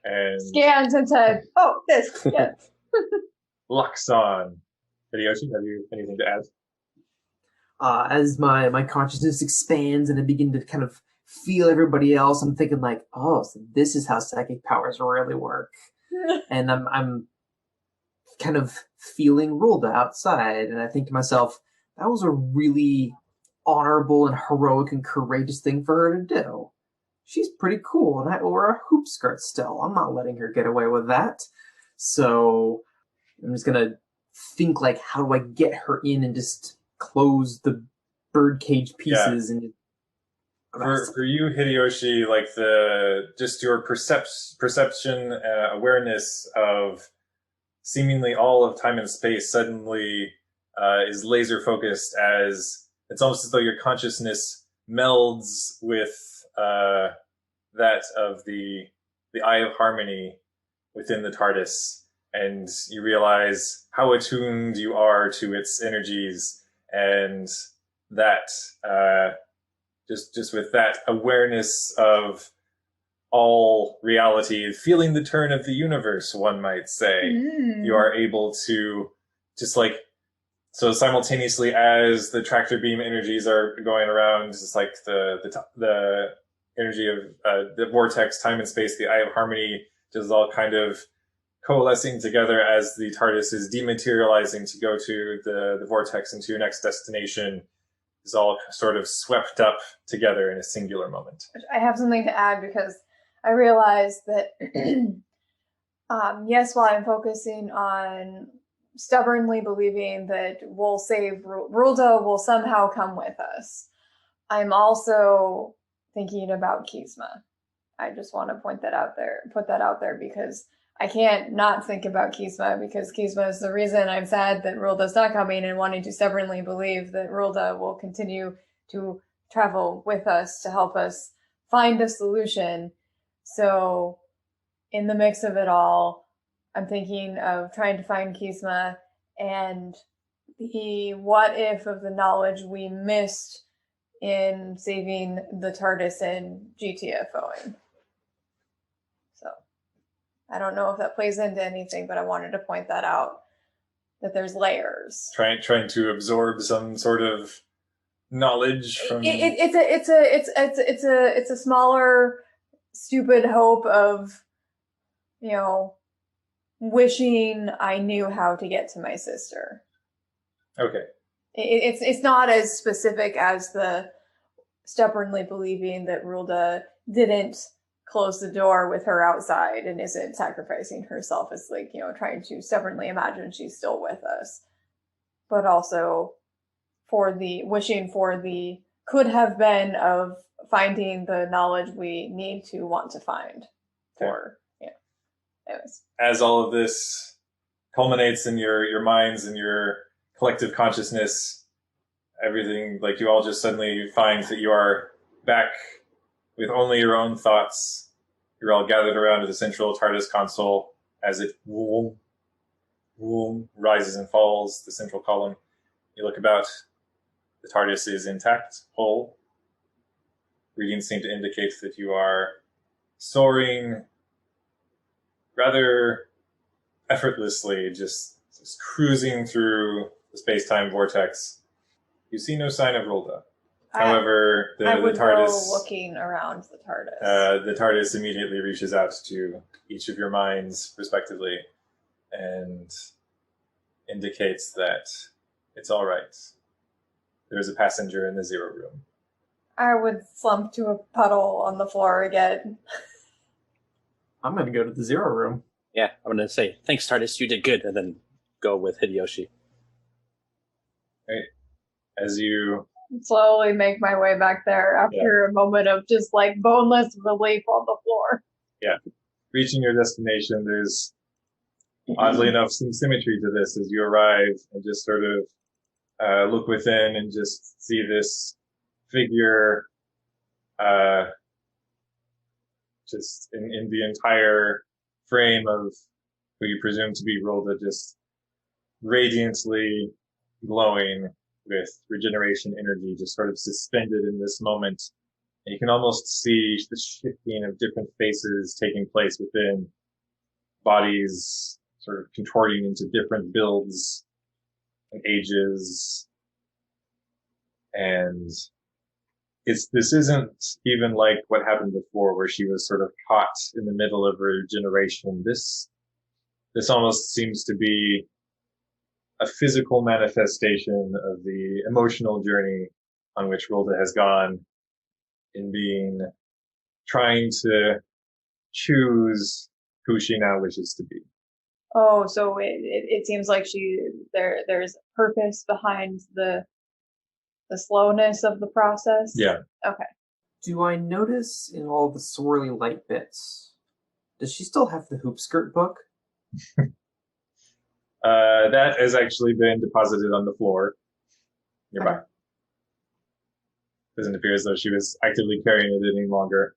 Speaker 2: and
Speaker 4: Scans and said, "Oh, this, yes."
Speaker 2: locks on. Hideyoshi, have you anything to add?
Speaker 3: As my consciousness expands and I begin to kind of feel everybody else, I'm thinking like, oh, so this is how psychic powers really work. And I'm kind of feeling Rolda outside, and I think to myself, that was a really honorable and heroic and courageous thing for her to do. She's pretty cool, and I wore a hoop skirt still. I'm not letting her get away with that. So I'm just gonna think like, how do I get her in and just close the birdcage pieces and
Speaker 2: For you, Hideyoshi, like just your perception, awareness of seemingly all of time and space suddenly is laser focused, as it's almost as though your consciousness melds with that of the Eye of Harmony within the TARDIS, and you realize how attuned you are to its energies, and that just with that awareness of all reality, feeling the turn of the universe, one might say, you are able to just like, so simultaneously as the tractor beam energies are going around, just like the energy of the vortex, time and space, the Eye of Harmony, just all kind of coalescing together as the TARDIS is dematerializing to go to the vortex and to your next destination, is all sort of swept up together in a singular moment.
Speaker 4: I have something to add because I realized that, yes, while I'm focusing on stubbornly believing that we'll save Rulda will somehow come with us, I'm also thinking about Kizma. I just want to put that out there because I can't not think about Kizma, because Kizma is the reason I'm sad that Rulda's not coming and wanting to stubbornly believe that Rulda will continue to travel with us to help us find a solution. So in the mix of it all, I'm thinking of trying to find Kizma and the what if of the knowledge we missed in saving the TARDIS and GTFOing. So I don't know if that plays into anything, but I wanted to point that out, that there's layers.
Speaker 2: Trying to absorb some sort of knowledge from
Speaker 4: it's a smaller stupid hope of, wishing I knew how to get to my sister.
Speaker 2: Okay.
Speaker 4: It's not as specific as the stubbornly believing that Rulda didn't close the door with her outside and isn't sacrificing herself. It's like, trying to stubbornly imagine she's still with us. But also wishing for the could have been of finding the knowledge we need to want to find. Anyways.
Speaker 2: As all of this culminates in your minds and your collective consciousness, everything, like, you all just suddenly find that you are back with only your own thoughts. You're all gathered around the central TARDIS console as it rises and falls, the central column. You look about. The TARDIS is intact, whole. Readings seem to indicate that you are soaring rather effortlessly, just cruising through the space-time vortex. You see no sign of Rulda. However, the TARDIS,
Speaker 4: go looking around the TARDIS.
Speaker 2: The TARDIS immediately reaches out to each of your minds, respectively, and indicates that it's all right. There's a passenger in the zero room.
Speaker 4: I would slump to a puddle on the floor again.
Speaker 5: I'm going to go to the zero room.
Speaker 1: Yeah, I'm going to say, thanks, TARDIS, you did good, and then go with Hideyoshi.
Speaker 2: Right. As you
Speaker 4: slowly make my way back there after a moment of just like boneless relief on the floor.
Speaker 2: Yeah. Reaching your destination, there's oddly enough some symmetry to this as you arrive and just sort of look within and just see this figure just in the entire frame of who you presume to be Rulda, just radiantly glowing with regeneration energy, just sort of suspended in this moment. And you can almost see the shifting of different faces taking place within, bodies sort of contorting into different builds and ages. And this isn't even like what happened before, where she was sort of caught in the middle of her generation. This almost seems to be a physical manifestation of the emotional journey on which Rulda has gone in trying to choose who she now wishes to be.
Speaker 4: Oh, so it seems like there's purpose behind the slowness of the process?
Speaker 2: Yeah.
Speaker 4: Okay.
Speaker 3: Do I notice in all the swirly light bits, does she still have the hoop skirt book?
Speaker 2: That has actually been deposited on the floor nearby.
Speaker 3: Okay.
Speaker 2: Doesn't appear as though she was actively carrying it any longer.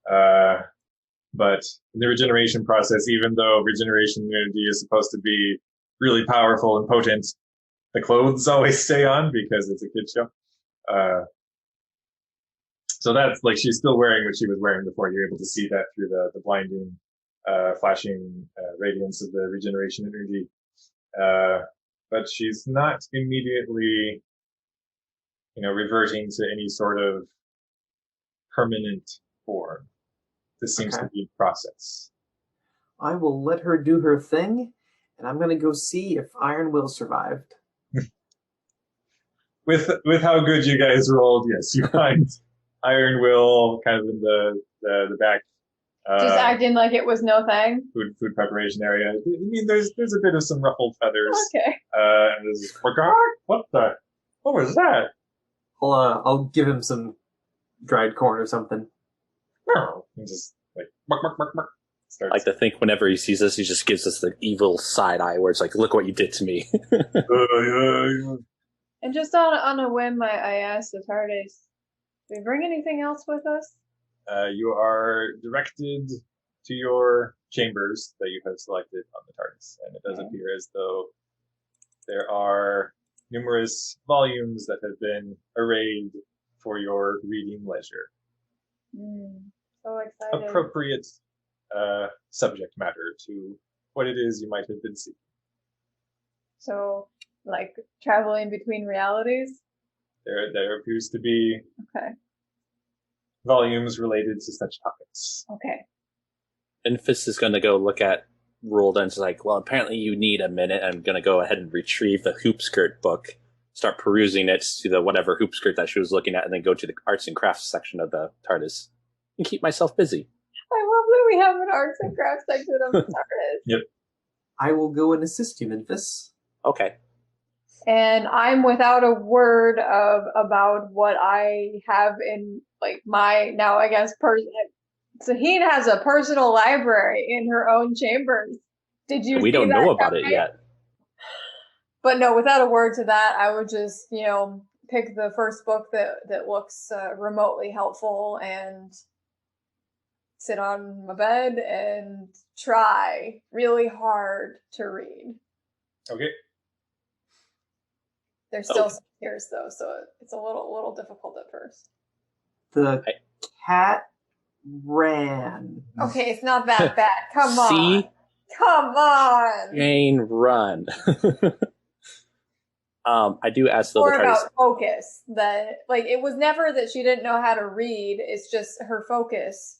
Speaker 2: But in the regeneration process, even though regeneration energy is supposed to be really powerful and potent, the clothes always stay on because it's a kid show. So that's like she's still wearing what she was wearing before. You're able to see that through the blinding, flashing radiance of the regeneration energy. But she's not immediately, reverting to any sort of permanent form. This seems to be a process.
Speaker 3: I will let her do her thing, and I'm going to go see if Iron Will survived.
Speaker 2: With how good you guys rolled, yes, you find Iron Will kind of in the back.
Speaker 4: Just acting like it was no thing.
Speaker 2: Food preparation area. I mean, there's a bit of some ruffled feathers.
Speaker 4: Okay.
Speaker 2: And there's what was that?
Speaker 3: I'll give him some dried corn or something.
Speaker 2: And just like bark.
Speaker 1: I like to think whenever he sees us, he just gives us the evil side eye where it's like, look what you did to me.
Speaker 4: And just on a whim, I asked the TARDIS, "Do we bring anything else with us?"
Speaker 2: You are directed to your chambers that you have selected on the TARDIS, and it does appear as though there are numerous volumes that have been arrayed for your reading leisure.
Speaker 4: So excited.
Speaker 2: Appropriate subject matter to what it is you might have been seeking.
Speaker 4: So, like, traveling between realities?
Speaker 2: There appears to be
Speaker 4: Okay.
Speaker 2: volumes related to such topics.
Speaker 4: Okay.
Speaker 1: Infus is going to go look at Ruled and is like, well, apparently you need a minute. I'm going to go ahead and retrieve the hoop skirt book, start perusing it to the whatever hoop skirt that she was looking at, and then go to the arts and crafts section of the TARDIS and keep myself busy.
Speaker 4: I love that we have an arts and crafts section of the TARDIS.
Speaker 2: Yep.
Speaker 3: I will go and assist you, Memphis.
Speaker 1: Okay.
Speaker 4: And I'm without a word about what I have in like my now I guess Saheen has a personal library in her own chambers. Did you?
Speaker 1: We don't know about it yet.
Speaker 4: But no, without a word to that, I would just pick the first book that looks remotely helpful and sit on my bed and try really hard to read.
Speaker 2: Okay.
Speaker 4: There's still some tears though, so it's a little difficult at first.
Speaker 3: The cat ran.
Speaker 4: Okay, it's not that bad. Come on.
Speaker 1: See?
Speaker 4: Come on.
Speaker 1: Jane, run. I do ask though.
Speaker 4: More about focus. That it was never that she didn't know how to read. It's just her focus.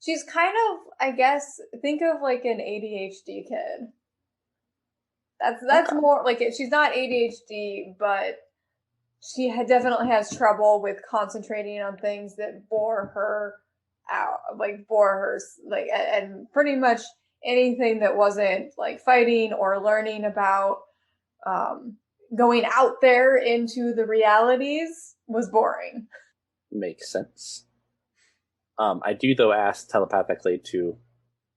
Speaker 4: She's kind of, I guess, think of like an ADHD kid. That's okay. More like it. She's not ADHD, but she definitely has trouble with concentrating on things that bore her out, and pretty much anything that wasn't like fighting or learning about going out there into the realities was boring.
Speaker 1: Makes sense. I do though ask telepathically to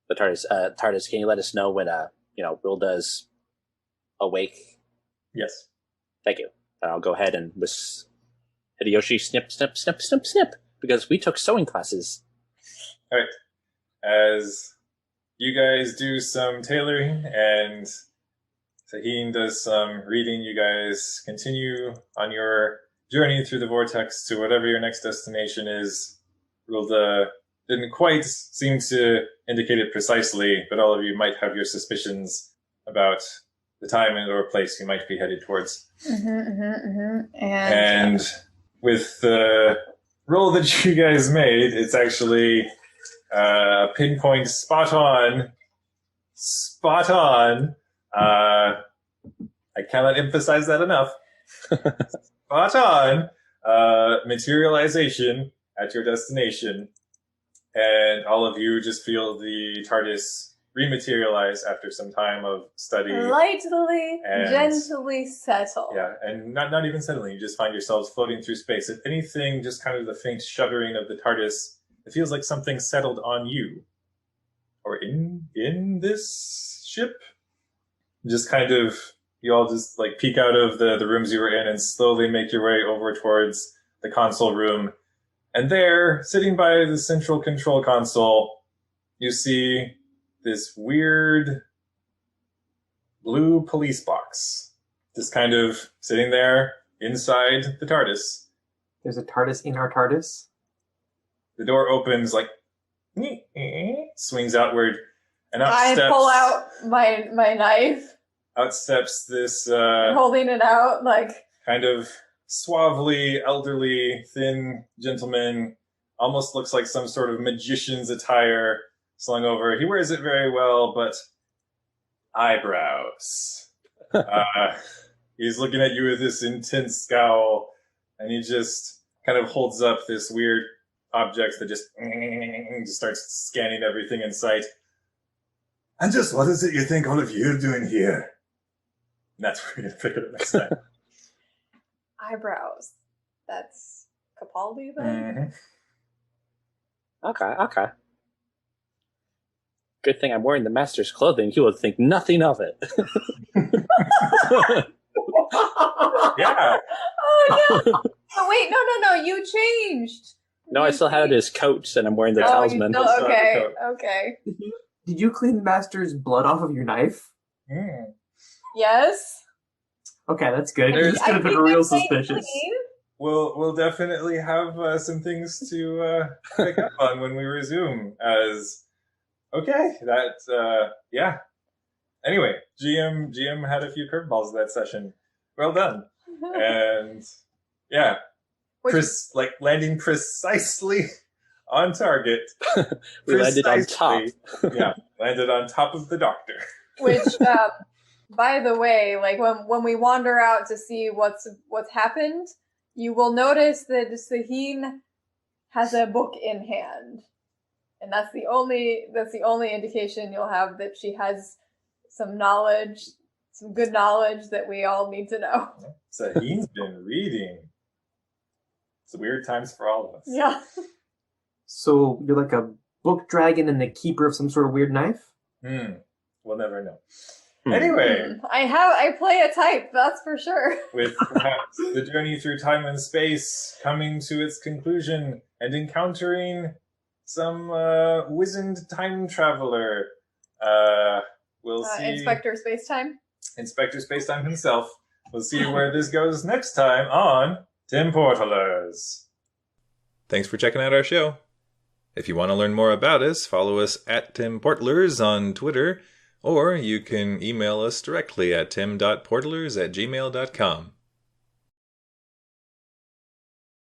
Speaker 1: the TARDIS. TARDIS, can you let us know when Rilda's awake?
Speaker 2: Yes.
Speaker 1: Thank you. And I'll go ahead and whisk Hideyoshi snip, snip, snip, snip, snip, because we took sewing classes.
Speaker 2: All right. As you guys do some tailoring and Saheen does some reading, you guys continue on your journey through the vortex to whatever your next destination is. Rilda didn't quite seem to indicate it precisely, but all of you might have your suspicions about the time and or place you might be headed towards. And with the roll that you guys made, it's actually pinpoint spot on. I cannot emphasize that enough. Spot on materialization at your destination, and all of you just feel the TARDIS rematerialize after some time of study.
Speaker 4: Lightly,
Speaker 2: And-
Speaker 4: gently settle.
Speaker 2: Yeah, and not even suddenly, you just find yourselves floating through space. If anything, just kind of the faint shuddering of the TARDIS, it feels like something settled on you. Or in this ship. Just kind of, you all just like peek out of the rooms you were in and slowly make your way over towards the console room. And there, sitting by the central control console, you see this weird blue police box. Just kind of sitting there inside the TARDIS.
Speaker 3: There's a TARDIS in our TARDIS.
Speaker 2: The door opens like, swings outward, and out
Speaker 4: I
Speaker 2: steps,
Speaker 4: pull out my knife,
Speaker 2: out steps this
Speaker 4: holding it out like
Speaker 2: kind of suavely, elderly, thin gentleman. Almost looks like some sort of magician's attire slung over. He wears it very well, but eyebrows. He's looking at you with this intense scowl, and he just kind of holds up this weird object that just starts scanning everything in sight.
Speaker 6: And just what is it you think all of you are doing here?
Speaker 2: And that's where we're going to pick it up next time.
Speaker 4: eyebrows. That's Capaldi then?
Speaker 1: Okay. Good thing I'm wearing the master's clothing. He would think nothing of it.
Speaker 2: Yeah.
Speaker 4: Oh no! Oh wait, no, you changed.
Speaker 1: No, I still had his coat, and I'm wearing the talisman.
Speaker 4: You still, okay,
Speaker 2: Still have
Speaker 4: okay.
Speaker 3: Did you clean the master's blood off of your knife?
Speaker 4: Yes.
Speaker 3: Okay, that's good.
Speaker 2: There's-
Speaker 3: This could have been real suspicious.
Speaker 2: We'll definitely have some things to pick up on when we resume. Okay, yeah. Anyway, GM had a few curveballs that session. Well done. And yeah, landing precisely on target.
Speaker 1: We landed on top.
Speaker 2: Yeah, landed on top of the doctor.
Speaker 4: Which, by the way, like when we wander out to see what's happened, you will notice that Sahin has a book in hand, and that's the only indication you'll have that she has some knowledge, some good knowledge that we all need to know.
Speaker 2: Sahin's been reading. It's weird times for all of us.
Speaker 4: Yeah.
Speaker 3: So you're like a book dragon and the keeper of some sort of weird knife?
Speaker 2: We'll never know. Anyway,
Speaker 4: I play a type, that's for sure.
Speaker 2: with perhaps the journey through time and space coming to its conclusion and encountering some wizened time traveler, we'll see
Speaker 4: Inspector Spacetime.
Speaker 2: Inspector Spacetime himself. We'll see where this goes next time on Tim Portalers. Thanks for checking out our show. If you want to learn more about us, follow us at Tim Portlers on Twitter, or you can email us directly at tim.portlers@gmail.com.